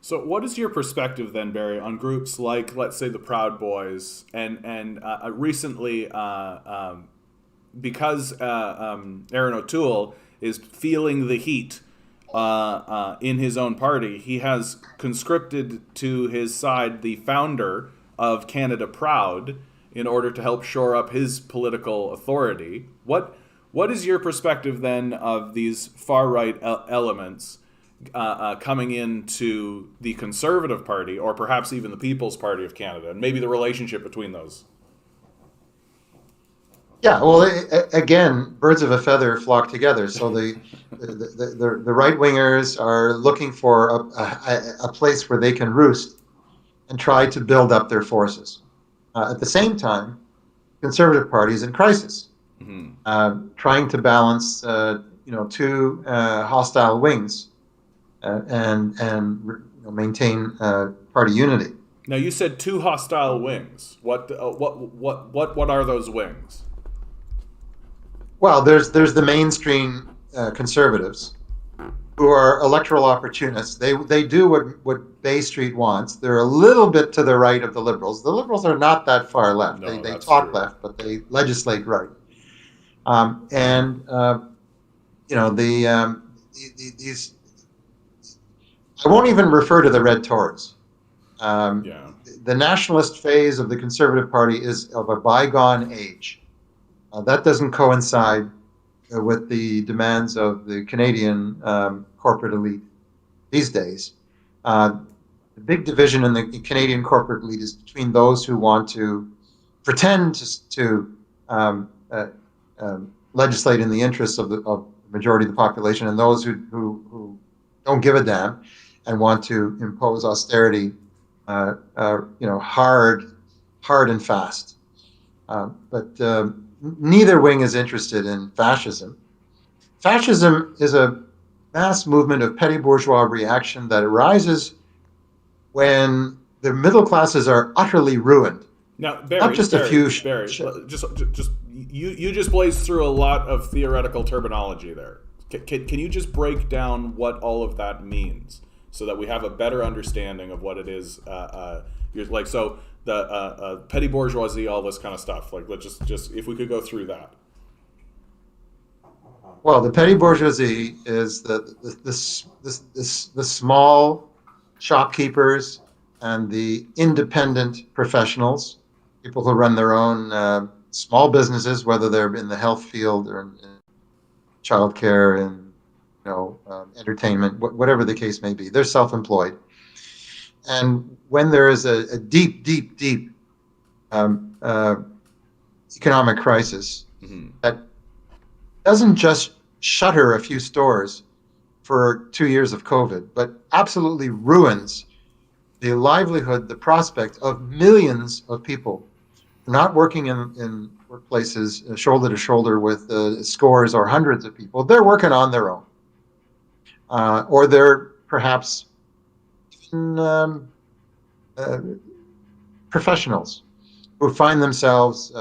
So what is your perspective then, Barry, on groups like, let's say, the Proud Boys, and recently, because Aaron O'Toole is feeling the heat in his own party, he has conscripted to his side the founder of Canada Proud in order to help shore up his political authority. What is your perspective then of these far-right elements coming into the Conservative Party, or perhaps even the People's Party of Canada, and maybe the relationship between those? Yeah, well, again, birds of a feather flock together. So the right wingers are looking for a place where they can roost and try to build up their forces. At the same time, Conservative Party is in crisis, trying to balance, two hostile wings. And maintain party unity. Now, you said two hostile wings. What are those wings? Well, there's the mainstream conservatives, who are electoral opportunists. They do what Bay Street wants. They're a little bit to the right of the Liberals. The Liberals are not that far left. No, They that's talk true. left, but they legislate right. You know, these. I won't even refer to the red Tories. Yeah. The nationalist phase of the Conservative Party is of a bygone age. That doesn't coincide with the demands of the Canadian corporate elite these days. The big division in the Canadian corporate elite is between those who want to pretend to legislate in the interests of the majority of the population, and those who don't give a damn and want to impose austerity, hard and fast. But neither wing is interested in fascism. Fascism is a mass movement of petty bourgeois reaction that arises when the middle classes are utterly ruined. Now, Barry, Not just a few. just you just blazed through a lot of theoretical terminology there. Can you just break down what all of that means so that we have a better understanding of what it is? So the petty bourgeoisie, all this kind of stuff. Like, let's just if we could go through that. Well, the petty bourgeoisie is the small shopkeepers and the independent professionals, people who run their own small businesses, whether they're in the health field or in childcare and entertainment, whatever the case may be. They're self-employed, and when there is a deep economic crisis that doesn't just shutter a few stores for 2 years of COVID, but absolutely ruins the livelihood, the prospect of millions of people not working in workplaces shoulder to shoulder with scores or hundreds of people. They're working on their own. Or they're perhaps even, professionals who find themselves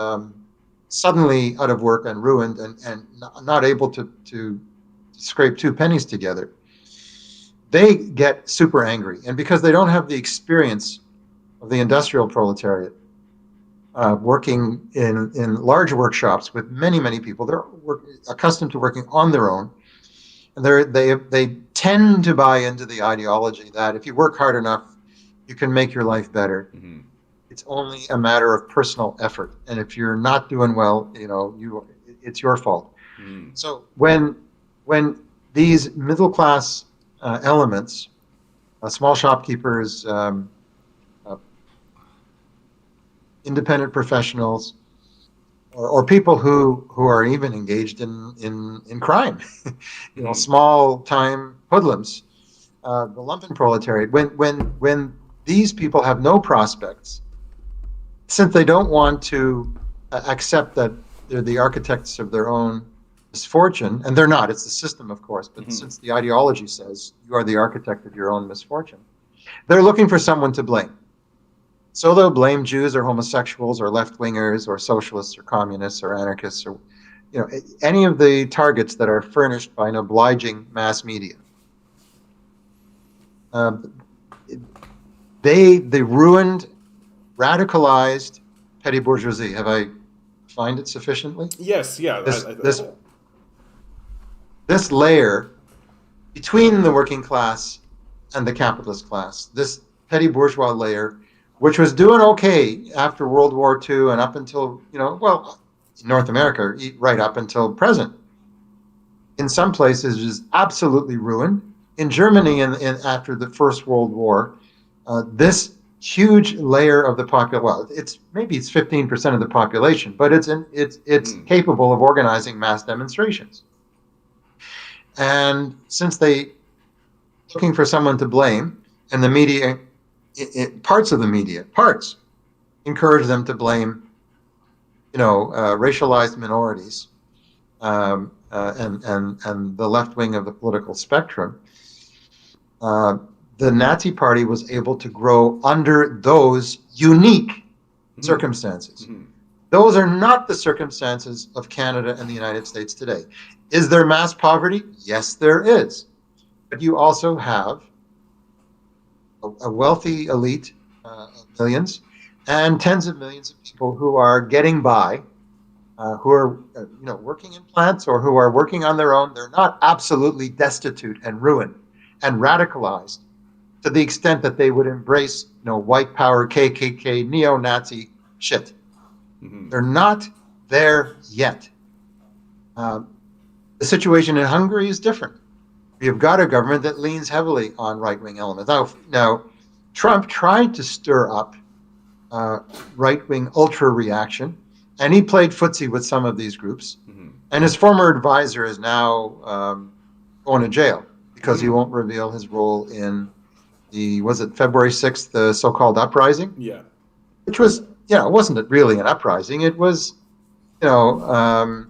suddenly out of work and ruined and not able to scrape 2 pennies together. They get super angry. And because they don't have the experience of the industrial proletariat, working in large workshops with many people, they're accustomed to working on their own. And they tend to buy into the ideology that if you work hard enough, you can make your life better. Mm-hmm. It's only a matter of personal effort, and if you're not doing well, it's your fault. Mm. So when these middle class elements, small shopkeepers, independent professionals, or people who are even engaged in crime, small time hoodlums, the lumpen proletariat, when these people have no prospects, since they don't want to accept that they're the architects of their own misfortune, and they're not, it's the system, of course, but since the ideology says you are the architect of your own misfortune, they're looking for someone to blame. So they'll blame Jews or homosexuals or left-wingers or socialists or communists or anarchists or any of the targets that are furnished by an obliging mass media. They ruined, radicalized petty bourgeoisie. Have I defined it sufficiently? Yes, yeah. This layer between the working class and the capitalist class, this petty bourgeois layer, which was doing okay after World War II and up until, North America, right up until present. In some places, it is absolutely ruined. In Germany, after the First World War, this huge layer of the population, well, it's 15% of the population, but it's capable of organizing mass demonstrations. And since they looking for someone to blame, and the media, parts encourage them to blame, racialized minorities and the left wing of the political spectrum. The Nazi Party was able to grow under those unique circumstances. Mm-hmm. Those are not the circumstances of Canada and the United States today. Is there mass poverty? Yes, there is. but you also have a wealthy elite of millions and tens of millions of people who are getting by, who are working in plants or who are working on their own. They're not absolutely destitute and ruined and radicalized to the extent that they would embrace white power, KKK, neo-Nazi shit. Mm-hmm. They're not there yet. The situation in Hungary is different. You've got a government that leans heavily on right-wing elements. Now Trump tried to stir up right-wing ultra reaction, and he played footsie with some of these groups. Mm-hmm. And his former advisor is now going to jail because he won't reveal his role in was it February 6th, the so-called uprising? Yeah. Which was, it wasn't really an uprising. It was, 700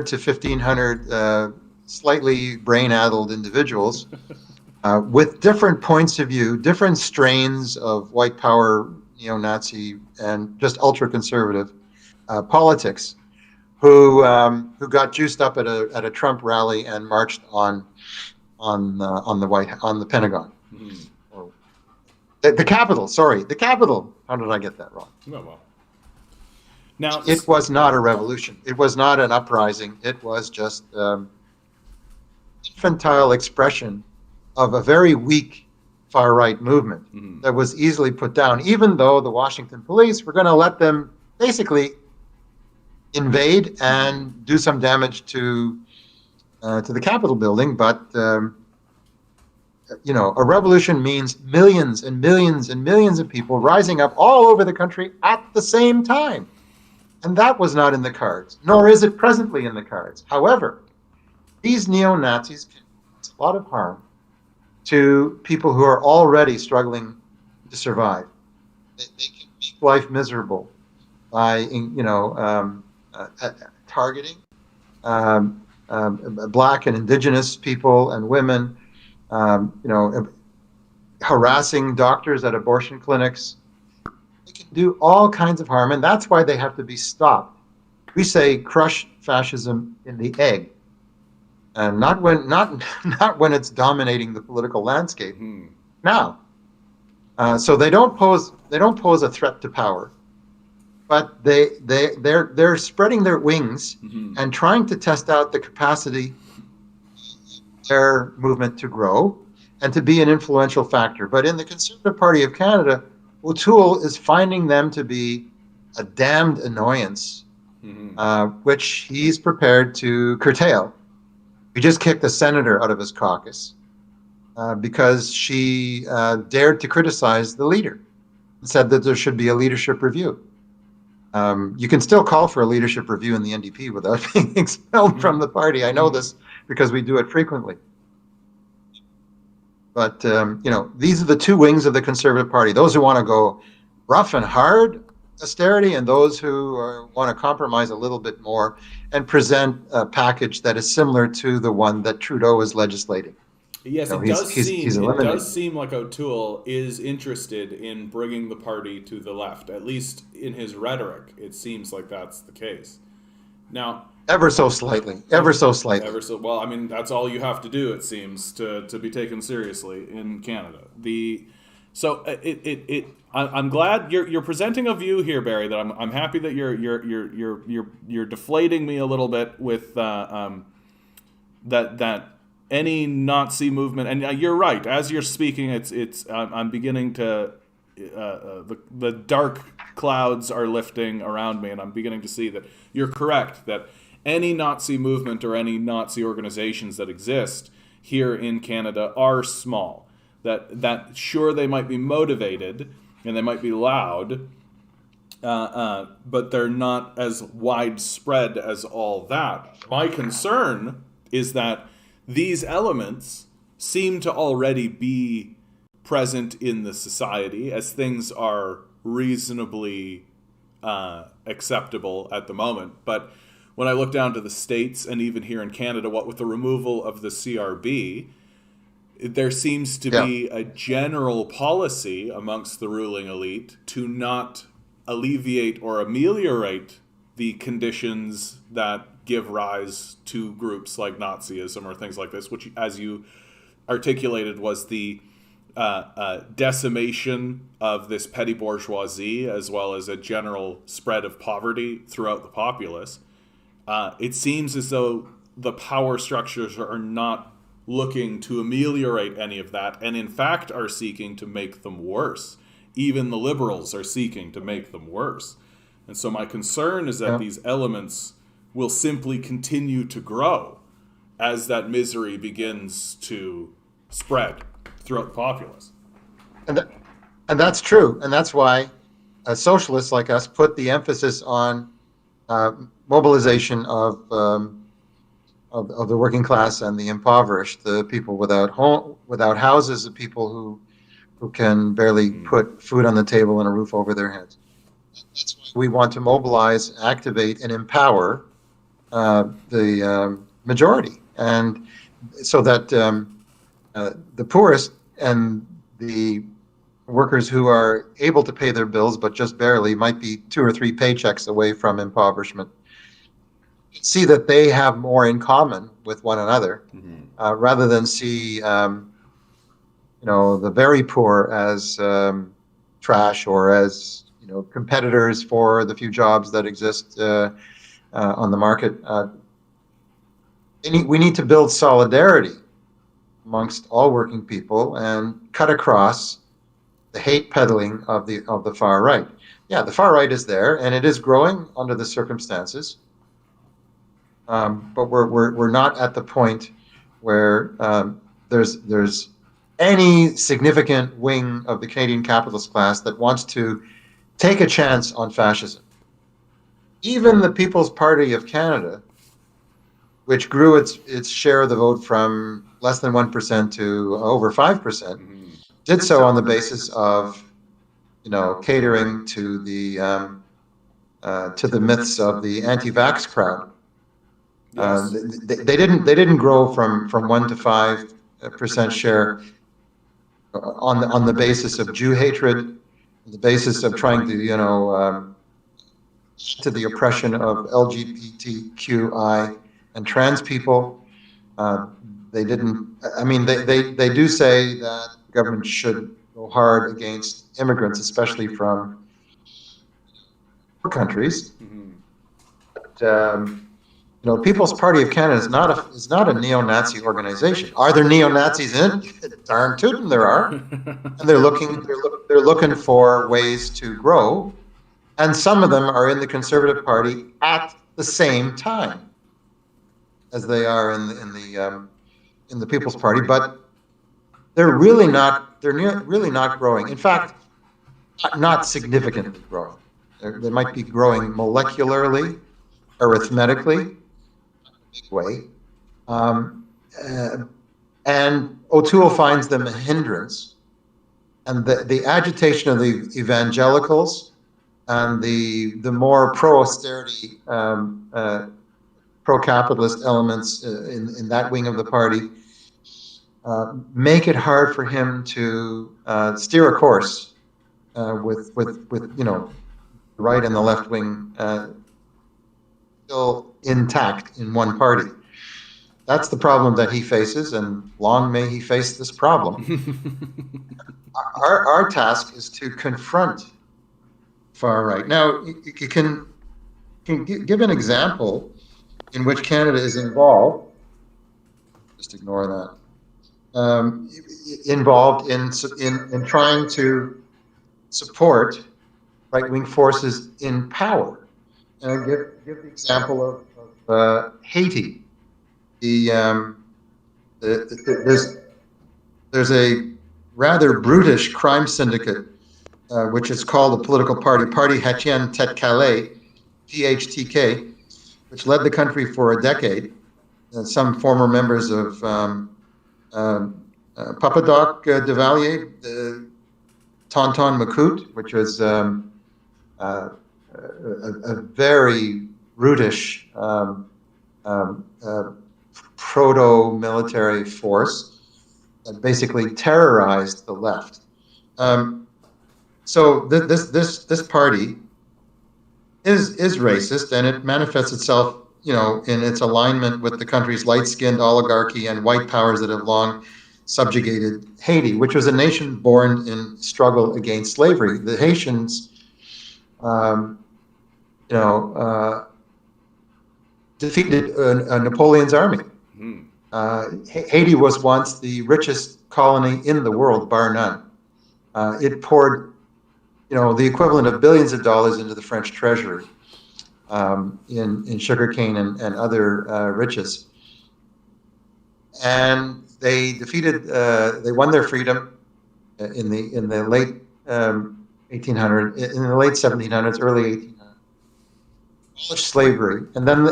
to 1,500 slightly brain-addled individuals with different points of view, different strains of white power, neo-Nazi, and just ultra-conservative politics, who got juiced up at a Trump rally and marched on the Pentagon. Mm-hmm. Or the Capitol. Sorry, the Capitol. How did I get that wrong? Oh, well. Now, it was not a revolution. It was not an uprising. It was just infantile expression of a very weak far-right movement that was easily put down, even though the Washington police were going to let them basically invade and do some damage to the Capitol building. But a revolution means millions and millions and millions of people rising up all over the country at the same time. And that was not in the cards, nor is it presently in the cards. However, these neo-Nazis can cause a lot of harm to people who are already struggling to survive. They can make life miserable by, targeting Black and Indigenous people and women, harassing doctors at abortion clinics. They can do all kinds of harm, and that's why they have to be stopped. We say crush fascism in the egg, and not when it's dominating the political landscape. Now, so they don't pose a threat to power, but they're spreading their wings and trying to test out the capacity of their movement to grow and to be an influential factor. But in the Conservative Party of Canada, O'Toole is finding them to be a damned annoyance, which he's prepared to curtail. He just kicked a senator out of his caucus because she dared to criticize the leader and said that there should be a leadership review. You can still call for a leadership review in the NDP without being expelled from the party. I know this because we do it frequently. But, these are the two wings of the Conservative Party. Those who want to go rough and hard austerity and those who want to compromise a little bit more and present a package that is similar to the one that Trudeau is legislating. Yes, it does seem like O'Toole is interested in bringing the party to the left. At least in his rhetoric, it seems like that's the case. Now, ever so slightly. Well, I mean, that's all you have to do, it seems, to be taken seriously in Canada. I'm glad you're presenting a view here, Barry. That I'm happy that you're deflating me a little bit with that any Nazi movement, and you're right. As you're speaking, I'm beginning to the dark clouds are lifting around me, and I'm beginning to see that you're correct. That any Nazi movement or any Nazi organizations that exist here in Canada are small. That sure, they might be motivated and they might be loud, but they're not as widespread as all that. My concern is that these elements seem to already be present in the society as things are reasonably acceptable at the moment. But when I look down to the States and even here in Canada, what with the removal of the CRB, there seems to be a general policy amongst the ruling elite to not alleviate or ameliorate the conditions that give rise to groups like Nazism or things like this, which, as you articulated, was the decimation of this petty bourgeoisie as well as a general spread of poverty throughout the populace. It seems as though the power structures are not looking to ameliorate any of that, and in fact are seeking to make them worse. Even the liberals are seeking to make them worse. And so my concern is that these elements will simply continue to grow as that misery begins to spread throughout the populace. And that's true. And that's why socialists like us put the emphasis on mobilization of the working class and the impoverished, the people without houses, the people who can barely put food on the table and a roof over their heads. That's why we want to mobilize, activate, and empower the majority, and so that the poorest and the workers who are able to pay their bills but just barely, might be 2 or 3 paychecks away from impoverishment, see that they have more in common with one another, rather than see the very poor as trash, or as competitors for the few jobs that exist on the market. We need to build solidarity amongst all working people and cut across the hate peddling of the far right. Yeah, the far right is there, and it is growing under the circumstances. But we're not at the point where there's any significant wing of the Canadian capitalist class that wants to take a chance on fascism. Even the People's Party of Canada, which grew its share of the vote from less than 1% to over 5%, did so on the basis of catering to the myths of the anti-vax crowd. Yes. They didn't grow from 1 to 5% share on the basis of Jew hatred, the basis of trying to the oppression of LGBTQI and trans people. They didn't. I mean, they do say that the government should go hard against immigrants, especially from poor countries. But, People's Party of Canada is not a neo-Nazi organization. Are there neo-Nazis in it? Darn tootin' there are, and they're looking for ways to grow, and some of them are in the Conservative Party at the same time as they are in the People's Party, but they're really not growing. In fact, not significantly growing. They might be growing molecularly, arithmetically, way, and O'Toole finds them a hindrance, and the agitation of the evangelicals and the more pro-austerity, pro-capitalist elements in that wing of the party make it hard for him to steer a course with the right and the left wing still intact in one party. That's the problem that he faces, and long may he face this problem. Our task is to confront far right. Now, you can give an example in which Canada is involved. Just ignore that. Involved in trying to support right-wing forces in power. And I'll give the example of Haiti. There's a rather brutish crime syndicate, which is called the political Parti Haitien Tête Calais, PHTK, which led the country for a decade. Some former members of Papadoc Duvalier, Tonton Macoute, which was a very brutish proto-military force that basically terrorized the left. So this party is racist, and it manifests itself in its alignment with the country's light-skinned oligarchy and white powers that have long subjugated Haiti, which was a nation born in struggle against slavery. The Haitians, um, defeated Napoleon's army. Haiti was once the richest colony in the world, bar none. It poured, the equivalent of billions of dollars into the French treasury in sugarcane and other riches. And they they won their freedom in the late 1800s, in the late 1700s, early 1800s. Abolished slavery, and then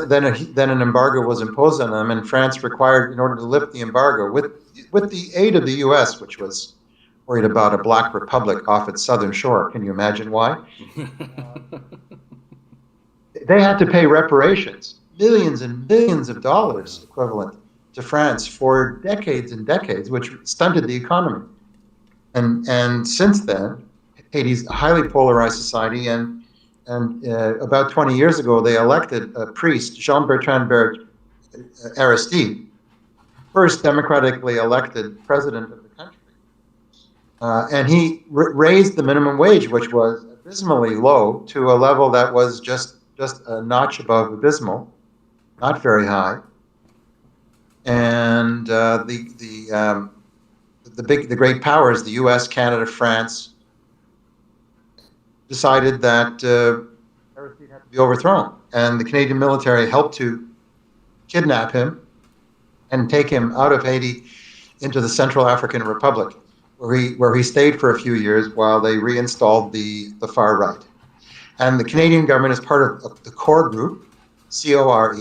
an embargo was imposed on them, and France required, in order to lift the embargo, with the aid of the U.S., which was worried about a black republic off its southern shore. Can you imagine why? They had to pay reparations, millions and millions of dollars equivalent to France for decades and decades, which stunted the economy. And since then, Haiti's a highly polarized society, and about 20 years ago, they elected a priest, Jean-Bertrand Aristide, first democratically elected president of the country. And he raised the minimum wage, which was abysmally low, to a level that was just a notch above abysmal, not very high. And the great powers, the U.S., Canada, France, decided that Aristide had to be overthrown, and the Canadian military helped to kidnap him and take him out of Haiti into the Central African Republic, where he stayed for a few years while they reinstalled the far right. And the Canadian government is part of the core group, CORE,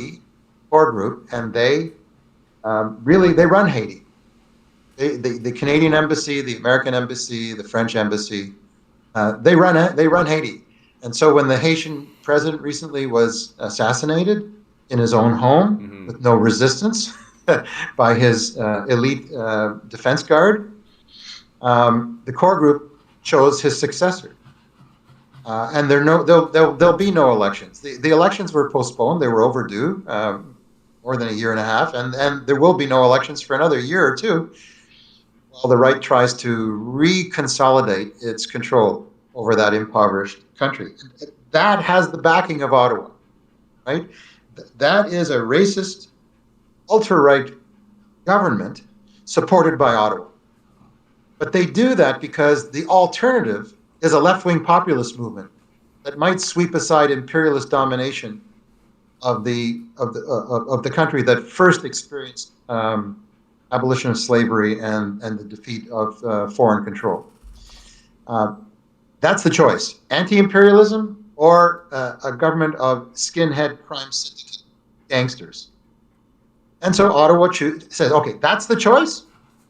core group, and they run Haiti. The Canadian embassy, the American embassy, the French embassy, they run Haiti. And so when the Haitian president recently was assassinated in his own home with no resistance by his elite defense guard, the core group chose his successor. And there'll be no elections. The elections were postponed. They were overdue, more than a year and a half, and there will be no elections for another year or two, while the right tries to reconsolidate its control over that impoverished country. That has the backing of Ottawa, right? That is a racist, ultra-right government supported by Ottawa. But they do that because the alternative is a left-wing populist movement that might sweep aside imperialist domination of the country that first experienced abolition of slavery and the defeat of foreign control. That's the choice: anti-imperialism or a government of skinhead crime syndicate gangsters. And so Ottawa says, okay, that's the choice.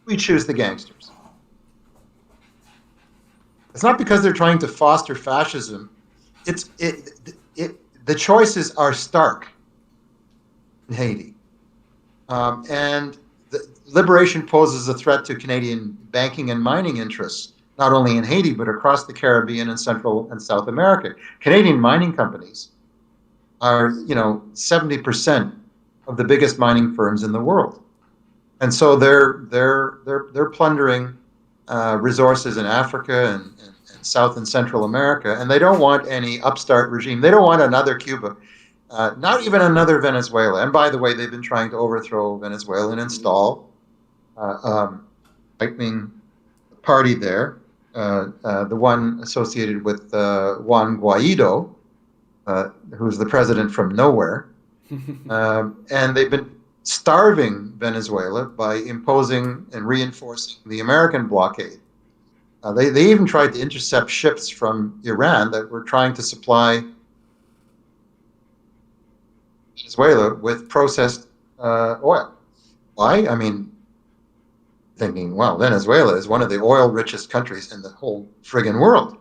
We choose the gangsters. It's not because they're trying to foster fascism. The choices are stark in Haiti. And the liberation poses a threat to Canadian banking and mining interests, not only in Haiti, but across the Caribbean and Central and South America. Canadian mining companies are, 70% of the biggest mining firms in the world. And so they're plundering resources in Africa and South and Central America, and they don't want any upstart regime. They don't want another Cuba, not even another Venezuela. And by the way, they've been trying to overthrow Venezuela and install right-wing party there, the one associated with Juan Guaido, who's the president from nowhere. And they've been starving Venezuela by imposing and reinforcing the American blockade. They even tried to intercept ships from Iran that were trying to supply Venezuela with processed oil. Why? I mean, thinking, well, Venezuela is one of the oil richest countries in the whole friggin' world.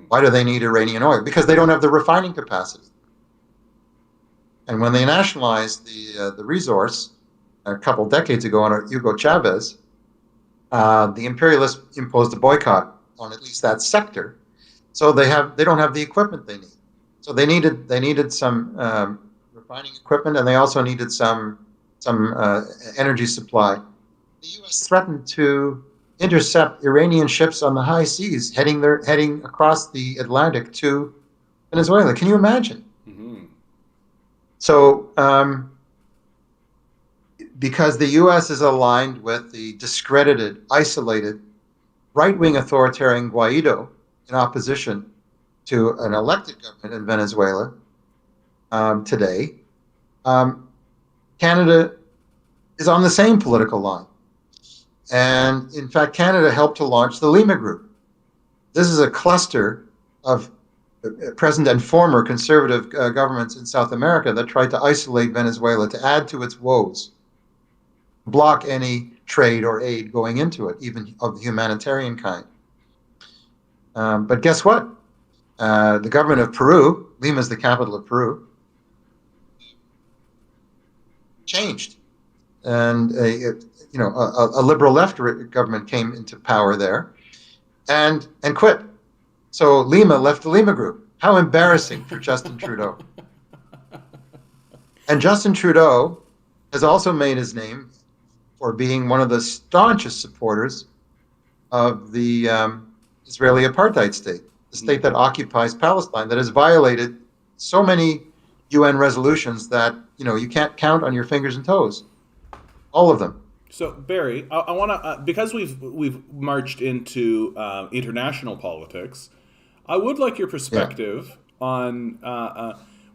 Why do they need Iranian oil? Because they don't have the refining capacity. And when they nationalized the resource a couple decades ago under Hugo Chavez, the imperialists imposed a boycott on at least that sector. So they don't have the equipment they need. So they needed some mining equipment, and they also needed some energy supply. The U.S. threatened to intercept Iranian ships on the high seas heading across the Atlantic to Venezuela. Can you imagine? Mm-hmm. So, because the U.S. is aligned with the discredited, isolated, right-wing authoritarian Guaido in opposition to an elected government in Venezuela today, Canada is on the same political line. And in fact, Canada helped to launch the Lima Group. This is a cluster of present and former conservative governments in South America that tried to isolate Venezuela to add to its woes, block any trade or aid going into it, even of the humanitarian kind. But guess what? The government of Peru, Lima is the capital of Peru, changed. And a liberal left government came into power there and quit. So Lima left the Lima Group. How embarrassing for Justin Trudeau. And Justin Trudeau has also made his name for being one of the staunchest supporters of the Israeli apartheid state, the state that occupies Palestine, that has violated so many UN resolutions that you can't count on your fingers and toes. All of them. So Barry, I want to because we've marched into international politics. I would like your perspective on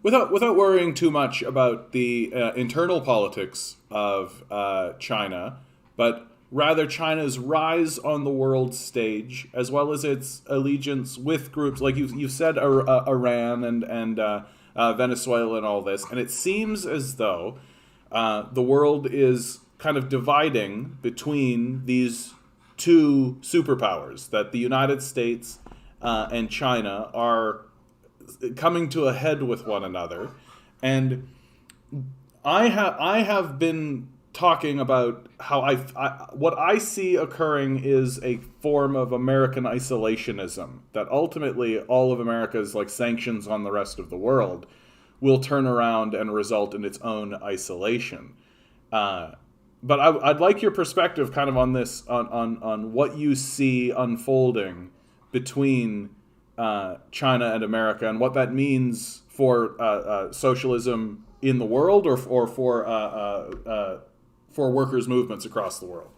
without worrying too much about the internal politics of China, but rather China's rise on the world stage, as well as its allegiance with groups like you've said, Iran and Venezuela and all this. And it seems as though the world is kind of dividing between these two superpowers, that the United States and China are coming to a head with one another. And I have been talking about how what I see occurring is a form of American isolationism, that ultimately all of America's sanctions on the rest of the world will turn around and result in its own isolation. But I'd like your perspective kind of on this, on what you see unfolding between China and America, and what that means for socialism in the world, or for workers' movements across the world.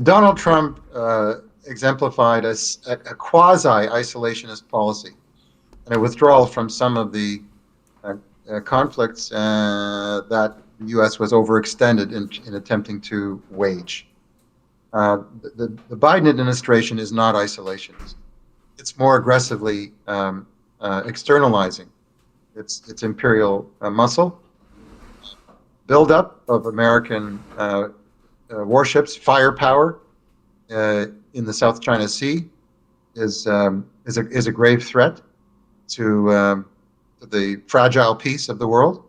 Donald Trump exemplified a quasi-isolationist policy and a withdrawal from some of the conflicts that the U.S. was overextended in attempting to wage. The Biden administration is not isolationist. It's more aggressively externalizing its imperial muscle, buildup of American warships, firepower in the South China Sea is a grave threat to the fragile peace of the world.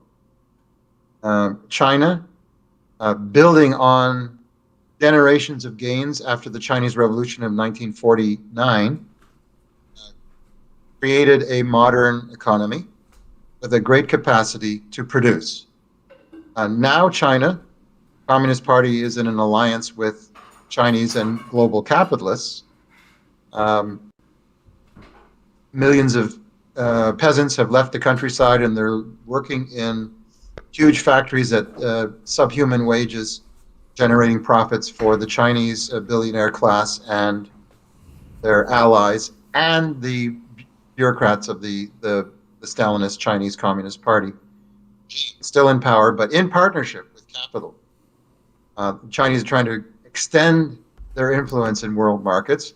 China, building on generations of gains after the Chinese Revolution of 1949, created a modern economy with a great capacity to produce. Now China, Communist Party, is in an alliance with Chinese and global capitalists. Millions of peasants have left the countryside, and they're working in huge factories at subhuman wages, generating profits for the Chinese billionaire class and their allies, and the bureaucrats of the Stalinist Chinese Communist Party. Still in power, but in partnership with capital. The Chinese are trying to extend their influence in world markets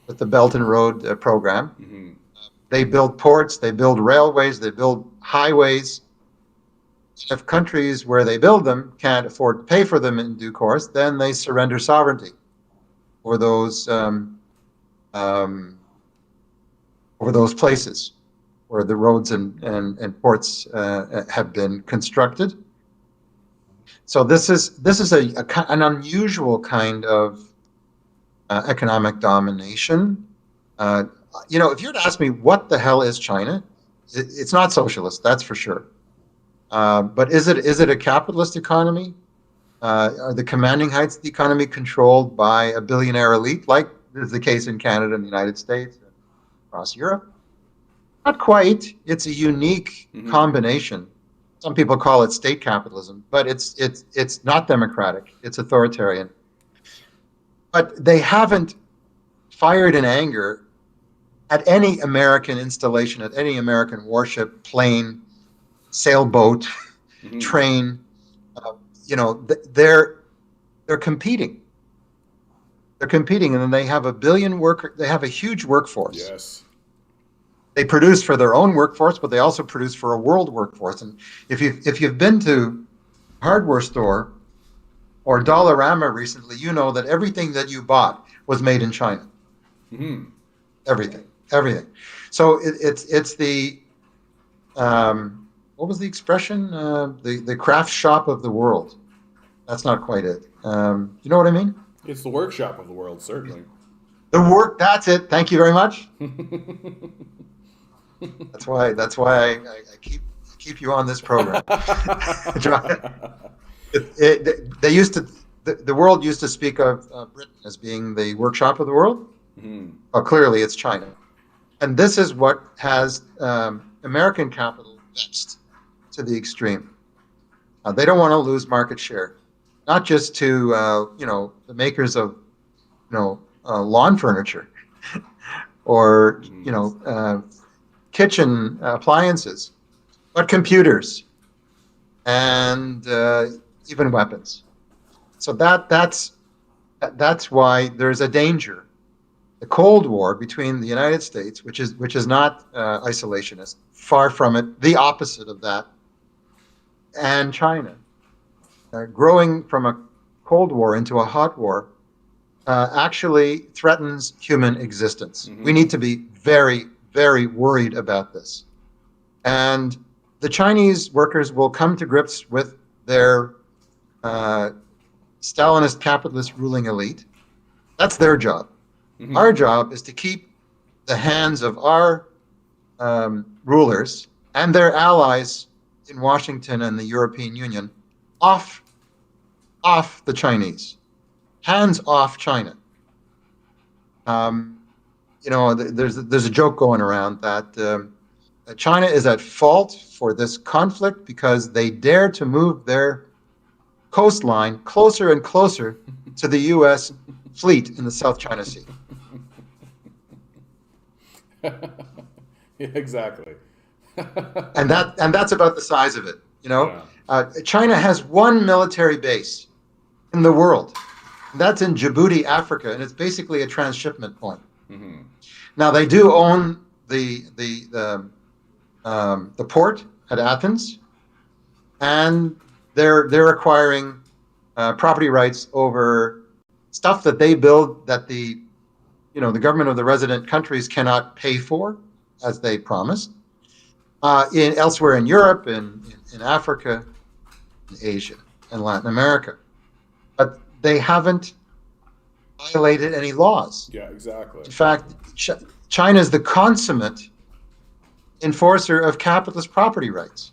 with the Belt and Road program. Mm-hmm. They build ports, they build railways, they build highways. If countries where they build them can't afford to pay for them in due course, then they surrender sovereignty over those places where the roads and ports have been constructed. So this is an unusual kind of economic domination. If you were to ask me what the hell is China, it's not socialist, that's for sure. But is it a capitalist economy? Are the commanding heights of the economy controlled by a billionaire elite, like is the case in Canada and the United States and across Europe? Not quite. It's a unique combination. Some people call it state capitalism, but it's not democratic. It's authoritarian. But they haven't fired in anger at any American installation, at any American warship, plane, sailboat, train. They're competing. They're competing, and then they have a billion worker. They have a huge workforce. Yes. They produce for their own workforce, but they also produce for a world workforce. And if you've been to a hardware store or Dollarama recently, you know that everything that you bought was made in China. Everything. So it's the what was the expression? The craft shop of the world. That's not quite it. You know what I mean? It's the workshop of the world, certainly. That's it. Thank you very much. That's why I keep you on this program. The world used to speak of Britain as being the workshop of the world. Well, clearly it's China, and this is what has American capital vexed to the extreme. They don't want to lose market share, not just to the makers of lawn furniture or kitchen appliances, but computers and even weapons. So that's why there's a danger. The Cold War between the United States, which is not isolationist, far from it, the opposite of that, and China, growing from a Cold War into a hot war, actually threatens human existence. We need to be very, very worried about this. And the Chinese workers will come to grips with their Stalinist capitalist ruling elite. That's their job. Our job is to keep the hands of our rulers and their allies in Washington and the European Union off the Chinese. Hands off China. There's a joke going around that China is at fault for this conflict because they dare to move their coastline closer and closer to the U.S. fleet in the South China Sea. Yeah, exactly. and that's about the size of it. China has one military base in the world. That's in Djibouti, Africa, and it's basically a transshipment point. Now they do own the port at Athens, and they're acquiring property rights over stuff that they build that the government of the resident countries cannot pay for, as they promised, elsewhere in Europe, in Africa, in Asia, and Latin America. But they haven't violated any laws. Yeah, exactly. In fact, China is the consummate enforcer of capitalist property rights.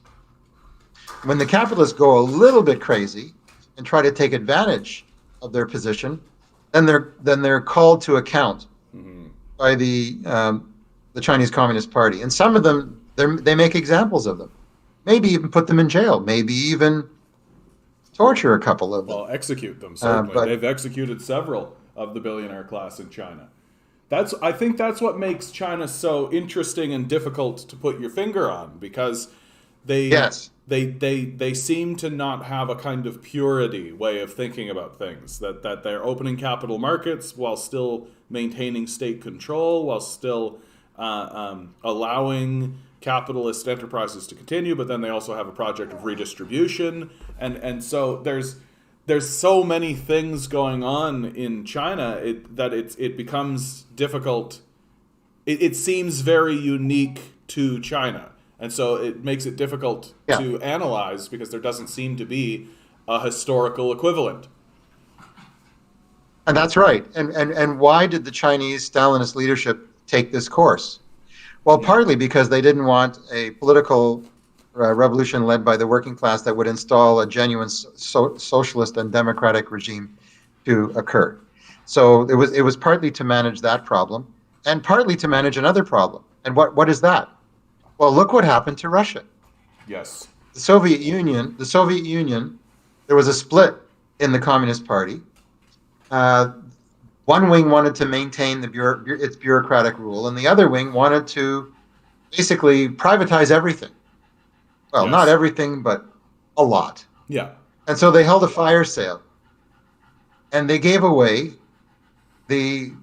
When the capitalists go a little bit crazy and try to take advantage of their position, then they're called to account by the Chinese Communist Party, and some of them they make examples of them, maybe even put them in jail, maybe even torture a couple of them. Well, execute them, certainly. They've executed several of the billionaire class in China. I think that's what makes China so interesting and difficult to put your finger on, because they seem to not have a kind of purity way of thinking about things, that they're opening capital markets while still maintaining state control, while still allowing capitalist enterprises to continue, but then they also have a project of redistribution, and so there's so many things going on in China that it becomes difficult. It seems very unique to China, and so it makes it difficult to analyze, because there doesn't seem to be a historical equivalent. And that's right. And why did the Chinese Stalinist leadership take this course? Well, partly because they didn't want a political revolution led by the working class that would install a genuine socialist and democratic regime to occur. So it was partly to manage that problem, and partly to manage another problem. And what is that? Well, look what happened to Russia. Yes. The Soviet Union, there was a split in the Communist Party. One wing wanted to maintain its bureaucratic rule, and the other wing wanted to basically privatize everything. Well, Yes. not everything, but a lot. Yeah. And so they held a fire sale, and they gave away the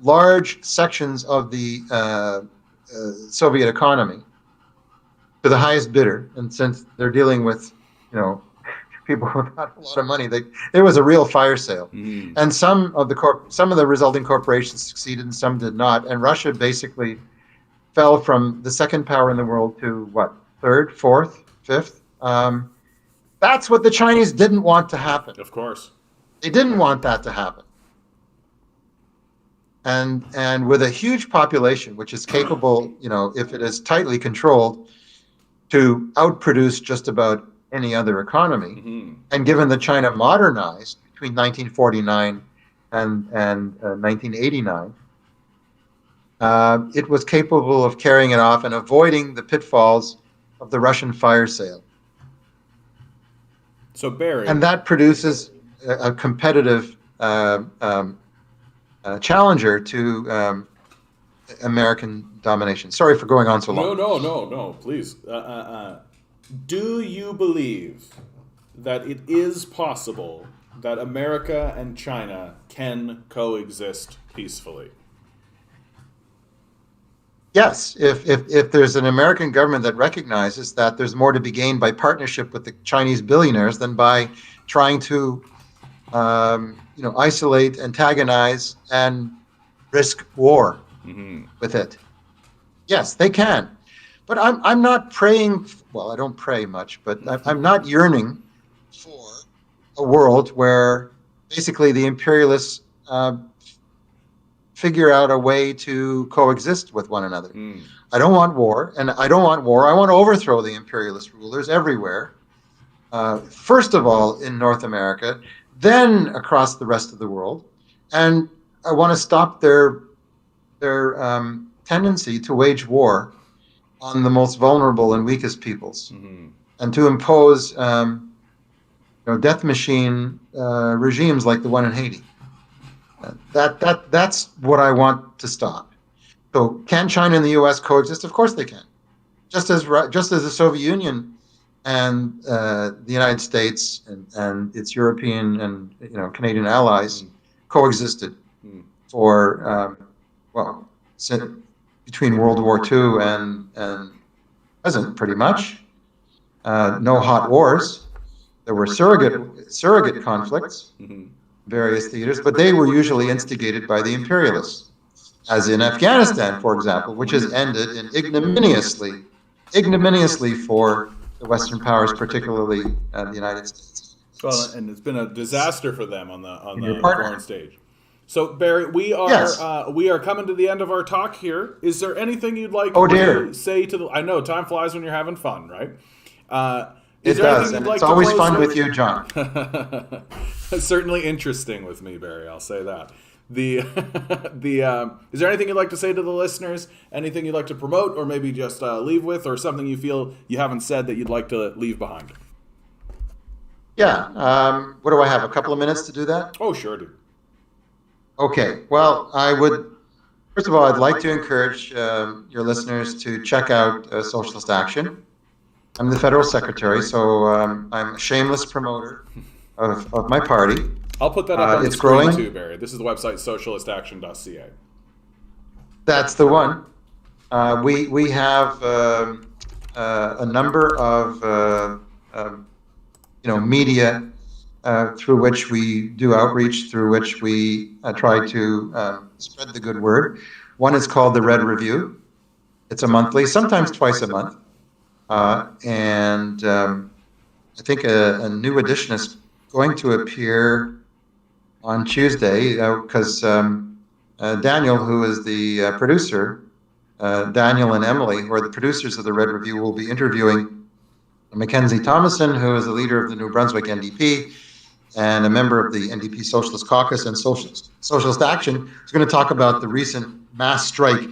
large sections of the Soviet economy to the highest bidder. And since they're dealing with, people without a lot of money, there was a real fire sale. Mm. And some of the resulting corporations succeeded, and some did not. And Russia basically fell from the second power in the world to what, third, fourth, fifth? That's what the Chinese didn't want to happen. Of course. They didn't want that to happen. And with a huge population, which is capable, if it is tightly controlled, to outproduce just about any other economy, Mm-hmm. and given that China modernized between 1949 and 1989, it was capable of carrying it off and avoiding the pitfalls of the Russian fire sale. So Barry, And that produces a competitive challenger to American domination. Sorry for going on so long. no, please. Do you believe that it is possible that America and China can coexist peacefully? Yes, if there's an American government that recognizes that there's more to be gained by partnership with the Chinese billionaires than by trying to, isolate, antagonize, and risk war with it. Yes, they can. But I'm not praying. Well, I don't pray much, but I'm not yearning for a world where basically the imperialists figure out a way to coexist with one another. I don't want war, and I don't want war. I want to overthrow the imperialist rulers everywhere. First of all, in North America, then across the rest of the world, and I want to stop their tendency to wage war on the most vulnerable and weakest peoples, and to impose death machine regimes like the one in Haiti. That's what I want to stop. So, can China and the U.S. coexist? Of course they can. Just as the Soviet Union and the United States and its European and Canadian allies coexisted for between World War II and present, pretty much. No hot wars. There were surrogate conflicts. Various theaters, but they were usually instigated by the imperialists, as in Afghanistan, for example, which has ended in ignominiously for the Western powers, particularly the United States. Well, and it's been a disaster for them on the your partner. foreign stage. So Barry, we are coming to the end of our talk here. Is there anything you'd like to say to the? I know time flies when you're having fun, right? It does, and it's always fun with you, John. Certainly interesting with me, Barry. I'll say that. Is there anything you'd like to say to the listeners? Anything you'd like to promote, or maybe just leave with, or something you feel you haven't said that you'd like to leave behind? Yeah. What do I have? A couple of minutes to do that? Oh, sure, dude. Okay. Well, I would. First of all, I'd like to encourage your listeners to check out Socialist Action. I'm the federal secretary, so I'm a shameless promoter of my party. I'll put that up on the it's screen growing. too, Barry. This is the website socialistaction.ca. That's the one. We have a number of media through which we do outreach, through which we try to spread the good word. One is called the Red Review. It's a monthly, sometimes twice a month. And I think a new edition is going to appear on Tuesday because Daniel, who is the producer, Daniel and Emily, who are the producers of the Red Review, will be interviewing Mackenzie Thomason, who is the leader of the New Brunswick NDP and a member of the NDP Socialist Caucus and Socialist Action, who's going to talk about the recent mass strike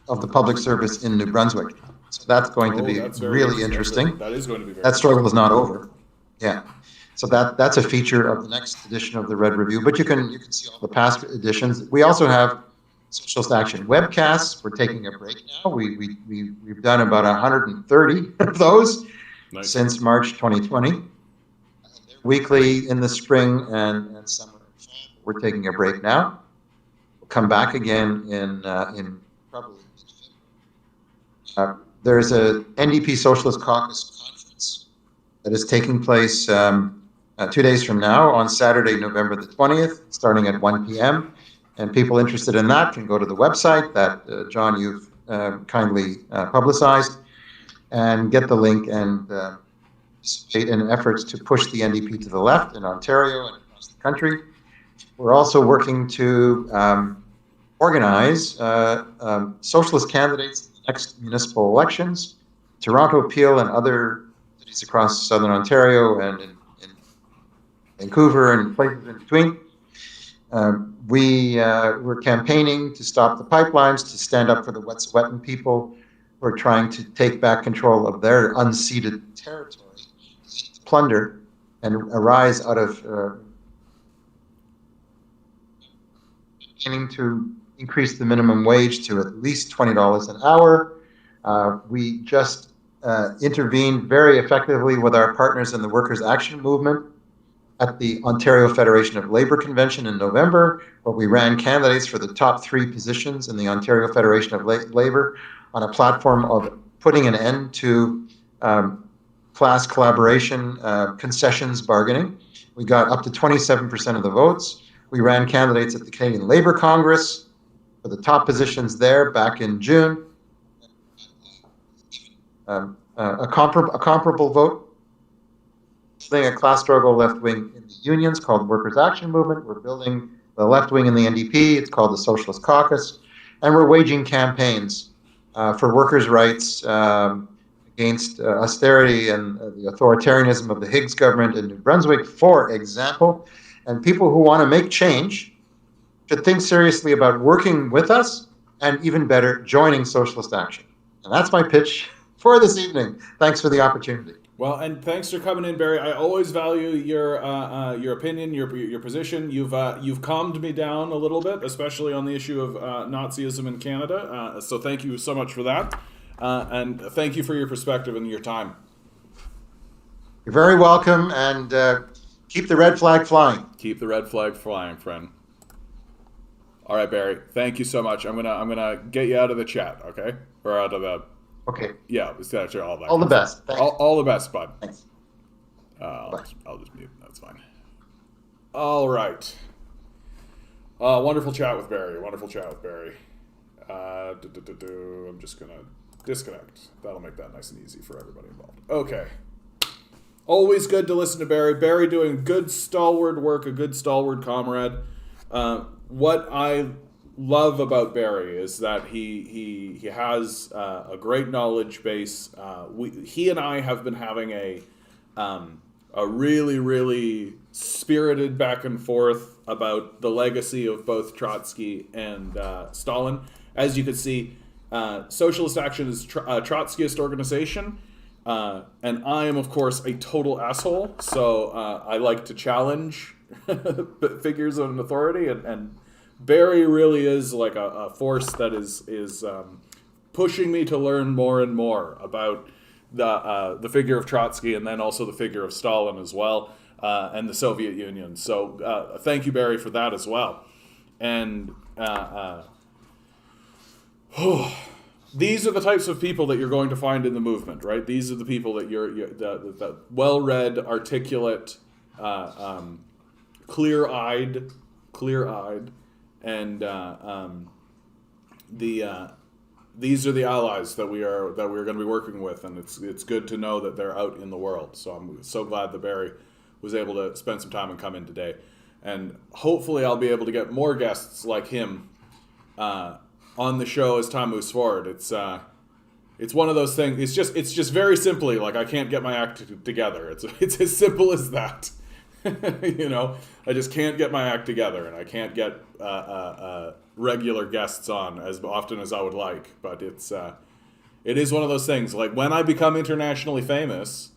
of the public service in New Brunswick. So that's going to be really interesting. That is going to be very That struggle is not over. Yeah. So that's a feature of the next edition of the Red Review. But you can see all the past editions. We also have Socialist Action webcasts. We're taking a break now. We've done about 130 of those since March 2020. Weekly in the spring and summer. We're taking a break now. We'll come back again in probably. There's a NDP Socialist Caucus conference that is taking place 2 days from now on Saturday, November the 20th, starting at 1 p.m. And people interested in that can go to the website that, John, you've kindly publicized, and get the link and participate in efforts to push the NDP to the left in Ontario and across the country. We're also working to organize socialist candidates in the next municipal elections, Toronto, Peel, and other cities across southern Ontario and in Vancouver and places in between. We're campaigning to stop the pipelines, to stand up for the Wet'suwet'en people who are trying to take back control of their unceded territory, plunder, and arise out of beginning to increase the minimum wage to at least $20 an hour. We just intervened very effectively with our partners in the Workers' Action Movement at the Ontario Federation of Labour Convention in November, where we ran candidates for the top 3 positions in the Ontario Federation of Labour on a platform of putting an end to class collaboration, concessions bargaining. We got up to 27% of the votes. We ran candidates at the Canadian Labour Congress for the top positions there back in June. A comparable vote. Building a class struggle left wing in the unions called Workers' Action Movement. We're building the left wing in the NDP. It's called the Socialist Caucus. And we're waging campaigns for workers' rights against austerity and the authoritarianism of the Higgs government in New Brunswick, for example. And people who want to make change should think seriously about working with us and, even better, joining Socialist Action. And that's my pitch for this evening. Thanks for the opportunity. Well, and thanks for coming in, Barry. I always value your opinion, your position. You've calmed me down a little bit, especially on the issue of Nazism in Canada. So thank you so much for that, and thank you for your perspective and your time. You're very welcome, and keep the red flag flying. Keep the red flag flying, friend. All right, Barry. Thank you so much. I'm gonna get you out of the chat, okay? Or out of the. Okay. Yeah, it's actually all that. All the best. All the best, bud. Thanks. I'll just mute. That's fine. All right. Wonderful chat with Barry. I'm just going to disconnect. That'll make that nice and easy for everybody involved. Okay. Always good to listen to Barry. Barry doing good stalwart work, a good stalwart comrade. What I love about Barry is that he has a great knowledge base. He and I have been having a really, really spirited back and forth about the legacy of both Trotsky and Stalin. As you can see, Socialist Action is a Trotskyist organization, and I am, of course, a total asshole. So I like to challenge figures of authority, and Barry really is like a force that is pushing me to learn more and more about the figure of Trotsky, and then also the figure of Stalin as well, and the Soviet Union. So thank you, Barry, for that as well. And these are the types of people that you're going to find in the movement, right? These are the people that you're the well-read, articulate, clear-eyed, and these are the allies that we're going to be working with, and it's good to know that they're out in the world. So I'm so glad that Barry was able to spend some time and come in today, and hopefully I'll be able to get more guests like him on the show as time moves forward. It's one of those things. It's just very simply like I can't get my act together. It's as simple as that. You know, I just can't get my act together, and I can't get regular guests on as often as I would like. But it is one of those things. Like when I become internationally famous,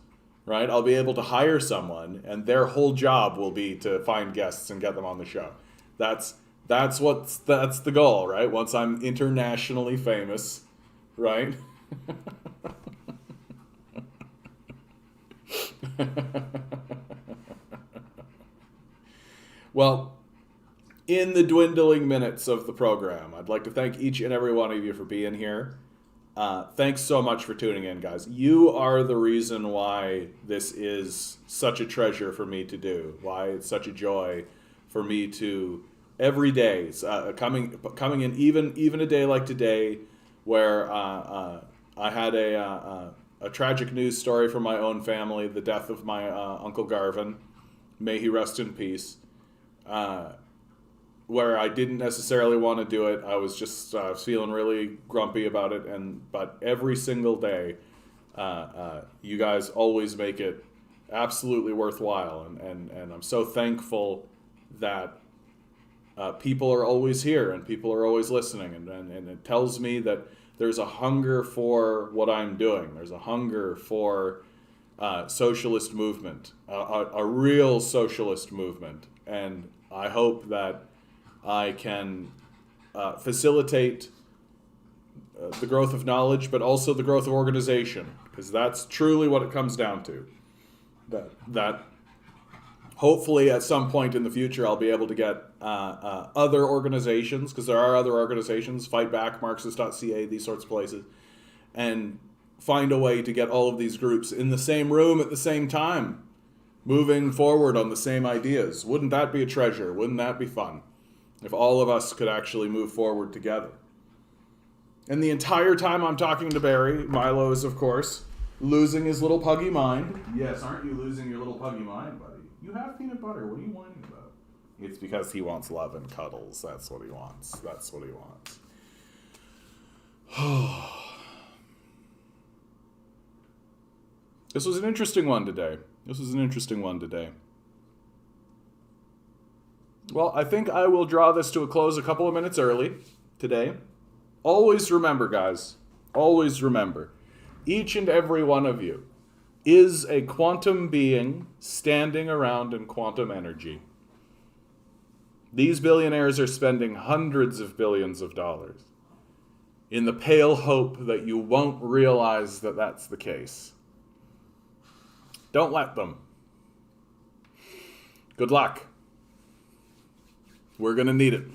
right? I'll be able to hire someone, and their whole job will be to find guests and get them on the show. That's the goal, right? Once I'm internationally famous, right? Well, in the dwindling minutes of the program, I'd like to thank each and every one of you for being here. Thanks so much for tuning in, guys. You are the reason why this is such a treasure for me to do, why it's such a joy for me to every day, coming in, even a day like today, where I had a tragic news story from my own family, the death of my Uncle Garven. May he rest in peace. Where I didn't necessarily want to do it. I was just feeling really grumpy about it. But every single day, you guys always make it absolutely worthwhile. And I'm so thankful that people are always here and people are always listening. And it tells me that there's a hunger for what I'm doing. There's a hunger for socialist movement, a real socialist movement. And I hope that I can facilitate the growth of knowledge, but also the growth of organization, because that's truly what it comes down to. That hopefully at some point in the future I'll be able to get other organizations, because there are other organizations, Fight Back, Marxist.ca, these sorts of places, and find a way to get all of these groups in the same room at the same time, moving forward on the same ideas. Wouldn't that be a treasure? Wouldn't that be fun? If all of us could actually move forward together. And the entire time I'm talking to Barry, Milo is, of course, losing his little puggy mind. Yes, aren't you losing your little puggy mind, buddy? You have peanut butter. What are you whining about? It's because he wants love and cuddles. That's what he wants. That's what he wants. This was an interesting one today. Well, I think I will draw this to a close a couple of minutes early today. Always remember, guys, always remember, each and every one of you is a quantum being standing around in quantum energy. These billionaires are spending hundreds of billions of dollars in the pale hope that you won't realize that that's the case. Don't let them. Good luck. We're going to need it.